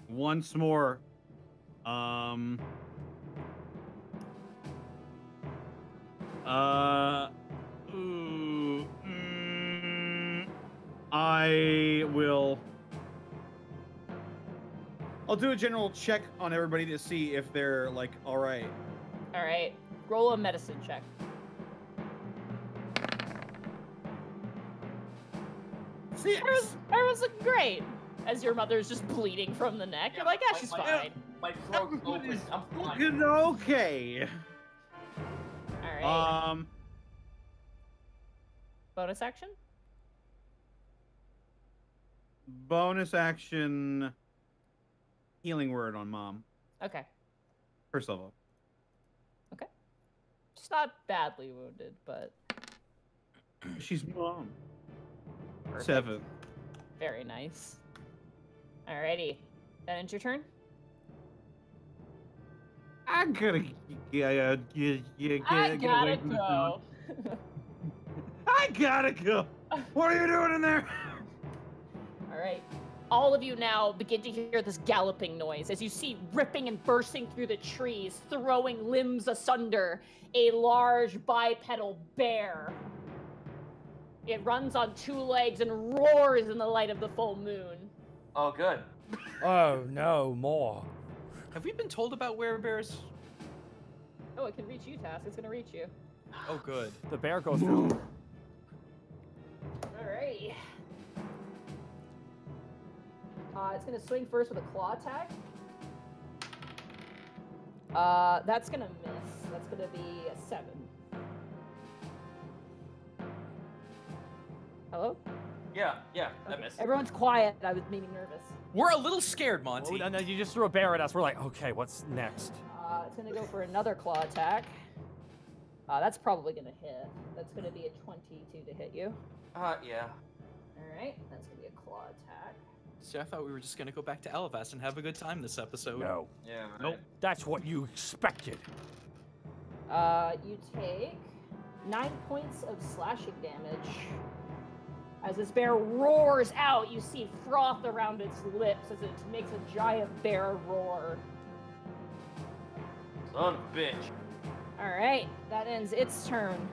Once more. I will. I'll do a general check on everybody to see if they're like all right. Alright, roll a medicine check. Everyone's looking great. As your mother's just bleeding from the neck, you're like, yeah, she's fine. My throat's open. I'm fine. Fucking okay. All right. Bonus action. Bonus action. Healing word on mom. Okay. First level. She's not badly wounded, but She's mom. perfect. 7. Very nice. Alrighty. That ends your turn? I gotta get I away gotta from the go. phone. I gotta go. What are you doing in there? Alright. All of you now begin to hear this galloping noise as you see ripping and bursting through the trees, throwing limbs asunder, a large bipedal bear. It runs on 2 legs and roars in the light of the full moon. Oh, good. Oh no, more. Have we been told about werebears? Oh, it can reach you, Task. It's gonna reach you. Oh, good. The bear goes through. Alright. It's gonna swing first with a claw attack. That's gonna miss. That's gonna be a 7. Hello? Yeah, I Okay. missed. Everyone's quiet. I was meaning nervous. We're a little scared, Monty. Oh, and then you just threw a bear at us. We're like, okay, what's next? It's gonna go for another claw attack. That's probably gonna hit. That's gonna be a 22 to hit you. Yeah. Alright, that's gonna be a claw attack. See, I thought we were just gonna go back to Elevast and have a good time this episode. No, Yeah, right. Nope. that's what you expected. You take 9 points of slashing damage. As this bear roars out, you see froth around its lips as it makes a giant bear roar. Son of a bitch. Alright, that ends its turn.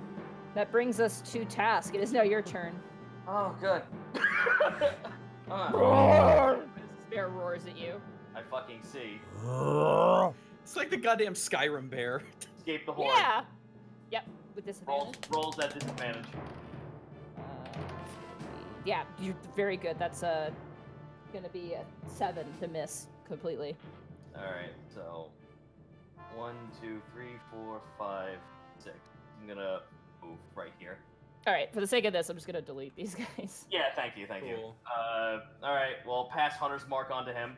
That brings us to Task. It is now your turn. Oh, good. Roar! As this bear roars at you. I fucking see. It's like the goddamn Skyrim bear. Escape the horde. Yeah! Yep, with disadvantage. Rolls at disadvantage. Yeah, you're very good. That's gonna be a 7 to miss completely. Alright, so 1, 2, 3, 4, 5, 6. I'm gonna move right here. Alright, for the sake of this, I'm just gonna delete these guys. Yeah, thank you. Cool. Alright, well, pass Hunter's Mark onto him.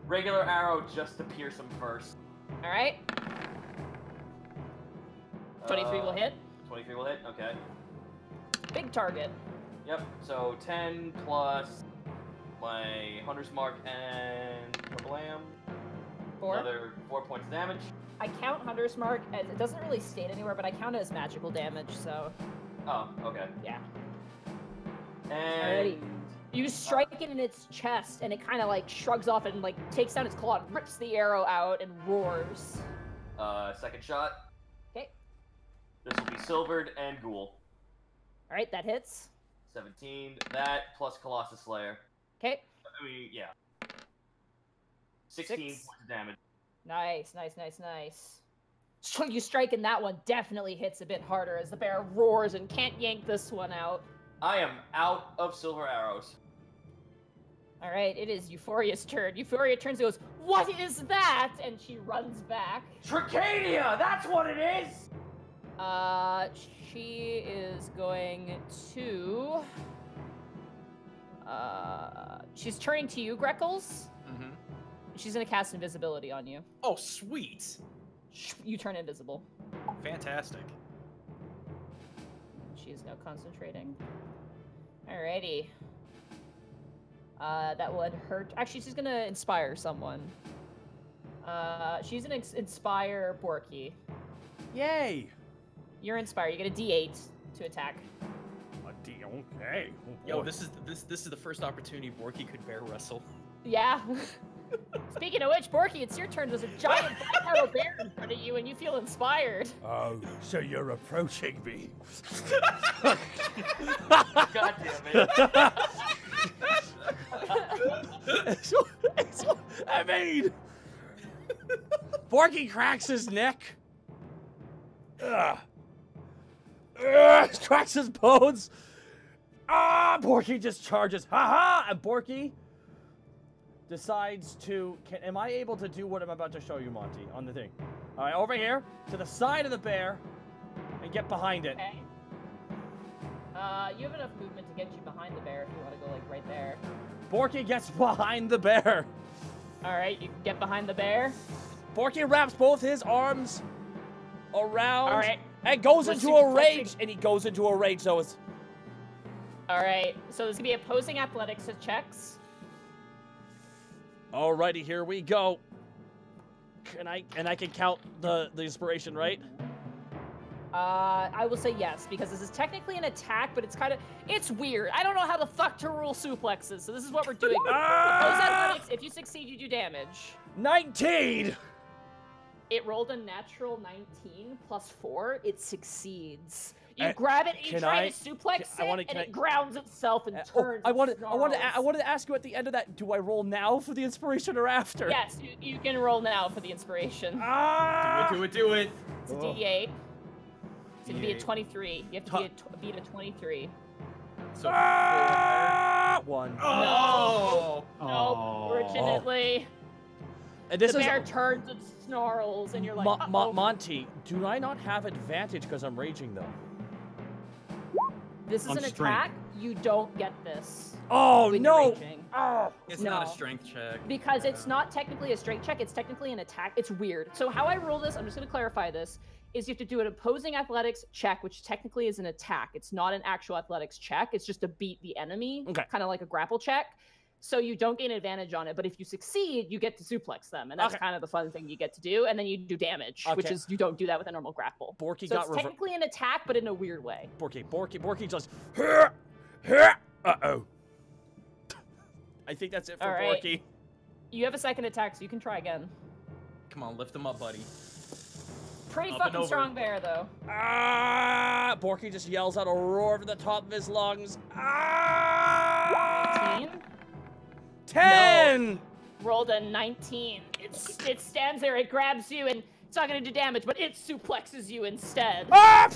Regular arrow just to pierce him first. Alright. 23 will hit. 23 will hit, okay. Big target. Yep, so 10 plus my Hunter's Mark and Kablam. 4. Another 4 points of damage. I count Hunter's Mark as, it doesn't really state anywhere, but I count it as magical damage, so Oh, okay. yeah. And Alrighty. You strike it in its chest, and it kind of like shrugs off and like takes down its claw and rips the arrow out and roars. second shot. Okay. This will be silvered and ghoul. Alright, that hits. 17. That plus Colossus Slayer. Okay. I mean, yeah. 16 6. points of damage. Nice, nice, nice, nice. So you strike and that one definitely hits a bit harder as the bear roars and can't yank this one out. I am out of silver arrows. Alright, it is Euphoria's turn. Euphoria turns and goes, "What is that?" And she runs back. Tricadia! That's what it is! She is going to... she's turning to you, Greckles. Mm-hmm. She's gonna cast invisibility on you. Oh, sweet. You turn invisible. Fantastic. She is now concentrating. Alrighty. That will end her. Actually, she's gonna inspire someone. She's gonna inspire Borky. Yay! You're inspired. You get a D8 to attack. Okay. Oh, Yo, boy. this is the first opportunity Borky could bear wrestle. Yeah. Speaking of which, Borky, it's your turn. There's a giant bipedal bear in front of you, and you feel inspired. Oh, so you're approaching me. God damn it. I mean, Borky cracks his neck. cracks his bones. Ah, Borky just charges. Ha ha! And Borky decides to. Am I able to do what I'm about to show you, Monty, on the thing? All right, over here to the side of the bear, and get behind it. Okay. You have enough movement to get you behind the bear if you want to go like right there. Borky gets behind the bear. All right, you can get behind the bear. Borky wraps both his arms around. All right. And goes We're into a suplexing. rage. And he goes into a rage, so it's. All right, so there's gonna be opposing athletics checks. Alrighty, here we go. I can count the inspiration, right? I will say yes, because this is technically an attack, but it's weird. I don't know how the fuck to rule suplexes, so this is what we're doing. Opposing athletics, if you succeed, you do damage. 19! It rolled a natural 19 plus 4. It succeeds. You grab it, and you try to suplex it, and it grounds itself and turns. I wanted to ask you at the end of that. Do I roll now for the inspiration or after? Yes, you can roll now for the inspiration. Do it. It's a D8. It's gonna be a 23. You have to beat a 23. So 1. No, Oh. fortunately. And this the is bear turns and snarls, and you're like, uh-oh. Monty, do I not have advantage because I'm raging though? This is On an strength. attack. You don't get this. Oh when you're no! raging. it's No. not a strength check. Because it's not technically a strength check, it's technically an attack. It's weird. So how I roll this, I'm just going to clarify this, is you have to do an opposing athletics check, which technically is an attack. It's not an actual athletics check. It's just to beat the enemy, Okay. kind of like a grapple check. So you don't gain advantage on it, but if you succeed, you get to suplex them, and that's Okay. kind of the fun thing you get to do. And then you do damage, which Okay. is you don't do that with a normal grapple. Borky So got it's technically an attack, but in a weird way. Borky just. Uh-oh. I think that's it for All right. Borky. You have a second attack, so you can try again. Come on, lift him up, buddy. Pretty Up and fucking over. strong bear, though. Ah! Borky just yells out a roar from the top of his lungs. Ah! 19. 10! Rolled a 19. It stands there, it grabs you, and it's not going to do damage, but it suplexes you instead. Ah!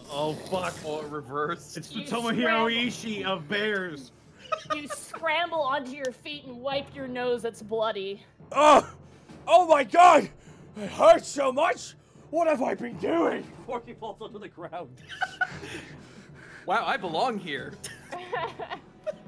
Oh fuck! Or reverse. It's the You Tomohiro scramble. Ishii of bears. You scramble onto your feet and wipe your nose that's bloody. Oh! Oh my god! It hurts so much! What have I been doing? Borky falls onto the ground. Wow, I belong here.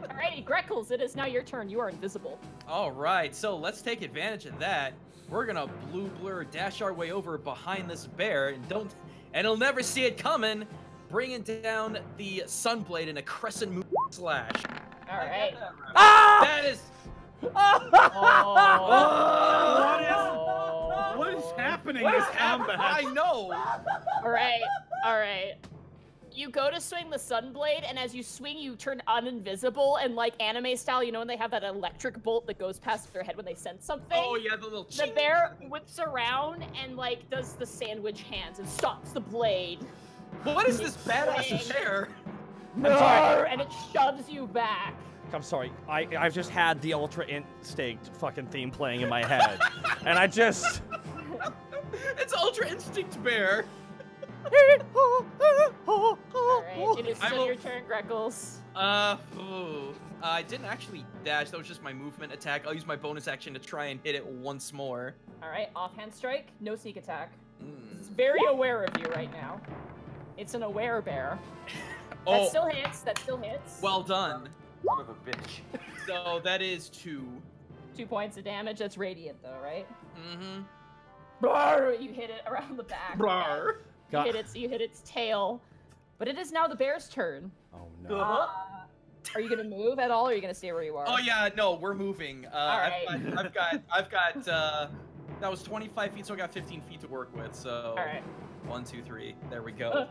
Alrighty, Greckles, it is now your turn. You are invisible. All right, so let's take advantage of that. We're gonna blue blur dash our way over behind this bear, and it'll never see it coming. Bringing down the Sunblade in a crescent move slash. Alright. Ah! That is. What is happening What in is this happening? combat? I know. Alright. You go to swing the Sunblade, and as you swing, you turn uninvisible, and like anime style, you know when they have that electric bolt that goes past their head when they sense something? Oh yeah, the little. The bear whips around and like does the sandwich hands and stops the blade. What is this badass Swing. bear? And it shoves you back. I'm sorry. I've just had the Ultra Instinct fucking theme playing in my head. And I just... It's Ultra Instinct Bear. Alright, it is I still will- your turn, Greckles. I didn't actually dash. That was just my movement attack. I'll use my bonus action to try and hit it once more. Alright, offhand strike, no sneak attack. Mm. It's very aware of you right now. It's an aware bear. That Oh, still hits, that still hits. well done. Son of a bitch. So that is 2. 2 points of damage, that's radiant though, right? Mm-hmm. Brrr, you hit it around the back. Brar. You hit its tail. But it is now the bear's turn. Oh, no. Are you gonna move at all, or are you gonna stay where you are? Oh yeah, no, we're moving. Alright. I've got. That was 25 feet, so I got 15 feet to work with. So. Alright. 1, 2, 3. There we go.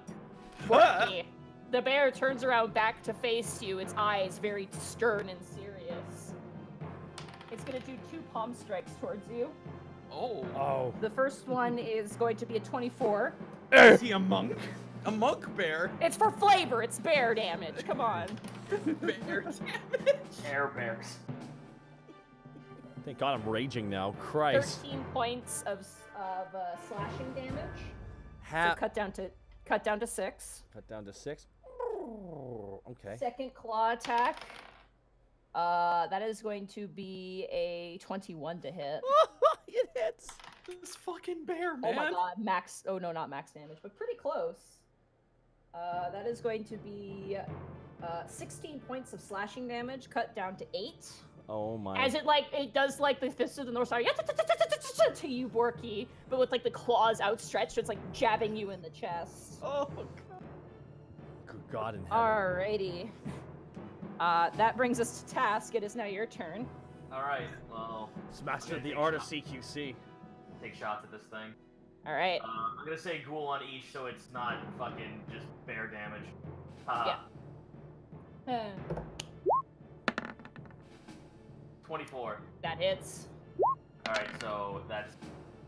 Borky. The bear turns around back to face you, its eyes very stern and serious. It's gonna do 2 palm strikes towards you. Oh. Oh. The first one is going to be a 24. Is he a monk? A monk bear. It's for flavor, it's bear damage, come on. Bear damage. Air bears. Thank God I'm raging now. Christ. 13 points of slashing damage. So Ha- cut down Cut down to 6. Cut down to 6. Okay. Second claw attack. That is going to be a 21 to hit. It hits. This fucking bear, man. Oh my god, max. Oh no, not max damage, but pretty close. That is going to be 16 points of slashing damage, cut down to 8. Oh my. As it does like the Fist of the North Star to you, Borky, but with like the claws outstretched, so it's like jabbing you in the chest. Oh god. Good God in heaven. Alrighty. That brings us to Task. It is now your turn. All right. Well, It's mastered Okay, the take art of shot. CQC. take shots at this thing. Alright. I'm gonna say ghoul on each, so it's not fucking just bear damage. Yeah. 24. That hits. All right, so that's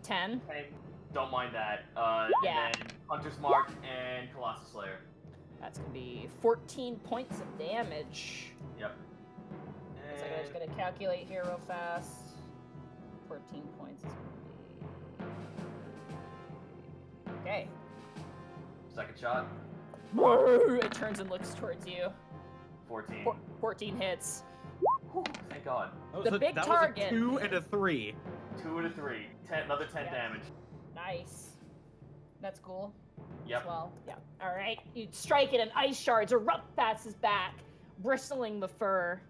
10. hey, don't mind that. Yeah. And then Hunter's Mark and Colossus Slayer. That's gonna be 14 points of damage. Yep. So I'm just gonna calculate here real fast. 14 points is gonna be... Okay. Second shot. It turns and looks towards you. 14. 14 hits. Thank God. The big that target. Was a 2 and a 3. 2 and a 3. Another 10 Yes. damage. Nice. That's cool. Yep. As well. Yeah. All right. You strike it, and ice shards erupt past his back, bristling the fur.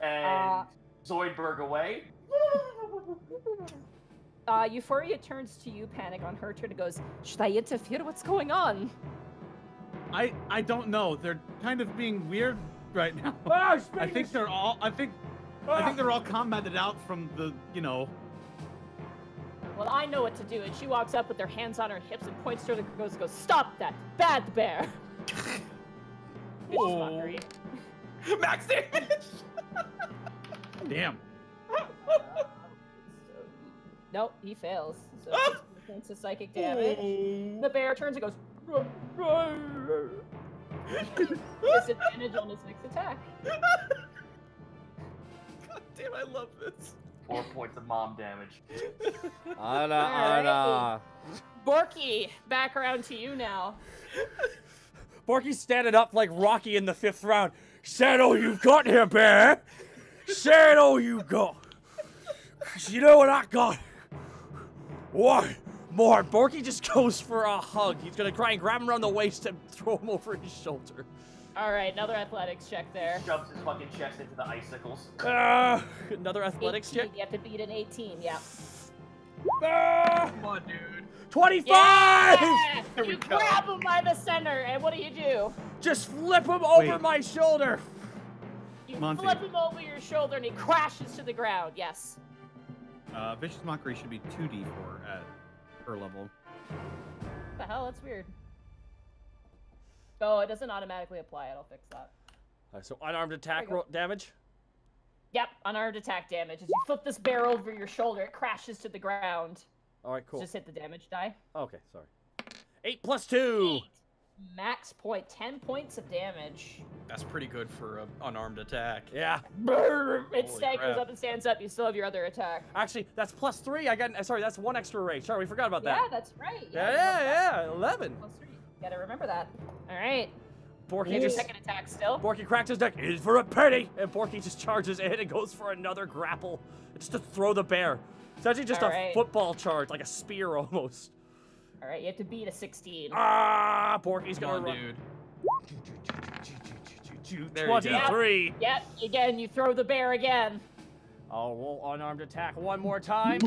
And Zoidberg away. Euphoria turns to you, Panic, on her turn and goes, "Should I interfere? What's going on?" I don't know. They're kind of being weird right now. I think they're all I think they're all combated out from the, you know. Well, I know what to do. And she walks up with her hands on her hips and points to her and goes, "Stop that, bad bear." Vicious mockery. Max damage. Damn. Nope, he fails. So 6 points of psychic damage. The bear turns and goes. Disadvantage on his next attack. God damn, I love this. 4 points of mom damage. Anna. Borky, back around to you now. Borky's standing up like Rocky in the 5th round. Said you got here, bear. Said you got. You know what I got? What? More. Borky just goes for a hug. He's gonna try and grab him around the waist and throw him over his shoulder. All right, another athletics check there. Shoves his fucking chest into the icicles. Another athletics 18, check. You have to beat an 18, yeah. Come on, dude. 25! Yeah! There we You go. grab him by the center, and what do? Just flip him over Wait. my shoulder. You Monty. flip him over your shoulder, and he crashes to the ground. Yes. Vicious Mockery should be 2d4 at her level. What the hell? That's weird. Oh, it doesn't automatically apply. I'll fix that. So unarmed attack There you go. damage. Yep, unarmed attack damage. As you flip this bear over your shoulder, it crashes to the ground. All right, cool. Just hit the damage die. Okay, sorry. 8 plus 2. 8. Max point, 10 points of damage. That's pretty good for an unarmed attack. Yeah. Brrr, it Holy staggers crap. up and stands up. You still have your other attack. Actually, that's plus 3. I got. Sorry, that's 1 extra rage. Sorry, we forgot about Yeah, that. that's right. Yeah. 11. Plus 3. You gotta remember that. All right. Borky Your just. second attack still. Borky cracks his neck. It is for a penny. And Borky just charges in and goes for another grapple. Just to throw the bear. It's actually just All a right. football charge, like a spear almost. All right, you have to beat a 16. Ah, Borky's Come gonna on, run. dude. There you go. 23. Yep, again, you throw the bear again. I'll roll unarmed attack one more time.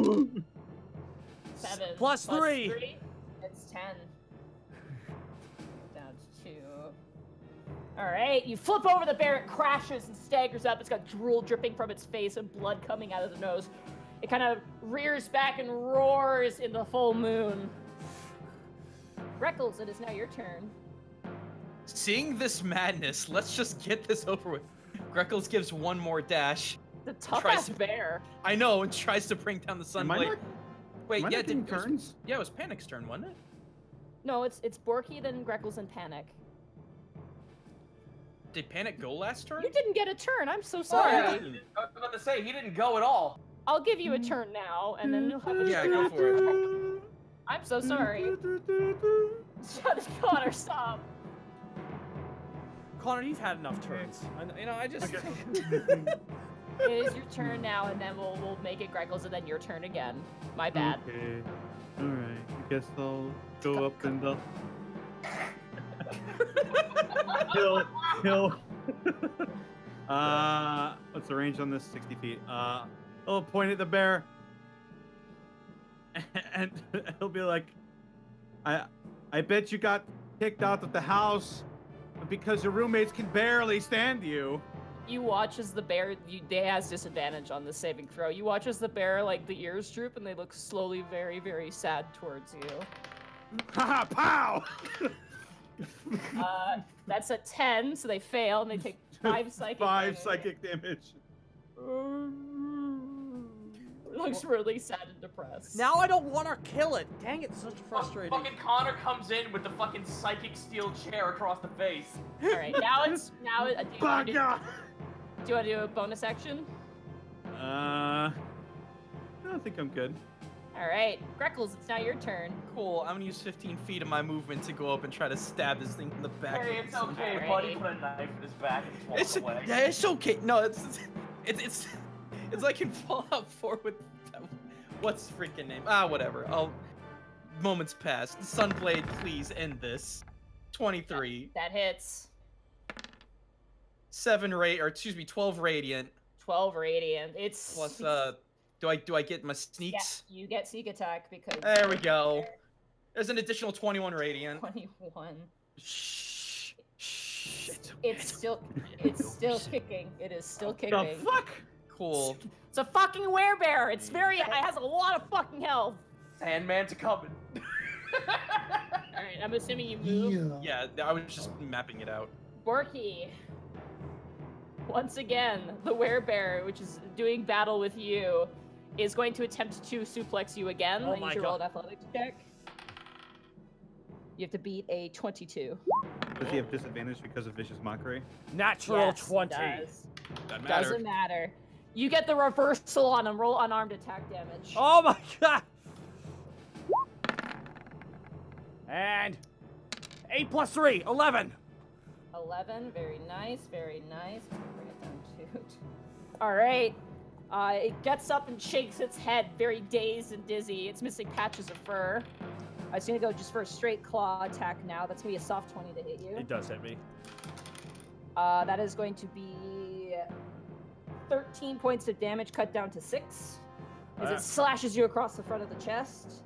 7. Plus 3. It's 10. Down to 2. All right, you flip over the bear. It crashes and staggers up. It's got drool dripping from its face and blood coming out of the nose. It kind of rears back and roars in the full moon. Reckles, it is now your turn. Seeing this madness, let's just get this over with. Greckles gives one more dash. The tough Tries ass to- bear. I know, and tries to bring down the Am I sunblade. not- Wait, am I yeah, not getting it was- turns? yeah, it was Panic's turn, wasn't it? No, it's Borky, then Greckles, and Panic. Did Panic go last turn? You didn't get a turn. I'm so Oh, sorry. yeah. I was about to say, he didn't go at all. I'll give you a turn now, and then you'll have a Yeah, turn go for it. I'm so sorry. Shut it, Connor, stop. Connor, you've had enough turns. I just. It is your turn now, and then we'll make it Greckles, and then your turn again. My bad. Okay. Alright. I guess I'll go up and up. Hill. What's the range on this? 60 feet. I'll point at the bear. And he'll be like, I bet you got kicked out of the house because your roommates can barely stand you. You watch as the bear, they has disadvantage on the saving throw. You watch as the bear, like, the ears droop and they look slowly very, very sad towards you. Haha, pow! That's a 10, so they fail and they take 5 psychic damage. 5 psychic damage. Looks really sad and depressed. Now I don't want to kill it. Dang it, such frustrating. Fucking Connor comes in with the fucking psychic steel chair across the face. All right, now do you want to do a bonus action? I think I'm good. All right, Greckles, it's now your turn. Cool. I'm gonna use 15 feet of my movement to go up and try to stab this thing in the back. Hey, it's okay, Alright. buddy. Put a knife in his back and walk It's away. yeah, it's okay. No, it's like in Fallout 4 with what's the freaking name? Whatever. Moments passed. Sunblade, please end this. 23. That hits. 12 radiant. 12 radiant. It's Plus do I get my sneaks? Yeah, you get sneak attack because There we go. There's an additional 21 radiant. 21. Shh. It's still kicking. It is still kicking. The fuck? Cool. It's a fucking werebear. It has a lot of fucking health. Sandman's coming. Alright, I'm assuming you move. Yeah, I was just mapping it out. Borky. Once again, the werebear, which is doing battle with you, is going to attempt to suplex you again. Oh I my need to roll an God. athletics check. You have to beat a 22. Does he have disadvantage because of vicious mockery? Natural Yes, 20. Does. Doesn't matter. Doesn't matter. You get the reversal on him. Roll unarmed attack damage. Oh my god! And 8 plus 3, 11. 11. Very nice. Very nice. Bring it down to. All right. It gets up and shakes its head, very dazed and dizzy. It's missing patches of fur. It's gonna go just for a straight claw attack now. That's gonna be a soft 20 to hit you. It does hit me. That is going to be 13 points of damage, cut down to 6, as Ah. it slashes you across the front of the chest.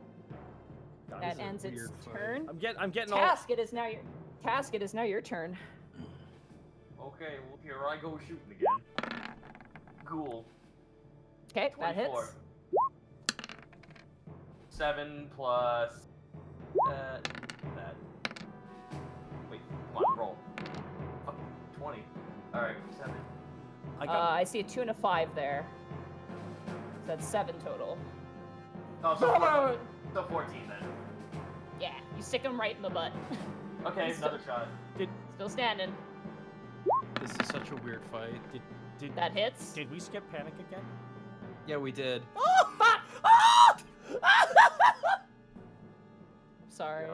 That That was a ends its weird fight. turn. I'm getting all. Task, it is now your turn. Okay, well, here I go shooting again. Cool. Okay, that 24. hits. 7 plus that. Wait, come on, roll. Fuck, 20. Alright, 7. I got. I see a 2 and a 5 there. So that's 7 total. Oh, so 14 then. Yeah, you stick him right in the butt. Okay, another shot. Still standing. This is such a weird fight. Did That hits. Did we skip panic again? Yeah, we did. Oh fuck! Ah! Sorry.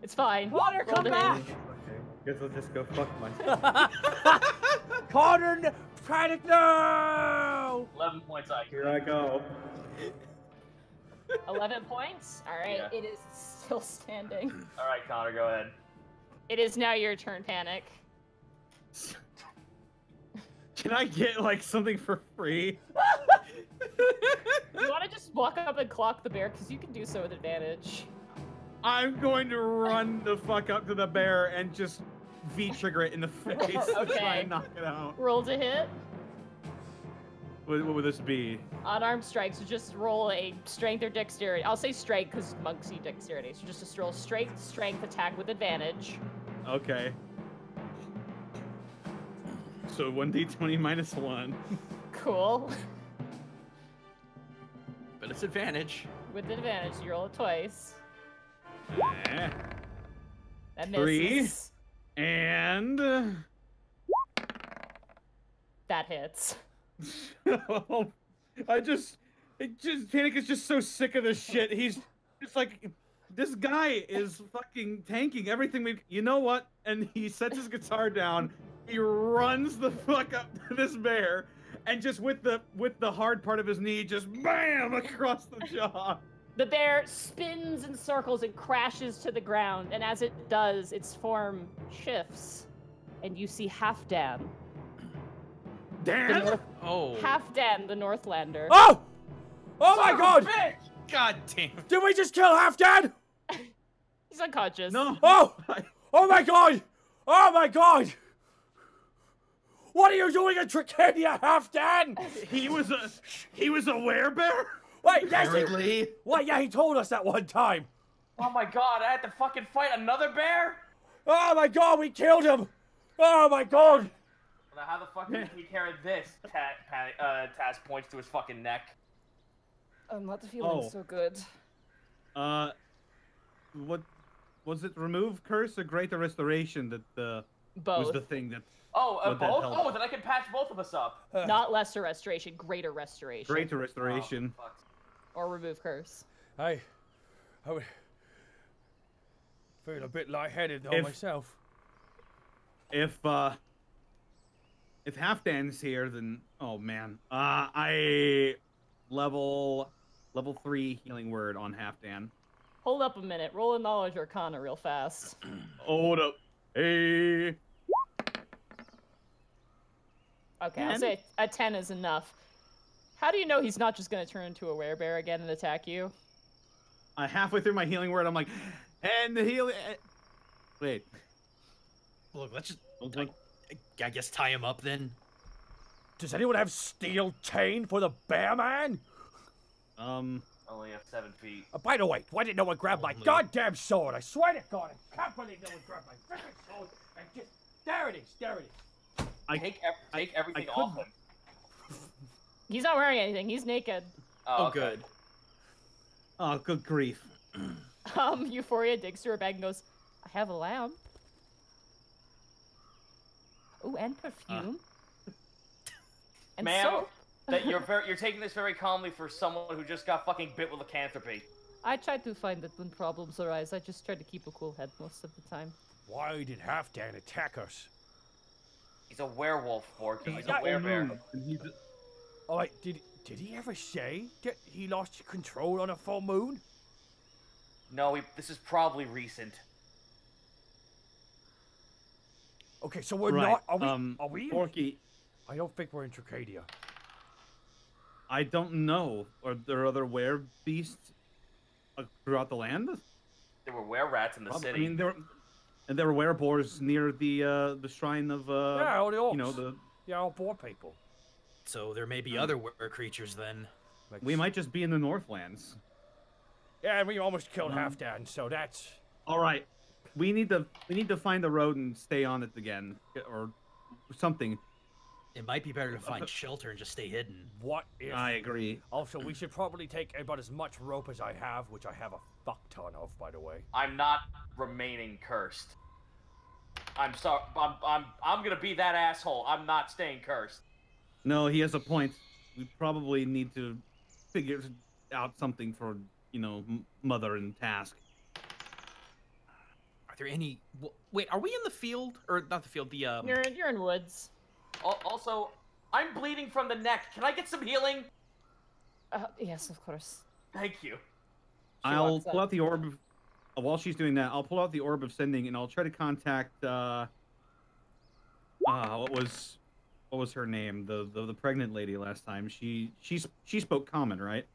It's fine. Water, Roll come the back! hit. Okay. Guess I'll just go fuck myself. Connor, panic no! 11 points IQ. Here I go. 11 points. All right, Yeah. it is still standing. Alright, Connor, go ahead. It is now your turn, Panic. Can I get like something for free? You want to just walk up and clock the bear, because you can do so with advantage. I'm going to run the fuck up to the bear and just V-trigger it in the face to try Okay. and knock it out. Roll to hit. What would this be? Unarmed strike, so just roll a strength or dexterity. I'll say strength because monks see dexterity. So just roll strength attack with advantage. Okay. So 1d20 minus 1. Cool. But it's advantage. With advantage, you roll it twice. Eh. That Three. misses. And That hits. Panic is just so sick of this shit. It's like this guy is fucking tanking everything we. You know what? And he sets his guitar down. He runs the fuck up to this bear, and just with the hard part of his knee, just bam across the jaw. The bear spins in circles and crashes to the ground, and as it does, its form shifts, and you see Halfdan. Dan? Oh. Halfdan, the Northlander. Oh! Oh my Son of a god! bitch! God damn. Did we just kill Halfdan? He's unconscious. No. Oh! Oh my god! Oh my god! What are you doing in Tricadia, Halfdan? He was a werebear? Wait, yes, he, Apparently. wait, yeah, he told us that one time. Oh my god, I had to fucking fight another bear? Oh my god, we killed him! Oh my god! Now how the fuck did he carry this? Taz points to his fucking neck. I'm not feeling Oh. so good. What was it? Remove curse or greater restoration that was Both. the thing that Oh, Would that both? help? Oh, then I can patch both of us up. Not lesser restoration, greater restoration. greater restoration. Oh, fuck. Or remove curse. I would feel a bit lightheaded though If- myself. If Halfdan's here, then oh man, I level 3 healing word on Halfdan. Hold up a minute. Roll a knowledge arcana real fast. Hold up, hey. Okay, I'll 10? say a 10 is enough. How do you know he's not just going to turn into a werebear again and attack you? Halfway through my healing word, I'm like, and the healing. Wait, Look, let's just, like, I guess, tie him up then. Does anyone have steel chain for the bear man? Only have 7 feet. By the way, why didn't no one grab my Only- goddamn sword? I swear to God, I can't believe no one grabbed my freaking sword and just there it is, there it is. Take everything I off couldn't- him. He's not wearing anything. He's naked. Oh, Okay. good. oh good grief. Euphoria digs through her bag and goes, I have a lamp. Oh, and perfume. And Ma'am, soap. that you're taking this very calmly for someone who just got fucking bit with lycanthropy. I try to find that when problems arise, I just try to keep a cool head most of the time. Why did Halfdan attack us? He's a werewolf, Forky. He's a Yeah, werebear. Oh, wait, did he ever say that he lost control on a full moon? No, this is probably recent. Okay, so we're Right, not. Are we? Are we? Forky, I don't think we're in Tricadia. I don't know. Are there other were beasts throughout the land? There were were-rats in the Probably. city. I mean, there were wereboars near the shrine of Yeah, all the orcs. you know the. Yeah, all boar people. So there may be other were creatures then. Like We might just be in the Northlands. Yeah, and we almost killed Halfdan, so that's. All right, we need to find the road and stay on it again, or something. It might be better to find shelter and just stay hidden. What if? I agree. Also, we should probably take about as much rope as I have, which I have a fuck ton of, by the way. I'm not remaining cursed. I'm sorry. I'm gonna be that asshole. I'm not staying cursed. No, he has a point. We probably need to figure out something for Mother and Task. Are there any? Wait, are we in the field or not the field? The You're in woods. Also, I'm bleeding from the neck. Can I get some healing? Yes, of course. Thank you. I'll walks pull up. out the orb. While she's doing that, I'll pull out the orb of sending, and I'll try to contact. What was her name? The pregnant lady last time. She spoke common, right?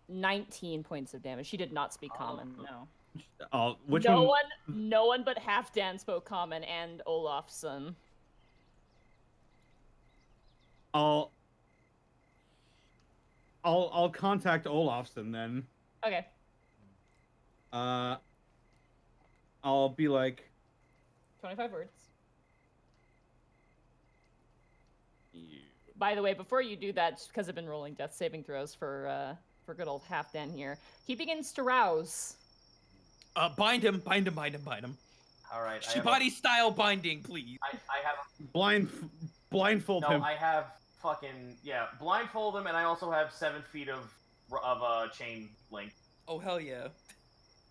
19 points of damage. She did not speak common, no. Which no one? no one but Halfdan spoke common and Olafson. I'll contact Olafson then. Okay. I'll be like, 25 words. By the way, before you do that, just because I've been rolling death saving throws for good old Halfdan here, he begins to rouse. bind him, bind him, bind him, bind him. All right. Shibari style binding, please. I have. blindfold No, him. I have fucking blindfold him, and I also have 7 feet of chain link. Oh hell yeah.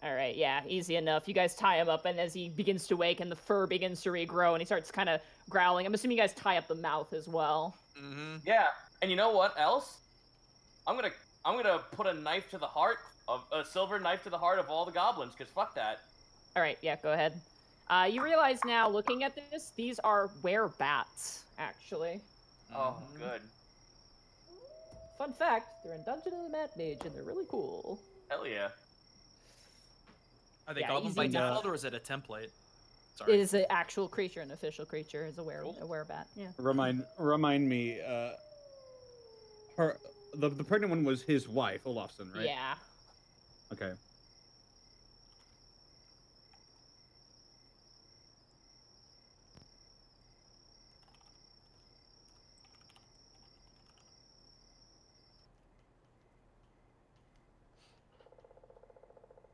All right, yeah, easy enough. You guys tie him up, and as he begins to wake and the fur begins to regrow, and he starts kind of growling. I'm assuming you guys tie up the mouth as well. Mm-hmm. Yeah, and you know what else? I'm gonna put a knife to the heart of a silver knife to the heart of all the goblins, cause fuck that. All right, yeah, go ahead. You realize now, looking at this, these are werebats, actually. Oh, good. Fun fact, they're in Dungeon of the Mad Mage, and they're really cool. Hell yeah. Are they Yeah, goblins easy by enough. default, or is it a template? It Sorry. is an actual creature, an official creature, is a werebat, yeah. Remind me. The pregnant one was his wife, Olafsson, right? Yeah. Okay.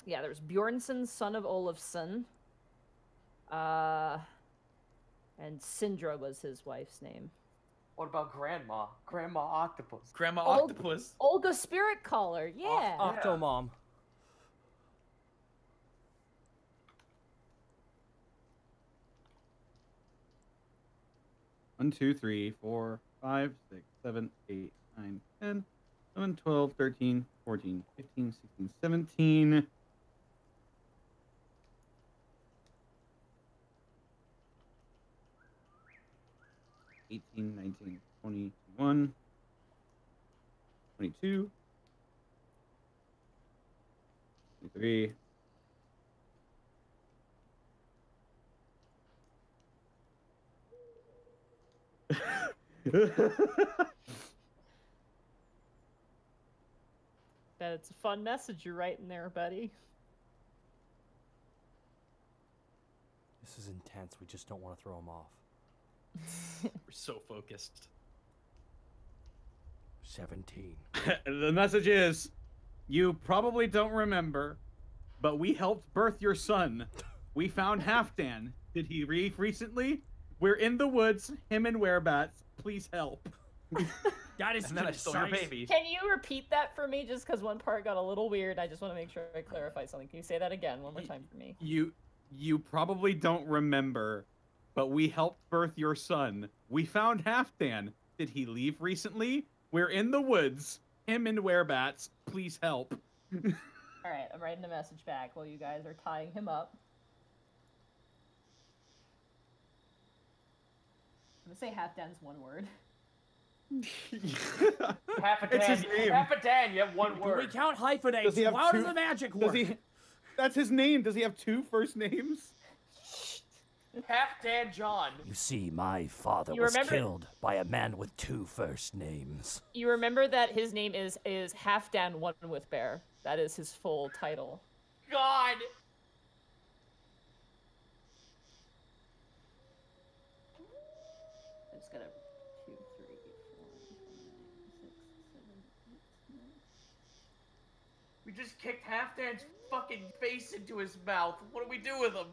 Yeah, there's Bjornsson, son of Olafsson. And Sindra was his wife's name. What about Grandma? Grandma Octopus. Grandma Ol- Octopus. Olga Spirit Caller, yeah. Octomom. One, 2, 3, 4, 5, 6, 7, 8, 9, 10, 11, 12, 13, 14, 15, 16, 17. Eighteen, 19, 20, 21, 22, 23. That's a fun message you're writing there, buddy. This is intense. We just don't want to throw him off. We're so focused. 17. The message is, you probably don't remember, but we helped birth your son. We found Halfdan. Did he leave recently? We're in the woods, him and werebats. Please help. That is And then I stole your concise. baby. Can you repeat that for me, just because one part got a little weird? I just want to make sure I clarify something. Can you say that again one more time for me? You probably don't remember, but we helped birth your son. We found Halfdan. Did he leave recently? We're in the woods, him and werebats. Please help. All right, I'm writing a message back while you guys are tying him up. I'm gonna say Halfdan's one word. Half a It's his Dan. name. Half a Dan. You have one Do word. we count hyphenates? Does he have How two- does the magic Does work? he? That's his name. Does he have two first names? Half Dan John. You see, my father You was remember- killed by a man with 2 first names. You remember that his name is Halfdan One with Bear. That is his full title. God. I just gotta 2, 3, 4, 5, 6, 7, 8, 9. We just kicked Half Dan's fucking face into his mouth. What do we do with him?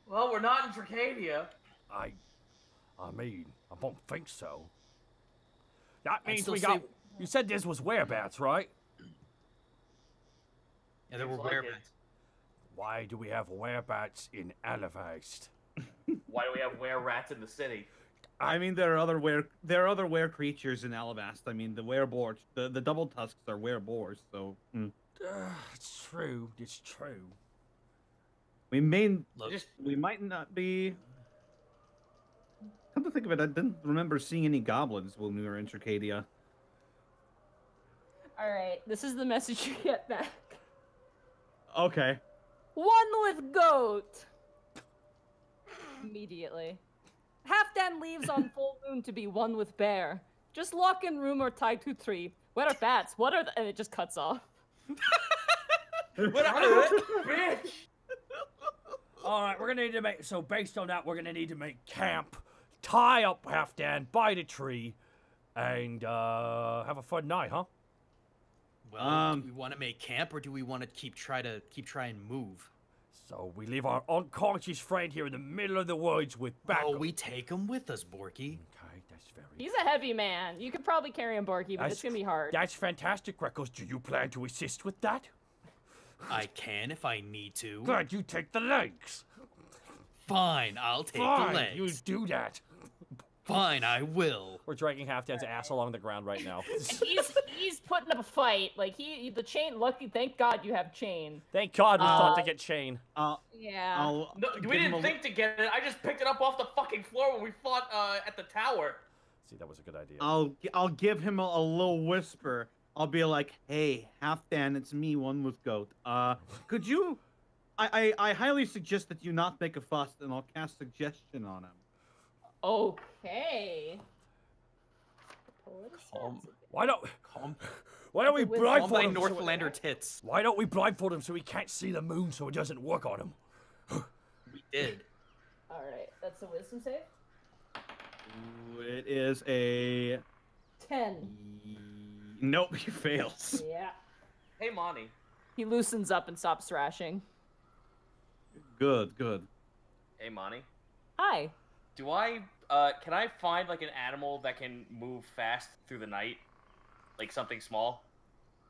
Well, we're not in Tricadia. I mean, I don't think so. That I'd means still we say- got. You said this was werebats, right? Yeah, there were Seems like werebats. it. Why do we have werebats in Alavast? Why do we have were rats in the city? I mean, there are other were creatures in Alabast. I mean, the wereboars, the double tusks are wereboars. So It's true. It's true. we may Look, we might not be. Come to think of it, I didn't remember seeing any goblins when we were in Tricadia. All right, this is the message you get back. Okay. One with goat. Immediately. Halfdan leaves on full moon to be one with bear. Just lock in room or tie to tree. What are bats? What are and it just cuts off. Bitch! All right, we're gonna need to make. So based on that, we're gonna need to make camp, tie up Halfdan, bite a tree, and have a fun night, huh? well, do we want to make camp or do we want to try and move? So we leave our unconscious friend here in the middle of the woods with back. Oh, we take him with us, Borky. Okay, That's very. He's a heavy man. You could probably carry him, Borky, but it's gonna be hard. That's fantastic, Reckles. Do you plan to assist with that? I can if I need to. Glad you take the legs. Fine, I'll take Fine, the legs. you do that. Fine, I will. We're dragging Halfdan's ass along the ground right now. He's putting up a fight. Like the chain. Lucky, thank God you have chain. Thank God we thought to get chain. Yeah. No, we didn't think to get it. I just picked it up off the fucking floor when we fought at the tower. See, that was a good idea. I'll give him a little whisper. I'll be like, "Hey, Halfdan, it's me, One with Goat. Could you? I highly suggest that you not make a fuss, and I'll cast suggestion on him." Okay. Why don't we With blindfold My him? Northlander tits. Why don't we blindfold him so he can't see the moon, so it doesn't work on him? We did. All right, that's a wisdom save. Ooh, it is a 10. nope. He fails. Yeah. Hey, Monty. He loosens up and stops thrashing. Good. Hey, Monty. Hi. Do I can I find like an animal that can move fast through the night, like something small?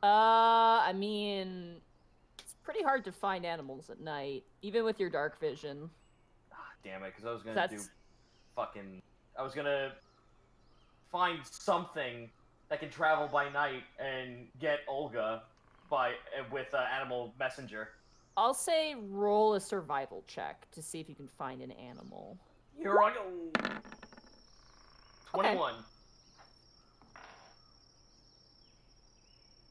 I mean, it's pretty hard to find animals at night, even with your dark vision. Ah, damn it, because I was gonna I was gonna find something that can travel by night and get Olga with animal messenger. I'll say roll a survival check to see if you can find an animal. You're on 21.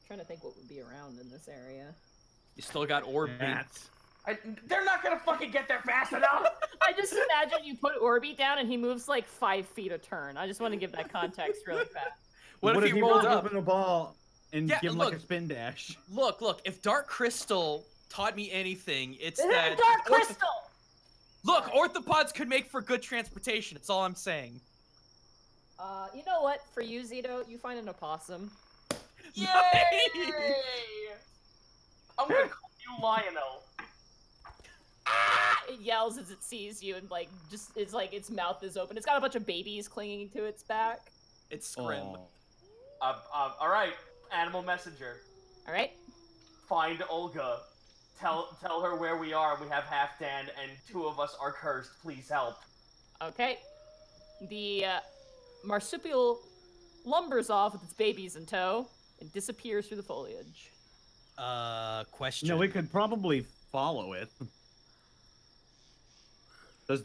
Trying to think what would be around in this area. You still got Orby. They're not gonna fucking get there fast enough. I just imagine you put Orby down and he moves like 5 feet a turn. I just want to give that context really fast. What if he rolled rolled up? in a ball and Yeah, give him like look. a spin dash? Look, if Dark Crystal taught me anything, it's This is that. Dark Crystal! Look, orthopods could make for good transportation. That's all I'm saying. You know what? For you, Zito, you find an opossum. Yay! I'm gonna call you Lionel. It yells as it sees you and it's like its mouth is open. It's got a bunch of babies clinging to its back. It's Scrim. All right, animal messenger. All right. Find Olga. Tell her where we are. We have Halfdan, and 2 of us are cursed. Please help. Okay. The marsupial lumbers off with its babies in tow and disappears through the foliage. Question. No, we could probably follow it. Does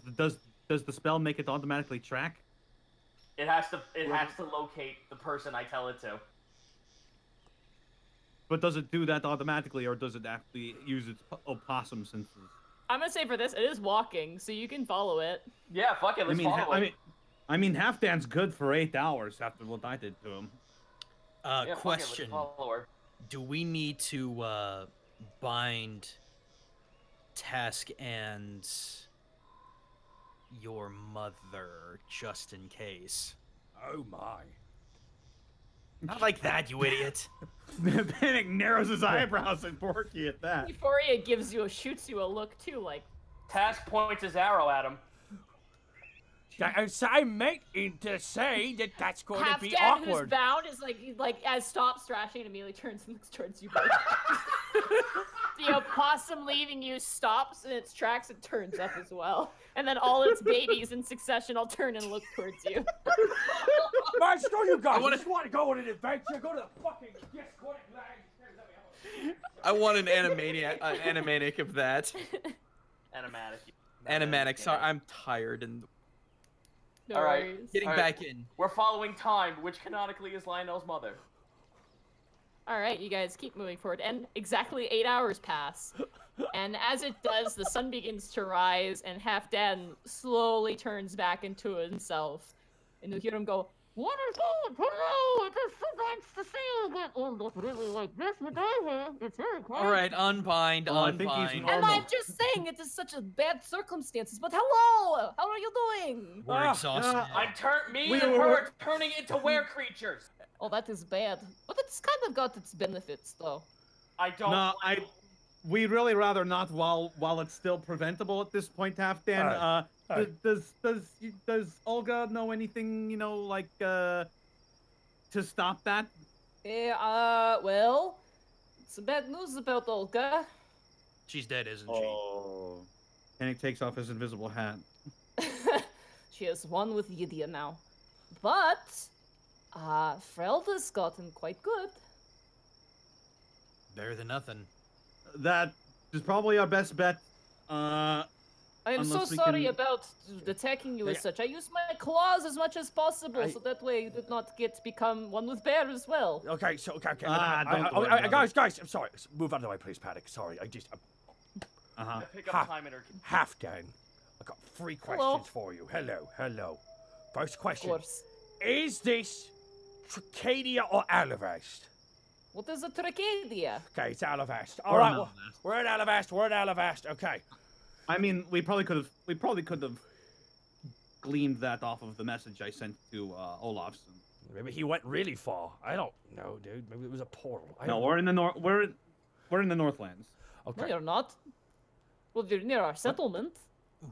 the spell make it automatically track? It has to locate the person I tell it to. But does it do that automatically, or does it actually use its opossum senses? I'm gonna say for this, it is walking, so you can follow it. Yeah, fuck it. Let's follow it. I mean, Halfdan's good for 8 hours after what I did to him. Yeah, fuck it, let's Question. follow her. Do we need to bind Task and your mother just in case? Oh my. Not like that, you idiot. Panic narrows his eyebrows and Porky at that. Euphoria shoots you a look too, like. Task points his arrow at him. So I meant to say that's going to be Halfdan, who's awkward. bound, is like as stops thrashing and immediately turns and looks towards you. The opossum leaving you stops in its tracks and turns up as well. And then all its babies in succession all turn and look towards you. Man, screw you guys. I just want to go on an adventure. Go to the fucking discordant land. I want an animaniac of that. Animatic. Sorry, I'm tired and No All right. worries. getting back in. We're following Time, which canonically is Lionel's mother. Alright, you guys keep moving forward. And exactly 8 hours pass. And as it does, the sun begins to rise, and Halfdan slowly turns back into himself. And you hear him go, "What is it? Hello! It is so nice to see you again. Oh, not really like this, but it's very quiet." All right, unbind, Oh, I think he's unbind. normal. And I'm just saying, it is such a bad circumstances. But hello! How are you doing? We're exhausted. Me We and were- her are turning into were creatures. Oh, that is bad. But it's kind of got its benefits, though. I don't. No, we'd really rather not while it's still preventable at this point, Halfdan. Hey. Does Olga know anything? Like to stop that? Well, it's bad news about Olga. She's dead, isn't Oh. Kennick takes off his invisible hat. She has won with Lydia now. But, Frelda's gotten quite good. she? Better than nothing. That is probably our best bet. I am so Unless we sorry can- about attacking you as Yeah. such. I used my claws as much as possible, I- so that way you did not become one with bear as well. Okay, so okay. Don't worry about it. Guys, I'm sorry. Move out of the way, please, Paddock. Sorry, Uh-huh. Pick up Ha. time in her. half done. I got 3 questions Hello. for you. Hello. First Of question: course. Is this Tricadia or Alavast? What is a Tricadia? Okay, it's Alavast. Or All right, Alavast. we're at Alavast. Okay. I mean, we probably could have gleaned that off of the message I sent to Olafson. Maybe he went really far. I don't know, dude. Maybe it was a portal. I No, don't we're in the we're in the Northlands. No, Okay. you're not. Well, you're near our settlement.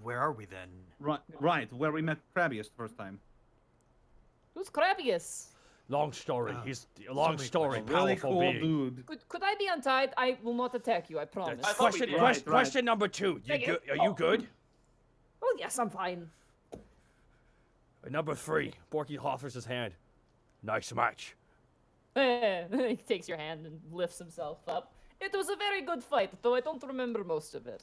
Where are we then? Right, where we met Krabius the first time. Who's Krabius? Long story. Oh, He's a long many story. questions. Really Powerful cool being. dude. Could I be untied? I will not attack you, I promise. I thought we did. Right. Question number 2. Thank you. Are you good? Oh, yes, I'm fine. Number 3. Borky offers his hand. Nice match. He takes your hand and lifts himself up. It was a very good fight, though I don't remember most of it.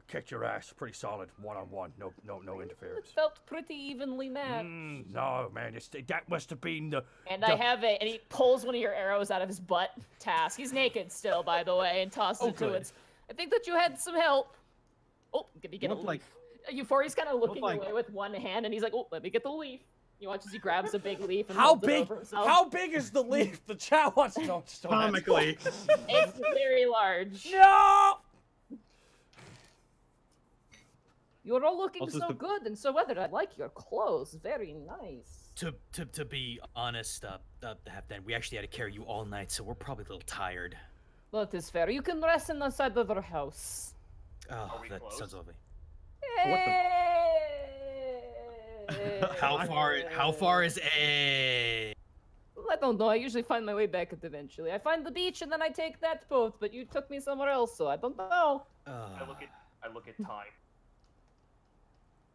Kicked your ass. Pretty solid. 1-on-1. No It interference. felt pretty evenly matched. No, man. That must have been the. And I have it, and he pulls one of your arrows out of his butt. Task. He's naked still, by the way, and tosses it to good. it. I think that you had some help. Oh, let me get a Looked leaf. like- Euphoria's kind of looking like- away with one hand, and he's like, "Oh, let me get the leaf." You watch as he grabs a big leaf and How holds it big? over himself. How big is the leaf? The chat wants to know. Comically. It's very large. No. You're all looking Also, so the- good and so weathered. I like your clothes. Very nice. To be honest, then we actually had to carry you all night, so we're probably a little tired. That is fair. You can rest in the side of our house. Oh, we that close? sounds lovely. What How far is A? I don't know. I usually find my way back eventually. I find the beach and then I take that boat, but you took me somewhere else, so I don't know. I look at time.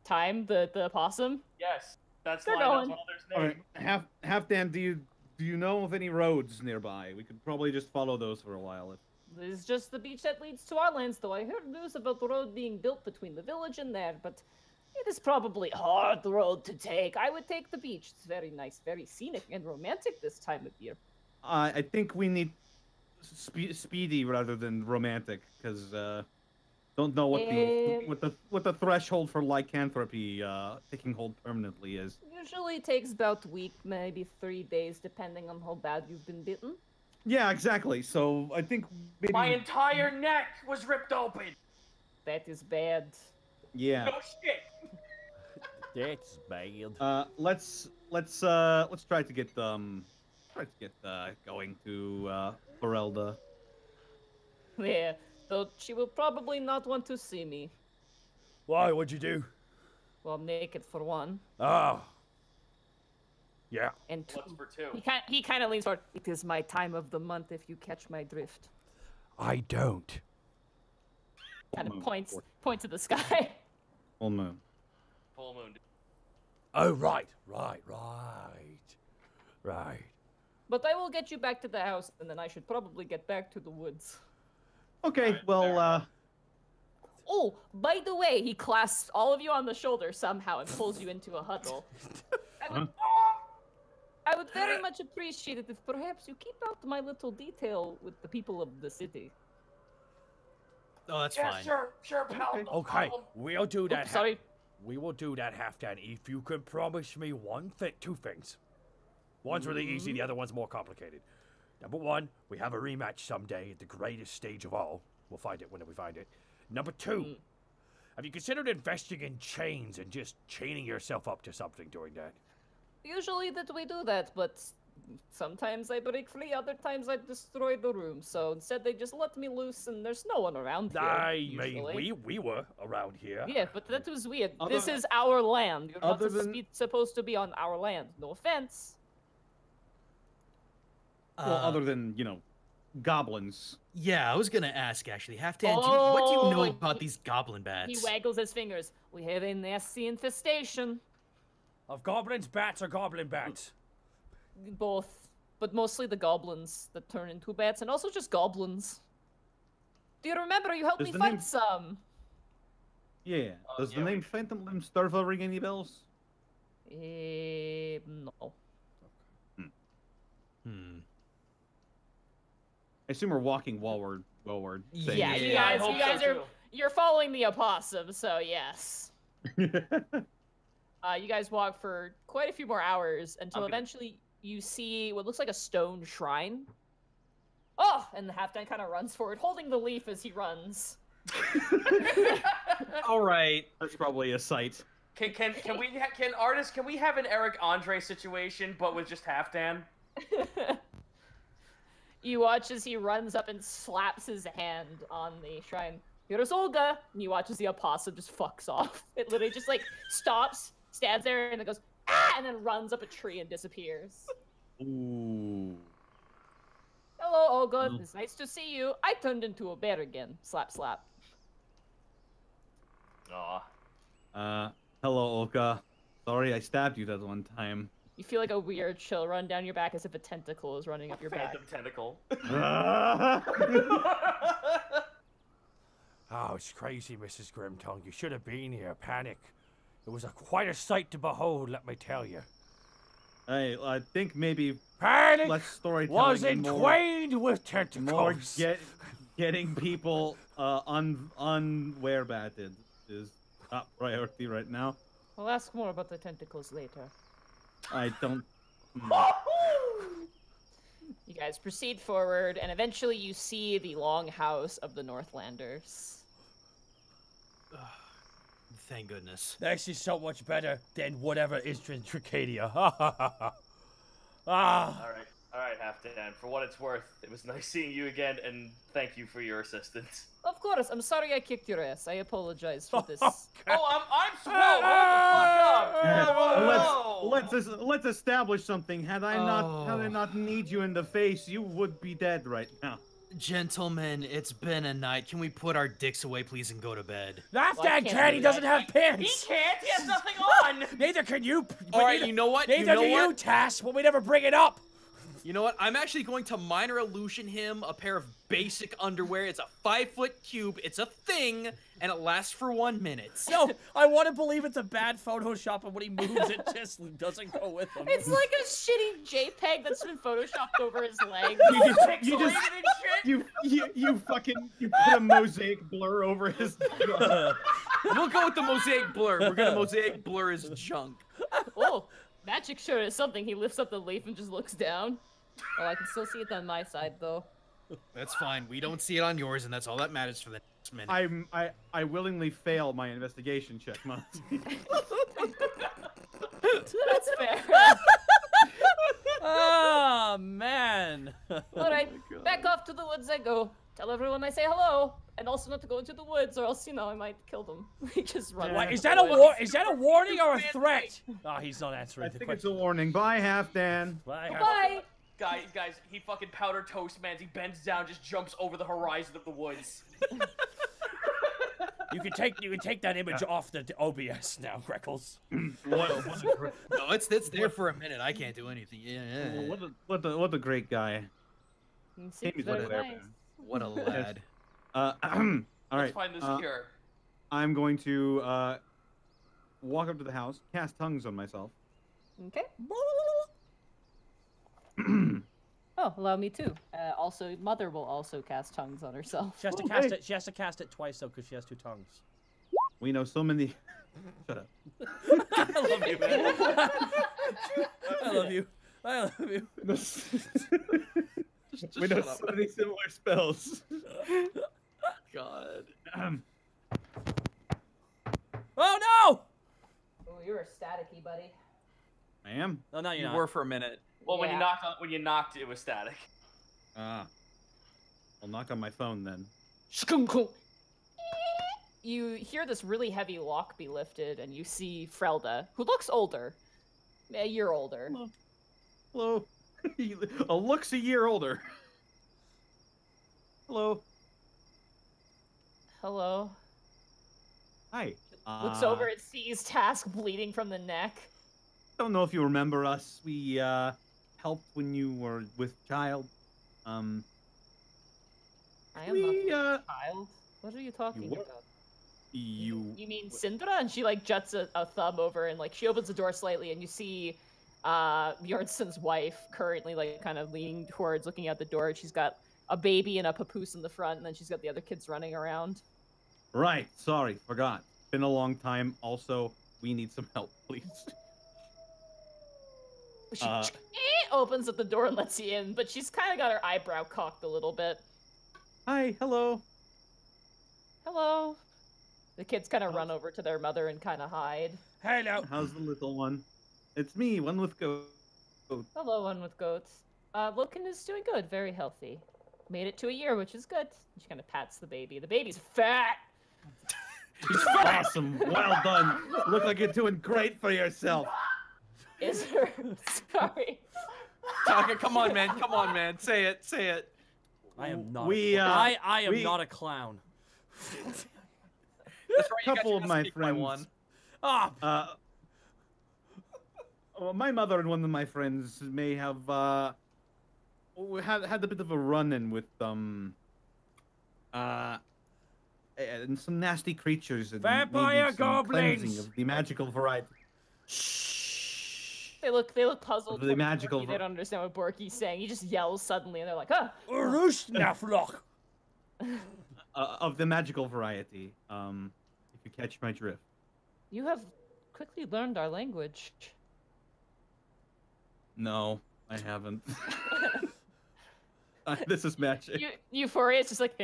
Time, the possum? Yes, that's They're Lionel's going. mother's All name. right, half Dan, do you know of any roads nearby? We could probably just follow those for a while. This is just the beach that leads to our lands, though. I heard news about the road being built between the village and there, but it is probably a hard road to take. I would take the beach. It's very nice, very scenic, and romantic this time of year. I think we need speedy rather than romantic, because don't know what the threshold for lycanthropy taking hold permanently is. Usually takes about a week, maybe 3 days, depending on how bad you've been bitten. Yeah, exactly. So I think maybe. My entire neck was ripped open. That is bad. Yeah. No shit. That's bad. Let's try to get going to Ferelda. Yeah, though she will probably not want to see me. Why? What'd you do? Well, I'm naked for one, Oh. Yeah. and two, What's for two? he kind of leans forward. It is my time of the month, if you catch my drift. I don't. Kind of moon. points to the sky. Full moon. Full moon. Oh, right. But I will get you back to the house, and then I should probably get back to the woods. Okay. Alright, Well. fair Oh, by the way, he clasps all of you on the shoulder somehow and pulls you into a huddle. I would very much appreciate it if perhaps you keep out my little detail with the people of the city. Oh, that's Yeah, fine. sure, pal. no Okay, problem. we'll do that. Oops, sorry. We will do that half Dan if you can promise me two things. One's really easy, the other one's more complicated. Number 1, we have a rematch someday at the greatest stage of all. We'll find it when we find it. Number 2, have you considered investing in chains and just chaining yourself up to something doing that? Usually that we do that, but Sometimes I break free, other times I destroy the room. So instead, they just let me loose, and there's no one around here. I mean, usually. we were around here. Yeah, but that was weird. Other- This is our land. You're not other than- supposed to be on our land. No offense. Well, other than, goblins. Yeah, I was gonna ask actually. Halfdan, what do you know Oh, about these goblin bats? He waggles his fingers. We have a nasty infestation. Of goblins, bats, or goblin bats? Both, but mostly the goblins that turn into bats, and also just goblins. Do you remember you helped Does me the fight name- some? Yeah. Does yeah, the we- name Phantom Limb Starva ring any bells? No. Hmm. I assume we're walking while we're saying Yeah, this. you Yeah, I guys, hope you guys so, are too. you're following the opossum, so yes. You guys walk for quite a few more hours until I'm gonna- eventually you see what looks like a stone shrine. Oh, and the Halfdan kind of runs forward, holding the leaf as he runs. All right. That's probably a sight. Can we have an Eric Andre situation, but with just Halfdan? You watch as he runs up and slaps his hand on the shrine. Here's Olga! And you watch as the opossum just fucks off. It literally just like stops, stands there, and then goes, ah! And then runs up a tree and disappears. Ooh. Hello, Olga. It's nice to see you. I turned into a bear again. Slap, slap. Aw. Hello, Olga. Sorry I stabbed you that one time. You feel like a weird chill run down your back as if a tentacle is running up your back. Phantom tentacle. Oh, it's crazy, Mrs. Grimtongue. You should have been here. Panic. It was quite a sight to behold, let me tell you. I think maybe Panic less storytelling was and more, entwined with more tentacles. getting people unwere-batted is top priority right now. I'll ask more about the tentacles later. I don't. You guys proceed forward, and eventually you see the long house of the Northlanders. Thank goodness. This is so much better than whatever is in Tricadia. Ha ha ha ha. Ah. All right, Halfdan. For what it's worth, it was nice seeing you again, and thank you for your assistance. Of course, I'm sorry I kicked your ass. I apologize for this. Oh, I'm swell. Hold the fuck up. Let's establish something. Had I not need you in the face, you would be dead right now. Gentlemen, it's been a night. Can we put our dicks away, please, and go to bed? That Well, I dad can't can. do He that. doesn't have He pants. can't. He has nothing on. Neither can you. All right, you know what? Neither do you, Tass. But we never bring it up. You know what? I'm actually going to minor illusion him a pair of basic underwear. It's a 5-foot cube. It's a thing, and it lasts for 1 minute. No, I want to believe it's a bad Photoshop, and when he moves, it just doesn't go with him. It's like a shitty JPEG that's been photoshopped over his leg. You put a mosaic blur over his. We'll go with the mosaic blur. We're gonna mosaic blur his junk. Oh, magic sure is something. He lifts up the leaf and just looks down. Oh, I can still see it on my side, though. That's fine. We don't see it on yours, and that's all that matters for the next minute. I willingly fail my investigation check, Monty. That's fair. Oh, man. Alright, back off to the woods I go. Tell everyone I say hello, and also not to go into the woods, or else, I might kill them. He just runs. What, into is the that a woods. is that a warning or a threat? Oh, he's not answering I the think it's a question. warning. Bye, Halfdan. Bye! Guys, he fucking powder toast, man. He bends down, just jumps over the horizon of the woods. You can take that image off the OBS now, Greckles. No, it's there for a minute. I can't do anything. Yeah. What a great guy. You seem Amy's very there, nice. man. What a lad. All Let's right. find this cure. I'm going to walk up to the house, cast tongues on myself. Okay. Oh, allow me too. Also, Mother will also cast tongues on herself. She has to Okay. cast it. She has to cast it twice though, because she has 2 tongues. We know so many. Shut up. I love you, man. I love you. I love you. We know so many similar spells. God. Oh no! Oh, you're a staticky, buddy. I am. No, no, you're You not. were for a minute. Well, Yeah. when you knocked, it was static. Ah. I'll knock on my phone then. You hear this really heavy lock be lifted, and you see Frelda, who looks older. A year older. Hello. Looks a year older. Hello. Hello. Hi. Looks over and sees Task bleeding from the neck. Don't know if you remember us. We helped when you were with child. I am we not a child. What are you talking were- about? you You mean Syndra? And she like juts a thumb over and like she opens the door slightly and you see Bjornson's wife currently like kind of leaning towards looking out the door. She's got a baby and a papoose in the front, and then she's got the other kids running around. right? Sorry, forgot. Been a long time. Also, we need some help, please. She opens up the door and lets you in, but she's kind of got her eyebrow cocked a little bit. Hi. Hello. Hello. The kids kind of run over to their mother and kind of hide. Hello. How's the little one? It's me, one with goat. Hello, one with goats. Loken is doing good, very healthy. Made it to a year, which is good. She kind of pats the baby. The baby's fat. Awesome. Well done. Look like you're doing great for yourself. Is her? Sorry. Taka, come on, man. Come on, man. Say it. Say it. I am not. We, I am we- not a clown. That's right. You got Couple your of ass my kicked by friends. one. Ah, Well, my mother and one of my friends may have had a bit of a run-in with and some nasty creatures and Vampire maybe some cleansing goblins! of the magical variety. They look puzzled. The magical Borky. They don't understand what Borky's saying. He just yells suddenly, and they're like, "Ah!" Roost Naflock. Of the magical variety. If you catch my drift. You have quickly learned our language. No, I haven't. This is magic. Euphoria is just like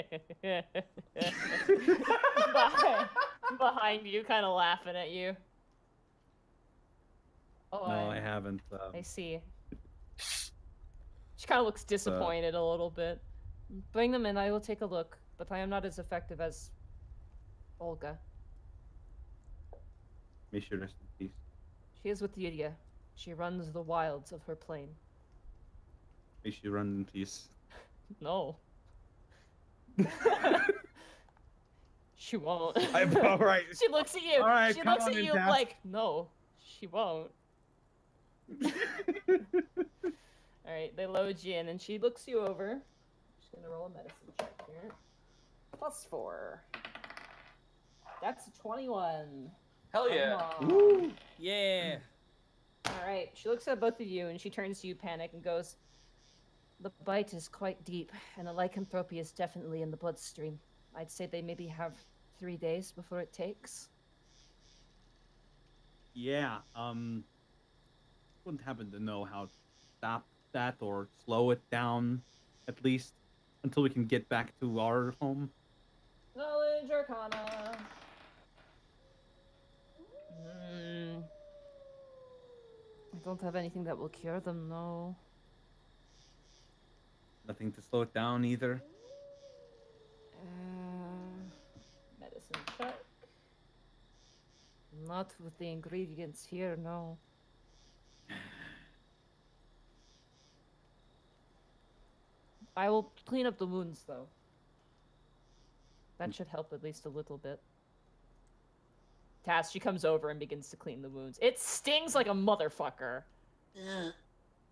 behind you, kind of laughing at you. Oh, No, I haven't. I see. She kind of looks disappointed a little bit. Bring them in, I will take a look, but I am not as effective as Olga. May she rest in peace. She is with Yuria. She runs the wilds of her plane. May she run in peace. No. She won't. All right. She looks at you. All right, she come looks on at in, you Task. like, no, she won't. Alright, they load you in, and she looks you over. Just gonna roll a medicine check here. +4. That's a 21. Hell yeah. Woo! yeah. Alright, she looks at both of you, and she turns to you, Panic, and goes, "The bite is quite deep, and the lycanthropy is definitely in the bloodstream. I'd say they maybe have 3 days before it takes." Yeah. Wouldn't happen to know how to stop that or slow it down, at least until we can get back to our home. Knowledge Arcana. I don't have anything that will cure them, no. Nothing to slow it down either. Medicine check. Not with the ingredients here, no. I will clean up the wounds, though. That should help at least a little bit. Tass, she comes over and begins to clean the wounds. It stings like a motherfucker.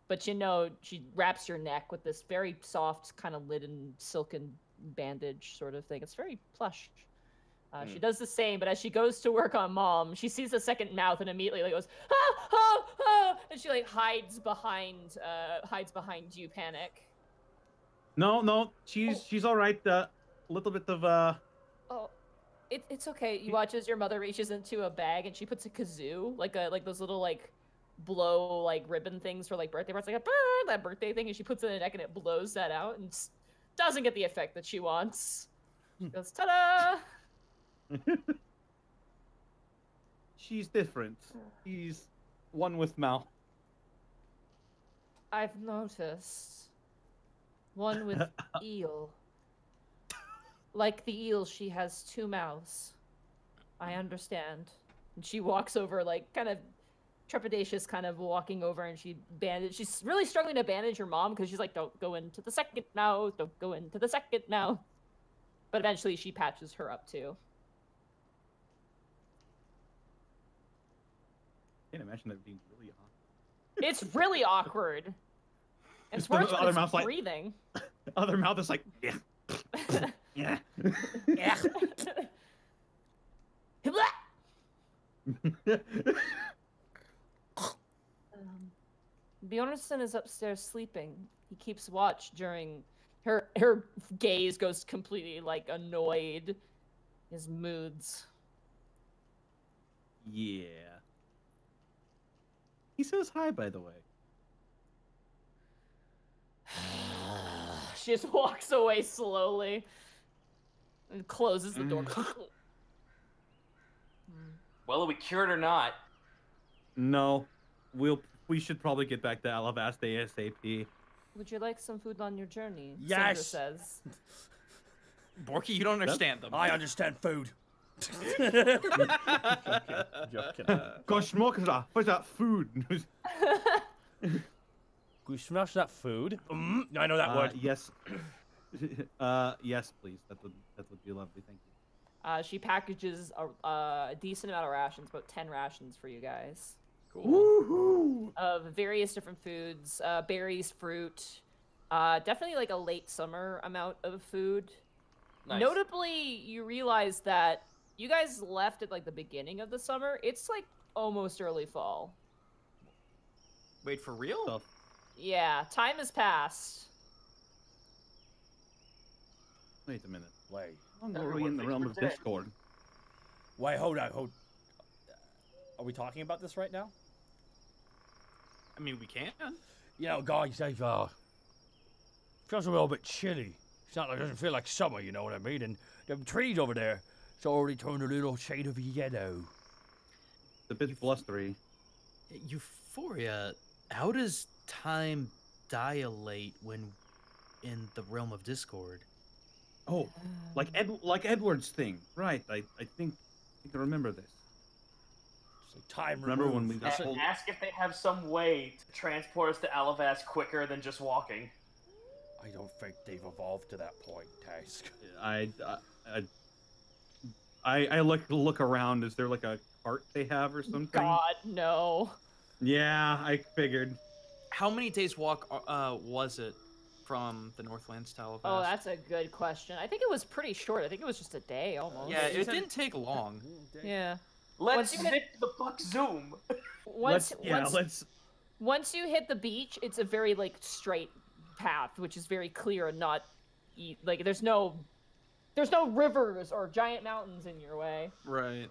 But you know, she wraps your neck with this very soft, kind of linen, silken bandage sort of thing. It's very plush. She does the same, but as she goes to work on Mom, she sees the second mouth and immediately like goes, "Ah, ah, ah!" And she like hides behind you, Panic. No, she's all right. A little bit of Oh, it's okay. You watch as your mother reaches into a bag and she puts a kazoo, like those little like blow like ribbon things for like birthday parties, like a brr, that birthday thing, and she puts it in her neck and it blows that out and doesn't get the effect that she wants. She goes, "Ta-da!" She's different. She's one with mouth. I've noticed one with eel. Like the eel, she has 2 mouths. I understand. And she walks over, like, kind of trepidatious, kind of walking over, and she's really struggling to bandage her mom because she's like, don't go into the second mouth, don't go into the second mouth. But eventually she patches her up too. Can't imagine that being really hot. It's really awkward. And it's The worse when other it's mouth's like- breathing. Other mouth is like, yeah. Yeah. Yeah. Bjornsson is upstairs sleeping. He keeps watch during her gaze goes completely like annoyed. His moods. Yeah. He says hi, by the way. She just walks away slowly and closes the door. Well, are we cured or not? No. We should probably get back to Alavast ASAP. Would you like some food on your journey? Yes. Sandra says. Borky, you don't understand them. I understand food. Joking. Gosh, Mokra, what's that food? We smash that food. I know that word. Yes. Yes, please. That would be lovely. Thank you. She packages a decent amount of rations, about 10 rations for you guys. Cool. Woohoo! Of various different foods, berries, fruit, definitely like a late summer amount of food. Nice. Notably, you realize that you guys left at like the beginning of the summer. It's like almost early fall. Wait, for real? Stuff. Yeah, time has passed. Wait a minute. Wait. How long were we in the realm of Discord? Wait, hold on. Are we talking about this right now? I mean, we can. You know, guys, they've, feels a little bit chilly. It's not like, it doesn't feel like summer, you know what I mean? And them trees over there, it's already turned a little shade of yellow. It's a bit blustery. Euphoria, how does time dilate when in the realm of Discord? Oh, like Edward's thing. Right. I think I remember this. It's like time Remember when we removed. got And pulled? ask if they have some way to transport us to Alavast quicker than just walking. I don't think they've evolved to that point, Task. I look around. Is there like a cart they have or something? God, no. Yeah, I figured. How many days walk was it from the Northlands to Alavast? Oh, that's a good question. I think it was pretty short. I think it was just a day almost. Yeah, it didn't take long. Yeah. Let's Once you hit- zip the fuck zoom. Once Let's. once you hit the beach, it's a very like straight path, which is very clear and not like there's no rivers or giant mountains in your way. Right.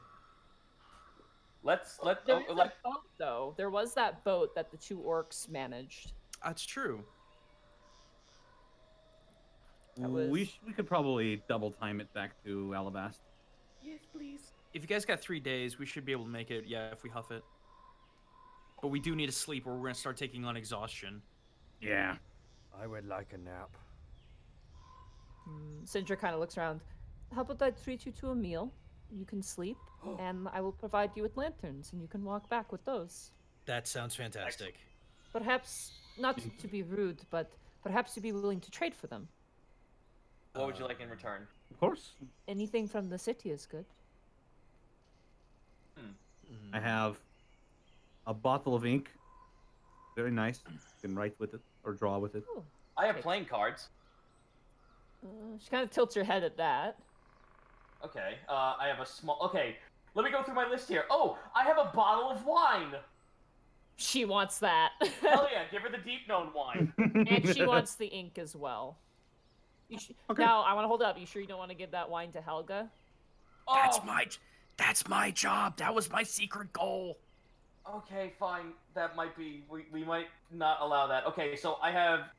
Let's There is a boat though. There was that boat that the 2 orcs managed. That's true. That was- We could probably double time it back to Alavast. Yes, please. If you guys got 3 days, we should be able to make it, yeah, if we huff it. But we do need to sleep or we're going to start taking on exhaustion. Yeah. I would like a nap. Sindra kind of looks around. How about I treat you to a meal? You can sleep, and I will provide you with lanterns, and you can walk back with those. That sounds fantastic. Perhaps, not to be rude, but perhaps you'd be willing to trade for them. What would you like in return? Of course. Anything from the city is good. I have a bottle of ink. Very nice. You can write with it or draw with it. Ooh. I have Okay. playing cards. She kind of tilts her head at that. Okay. I have a small. Okay. Let me go through my list here. Oh, I have a bottle of wine. She wants that. Hell yeah! Give her the deep known wine. And she wants the ink as well. Okay. Now, I want to hold up. You sure you don't want to give that wine to Helga? Oh, That's my job. That was my secret goal. okay, fine. That might be. We might not allow that. Okay, so I have.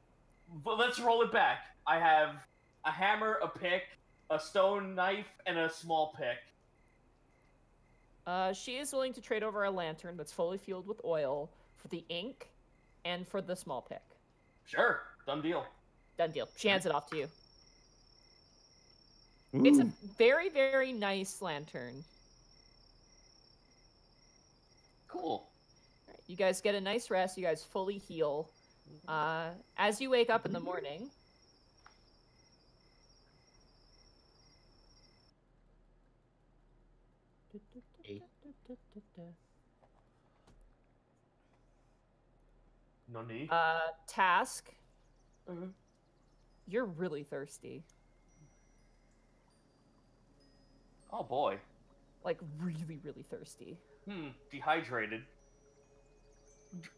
But let's roll it back. I have a hammer, a pick, a stone knife, and a small pick. She is willing to trade over a lantern that's fully filled with oil for the ink and for the small pick. Sure, done deal. Done deal. She hands it off to you. It's a Ooh. very, very nice lantern. Cool. Alright, you guys get a nice rest. You guys fully heal. As you wake up in the morning, Nani? Task, you're really thirsty. Oh boy. Like, really, really thirsty. Dehydrated.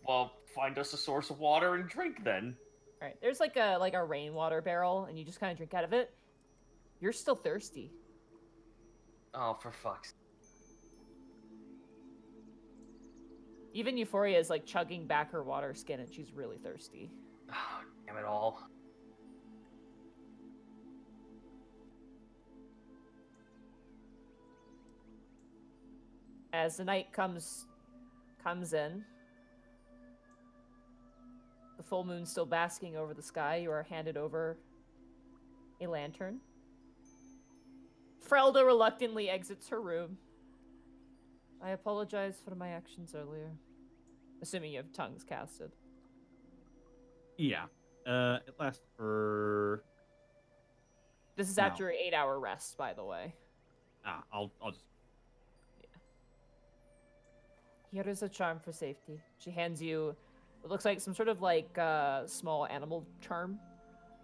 Well, find us a source of water and drink then. Alright, there's like a rainwater barrel, and you just kind of drink out of it. You're still thirsty. Oh, for fuck's. Even Euphoria is like chugging back her water skin, and she's really thirsty. Oh, damn it all. As the night comes in, the full moon still basking over the sky, you are handed over a lantern. Frelda reluctantly exits her room. I apologize for my actions earlier. Assuming you have tongues casted. Yeah. It lasts for. This is No. after your 8-hour rest, by the way. I'll just. Here is a charm for safety. She hands you what looks like some sort of like small animal charm.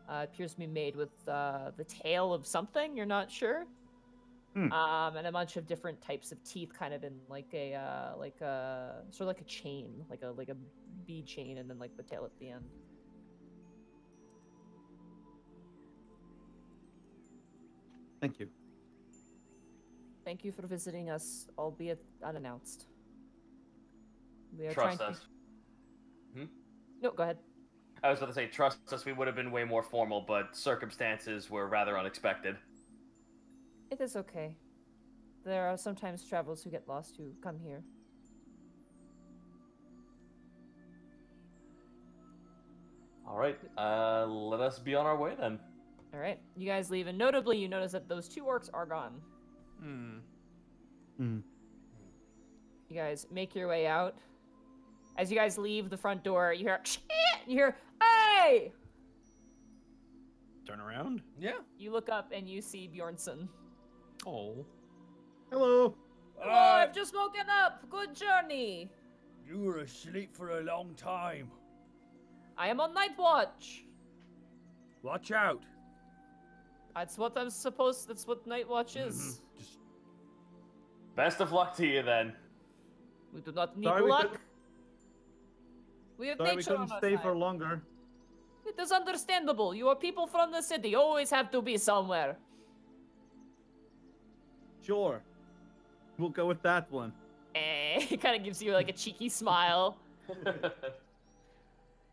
It appears to be made with the tail of something, you're not sure. And a bunch of different types of teeth, kind of in like a sort of like a chain, like a bead chain, and then like the tail at the end. Thank you. Thank you for visiting us, albeit unannounced. We are Trust trying us. to... No, go ahead. I was about to say, trust us, we would have been way more formal, but circumstances were rather unexpected. It is okay. There are sometimes travelers who get lost who come here. Alright, let us be on our way then. Alright, you guys leave, and notably you notice that those 2 orcs are gone. You guys make your way out. As you guys leave the front door, you hear, you hear, hey! Turn around. Yeah. You look up and you see Bjornsson. Oh. Hello. Oh, I've just woken up. Good journey. You were asleep for a long time. I am on night watch. Watch out. That's what I'm supposed. That's what night watch is. Just Best of luck to you then. We do not need Sorry we luck. couldn't- We have Sorry we nature couldn't on our stay side. for longer. It is understandable. You are people from the city. You always have to be somewhere. Sure. We'll go with that one. He kind of gives you like a cheeky smile.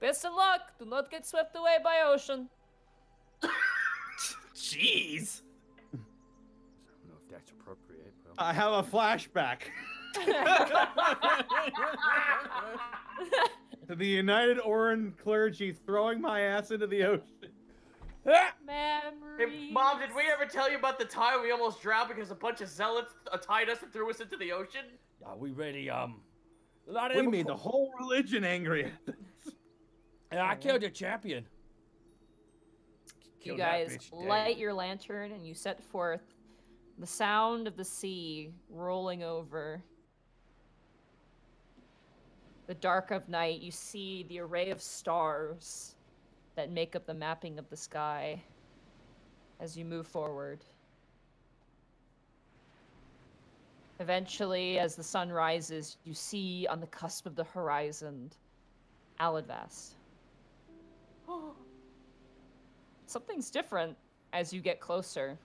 Best of luck. Do not get swept away by ocean. Jeez. I don't know if that's appropriate, but I have a flashback to the United Oran clergy throwing my ass into the ocean. Memories. Hey, Mom, did we ever tell you about the time we almost drowned because a bunch of zealots tied us and threw us into the ocean? are we ready? A lot of We them made the whole religion angry at this. I killed the champion. You Killed that guys bitch dead. light your lantern and you set forth. The sound of the sea rolling over. The dark of night, you see the array of stars that make up the mapping of the sky as you move forward. Eventually, as the sun rises, you see on the cusp of the horizon Aladvast. Something's different as you get closer.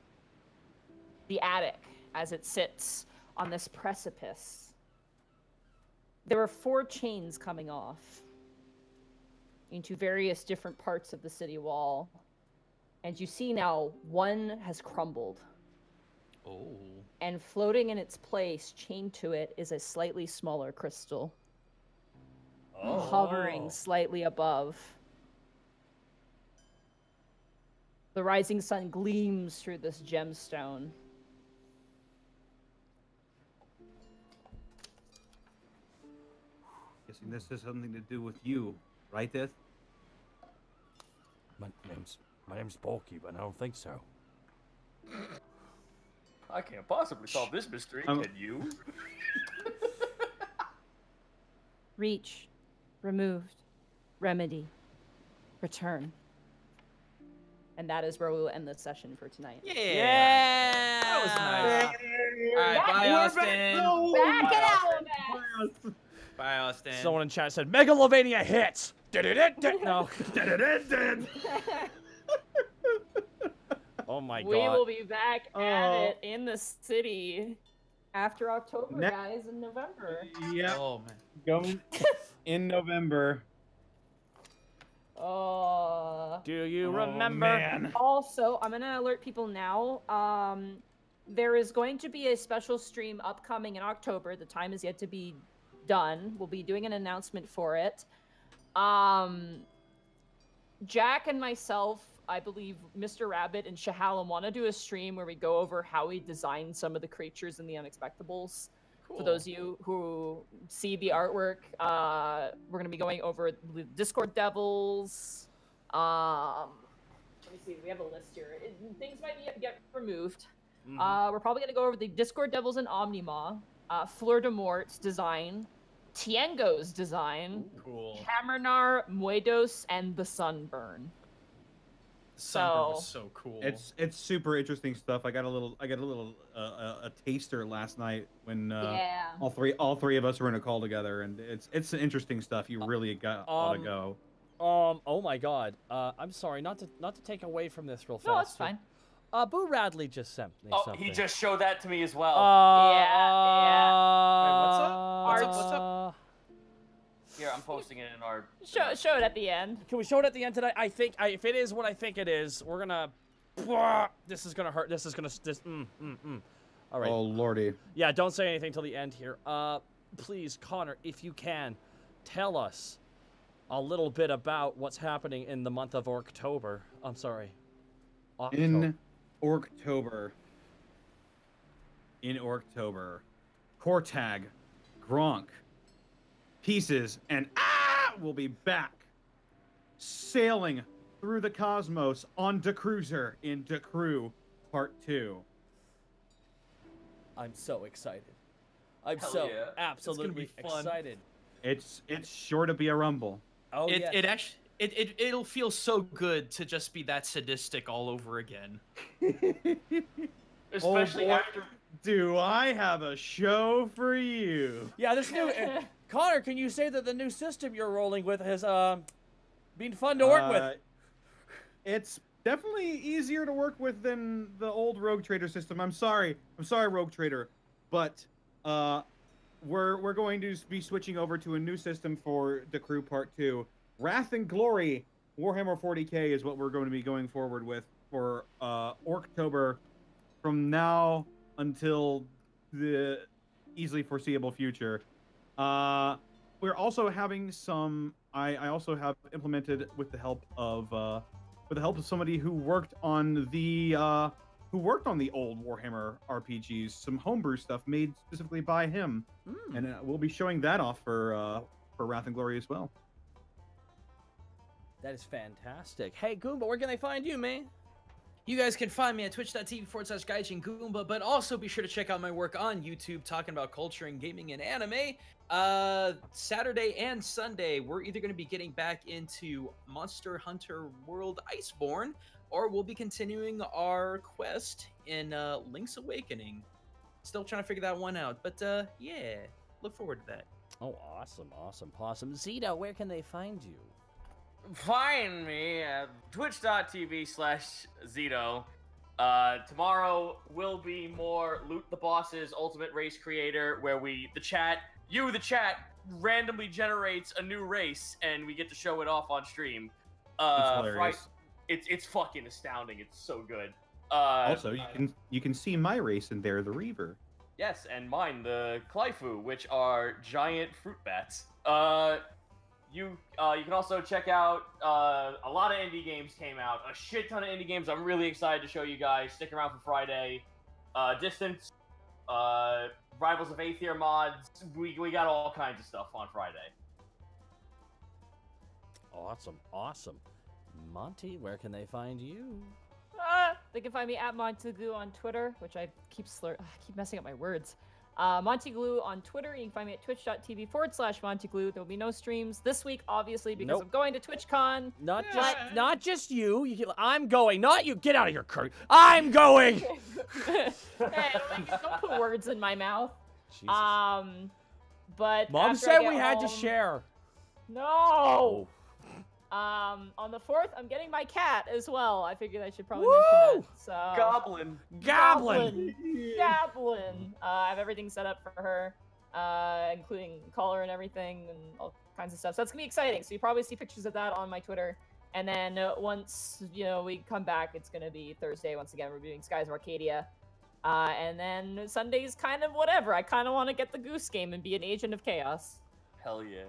The attic, as it sits on this precipice. There are 4 chains coming off into various different parts of the city wall. And you see now one has crumbled. Oh. And floating in its place, chained to it, is a slightly smaller crystal. Hovering slightly above. The rising sun gleams through this gemstone. Guessing this has something to do with you, right, Death? My name's Bulky, but I don't think so. I can't possibly solve this mystery, can you? Reach, removed, remedy, return. And that is where we will end this session for tonight. Yeah. That was nice. All right, bye, Austin. Back it out, Bye, Austin. Someone in chat said, Megalovania hits! No. Oh my god. We will be back at it in the city after October, Ne- guys, in November. Yeah. Oh man. Going in November. Do you remember? Man. Also, I'm gonna alert people now. There is going to be a special stream upcoming in October. The time is yet to be done. We'll be doing an announcement for it. Jack and myself, I believe Mr. Rabbit and Shahalem want to do a stream where we go over how we designed some of the creatures in the Unexpectables. For those of you who see the artwork, we're going to be going over the Discord Devils. Let me see, we have a list here. Things might get removed. We're probably going to go over the Discord Devils and Omnima, Fleur de Mort's design, Tiengo's design, Cool. Camernar, Muedos, and the Sunburn. Sunburn was so cool. It's super interesting stuff. I got a little a taster last night when Yeah. all three of us were in a call together, and it's interesting stuff. You really ought to go. Oh my god. I'm sorry, not to take away from this real fast. No, it's fine. Boo Radley just sent me Oh, something. he just showed that to me as well. Yeah. Wait, what's up? What's up? Here, I'm posting it in our. Show it at the end. Can we show it at the end tonight? I think if it is what I think it is, we're gonna. This is gonna hurt. This is gonna. All right. Oh lordy. Yeah, don't say anything till the end here. Please, Connor, if you can, tell us a little bit about what's happening in the month of October. I'm sorry. In October. Kortag, Gronk, Pieces, and will be back sailing through the cosmos on Da Cruiser in Da Crew Part 2. I'm so excited. I'm Hell so yeah. absolutely It's gonna be fun. excited. It's sure to be a rumble. Oh yeah. It actually it'll feel so good to just be that sadistic all over again. Especially boy. after. Do I have a show for you? Yeah, this new Connor, can you say that the new system you're rolling with has been fun to work with? It's definitely easier to work with than the old Rogue Trader system. I'm sorry, Rogue Trader, but we're going to be switching over to a new system for the Crew Part 2. Wrath and Glory Warhammer 40K is what we're going to be going forward with for October from now until the easily foreseeable future. We're also having some. I also have implemented with the help of somebody who worked on the old Warhammer RPGs, some homebrew stuff made specifically by him, and we'll be showing that off for Wrath and Glory as well. That is fantastic. Hey Goomba, where can they find you, man? You guys can find me at twitch.tv/Gaijin Goomba, but also be sure to check out my work on YouTube talking about culture and gaming and anime. Saturday and Sunday, we're either going to be getting back into Monster Hunter World Iceborne, or we'll be continuing our quest in Link's Awakening. Still trying to figure that one out, but yeah, look forward to that. Oh, awesome. Zito, where can they find you? Find me at twitch.tv/Zito. Tomorrow will be more Loot the Boss's Ultimate Race Creator, where the chat randomly generates a new race, and we get to show it off on stream. It's hilarious. It's fucking astounding. It's so good. Also, you can see my race in there, the Reaver. Yes, and mine, the Clyfu, which are giant fruit bats. you can also check out a lot of indie games came out. A shit ton of indie games. I'm really excited to show you guys. Stick around for Friday. Distance, Rivals of Aether mods. We got all kinds of stuff on Friday. Awesome, awesome. Monty, where can they find you? They can find me at Montaglue on Twitter, which I keep messing up my words. Montaglue on Twitter. You can find me at twitch.tv/Montaglue. There will be no streams this week, obviously, because Nope. I'm going to TwitchCon. Not just you. I'm going. Not you. Get out of here, Kurt. I'm going. Hey, don't put words in my mouth. Jesus. But Mom after said I get we had to home- share. No. On the 4th, I'm getting my cat as well. I figured I should probably mention Woo! that. So Goblin. Goblin. Goblin. I have everything set up for her, including collar and everything and all kinds of stuff. So that's gonna be exciting. So you probably see pictures of that on my Twitter. And then once we come back, it's gonna be Thursday once again. We're doing Skies of Arcadia. And then Sunday's kind of whatever. I kind of want to get the Goose Game and be an agent of chaos. Hell yeah.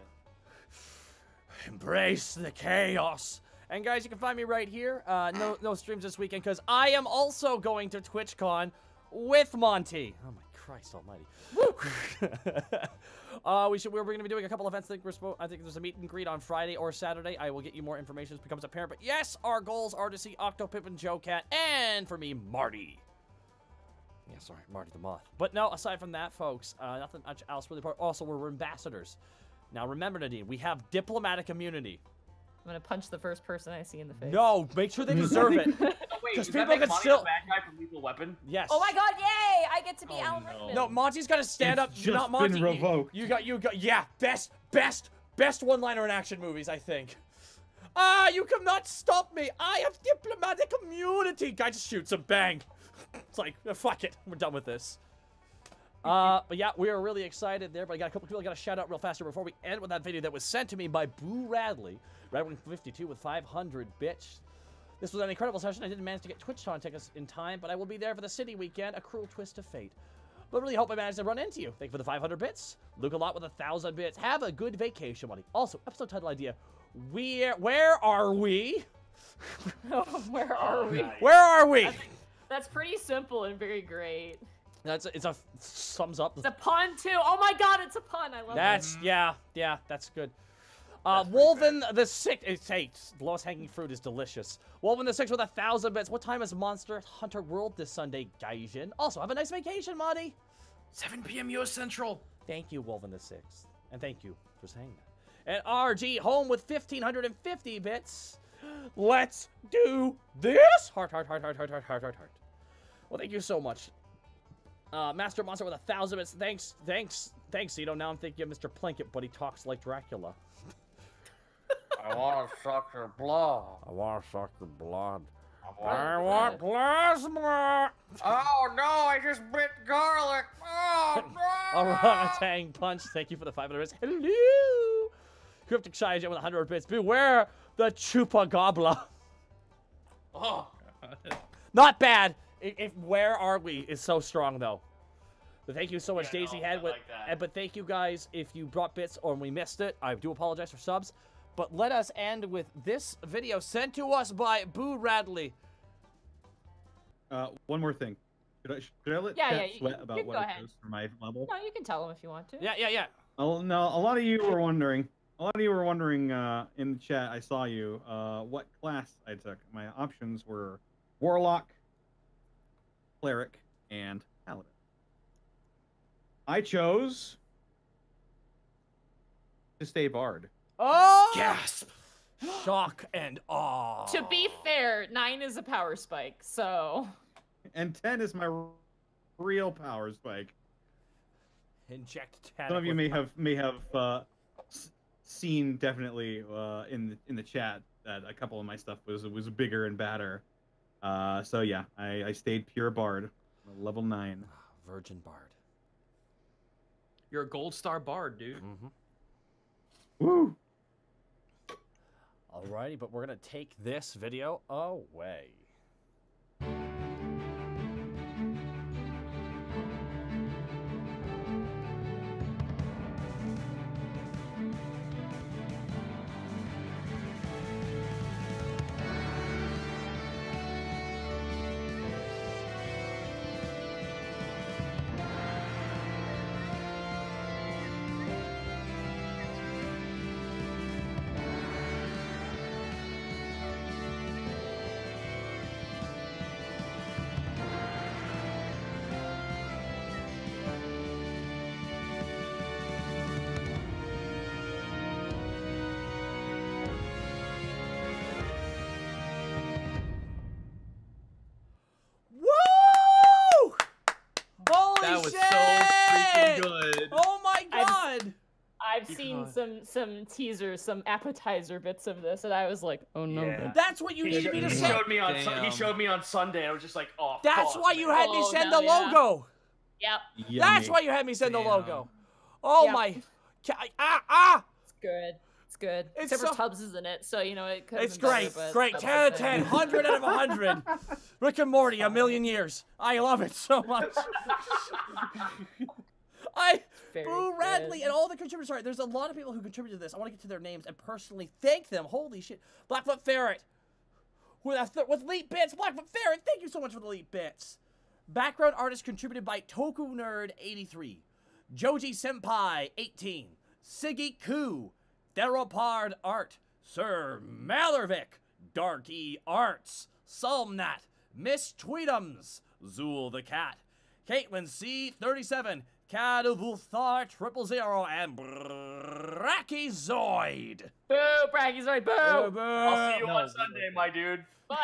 Embrace the chaos. And guys, you can find me right here. No streams this weekend because I am also going to TwitchCon with Monty. Oh my Christ Almighty! We're going to be doing a couple events. I think there's a meet and greet on Friday or Saturday. I will get you more information as it becomes apparent. But yes, our goals are to see Octopip and Joe Cat, and for me, Marty. Yeah, sorry, Marty the Moth. But no, aside from that, folks, nothing much else really. Also, we're ambassadors. Now remember, Nadine, we have diplomatic immunity. I'm gonna punch the first person I see in the face. No, make sure they deserve it. Oh, wait, Because does that people make can Monty still. the bad guy from Lethal Weapon? Yes. Oh my God! Yay! I get to be Oh, Alan no. Rickman. No, Monty's got to stand up. It's just Not Monty. been revoked. You got. Yeah, best one-liner in action movies, I think. You cannot stop me. I have diplomatic immunity. Guy just shoots him. Bang. It's like, fuck it. We're done with this. But yeah, we are really excited there. But I got a couple people I got to shout out real fast here before we end with that video that was sent to me by Boo Radley, Radwin52 with 500 bits. This was an incredible session. I didn't manage to get TwitchCon tickets in time, but I will be there for the City weekend. A cruel twist of fate. But really hope I managed to run into you. Thank you for the 500 bits. Luke a lot with 1,000 bits. Have a good vacation, buddy. Also, episode title idea. Where are we? Where are we? nice. Where are we? That's pretty simple and very great. It's a sums up. It's a pun too. Oh my God, it's a pun. I love That's it. yeah, that's good. That's pretty Wolven the Sixth. Hey, lowest hanging fruit is delicious. Wolven the Sixth with 1,000 bits. What time is Monster Hunter World this Sunday, Gaijin? Also, have a nice vacation, Monty. 7 p.m. U.S. Central. Thank you, Wolven the Sixth, and thank you for saying that. And RG home with 1,550 bits. Let's do this. Heart. Well, thank you so much. Master Monster with 1,000 bits. Thanks, Zito. Now I'm thinking of Mr. Plinkett, but he talks like Dracula. I want to suck your blood. I want to suck the blood. I I want plasma. Oh no! I just bit garlic. Oh no! Orangutan Punch, thank you for the 500 bits. Hello! Cryptic Shaijan with 100 bits. Beware the Chupagobla. Oh, Not bad. Where are we is so strong, though. But thank you so much, Yeah, Daisy no, Head. I like that. But thank you guys if you brought bits or we missed it. I do apologize for subs. But let us end with this video sent to us by Boo Radley. One more thing. Should I let Yeah, chat yeah, you- sweat you about go what I ahead. chose for my level? No, you can tell them if you want to. Yeah. Oh, no, a lot of you were wondering. In the chat. I saw you. What class I took? My options were Warlock, Cleric, and Paladin. I chose to stay Bard. Oh! Gasp. Shock and awe. To be fair, 9 is a power spike, so And 10 is my real power spike. Inject Some of you may have seen definitely in the chat that a couple of my stuff was bigger and badder. So yeah, I stayed pure Bard, level 9. Virgin Bard. You're a gold star bard, dude. Woo! Alrighty, but we're gonna take this video away. That was so freaking good. Oh my god! I've seen some teasers, some appetizer bits of this, and I was like, oh no. Yeah. That's what you needed me to He say. showed me on Damn. he showed me on Sunday. And I was just like, oh. That's fuck, why you man. had me Oh, send no, the yeah. logo. Yep, That's why you had me send the Damn. logo. Oh Yep. my. it's good. It's good. It's Except so- for Tubbs is in it, so you know it could. It's great. Great. 10 out of 10. 100 out of 100. Rick and Morty, a million years. I love it so much. Boo Radley and all the contributors. Sorry, there's a lot of people who contributed to this. I want to get to their names and personally thank them. Holy shit. Blackfoot Ferret. With Leap Bits. Blackfoot Ferret, thank you so much for the Leap Bits. Background artist contributed by Toku Nerd 83. Joji Senpai 18. Siggy Koo. Theropard Art. Sir Malervik. Darky Arts. Salmnat. Miss Tweetums. Zool the Cat. Caitlin C. 37. Cadavulthar 000 and Brachyzoid. Boo, Brachyzoid, boo! I'll see you No. on Sunday, my dude. But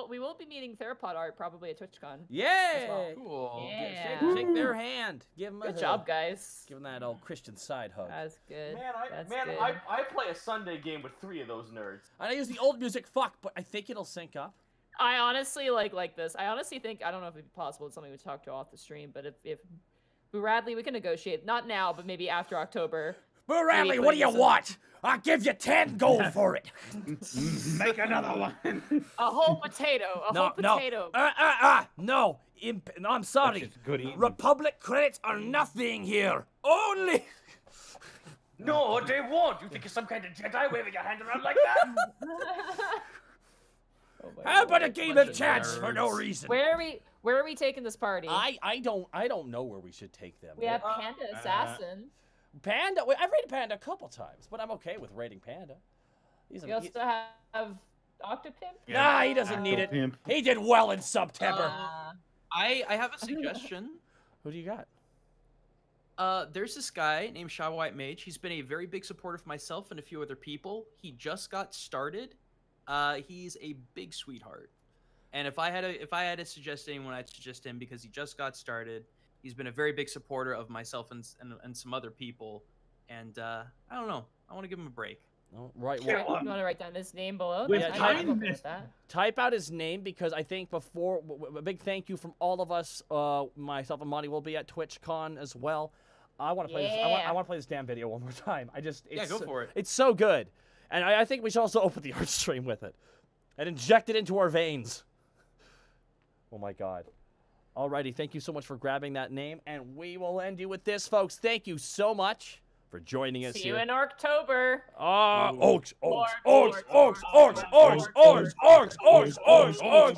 we will be meeting Theropod Art probably at TwitchCon. Yeah. Cool. Yeah. Shake their hand. Give them a Good hug. job, guys. Give them that old Christian side hug. That's good. Man, That's man, good. I play a Sunday game with 3 of those nerds. I use the old music, fuck, but I think it'll sync up. I honestly like this. I honestly think I don't know if it'd be possible. It's something we talk to off the stream, but if Boo Radley, we can negotiate. Not now, but maybe after October. Boo Radley, Maybe what do you put some- want? I'll give you 10 gold for it. Make another one. A whole potato. A whole potato. No. No, I'm sorry. It's good eating. Republic credits are nothing here. Only. No, they won't. You think you're some kind of Jedi waving your hand around like that? Oh my How about God. a game bunch of of chance for no nerds. reason? Where are we taking this party? I don't know where we should take them. we have Panda Assassin. Panda. Well, I've rated Panda a couple times, but I'm okay with rating Panda. We also have Octopimp. Nah, he doesn't need it. Pimp. He did well in September. I have a suggestion. Who do you got? There's this guy named Shaw White Mage. He's been a very big supporter of myself and a few other people. He just got started. He's a big sweetheart. And if I had to suggest anyone, I'd suggest him because he just got started. He's been a very big supporter of myself and some other people. And I don't know. I want to give him a break. Oh, right. Sure, Well, you want to write down his name below? With Then I'm kindness. okay with that. type out his name because I think before a big thank you from all of us. Myself and Monty will be at TwitchCon as well. I want to play. This, I Yeah. want to play this damn video one more time. It's, go for it. It's so good, and I think we should also open the art stream with it, and inject it into our veins. Oh my God. Alrighty, thank you so much for grabbing that name, and we will end you with this, folks. Thank you so much for joining us See here. you in October. Orcs, orcs, Orcs, orcs, orcs, orcs, orcs, orcs, orcs, orcs, orcs, orcs, orcs.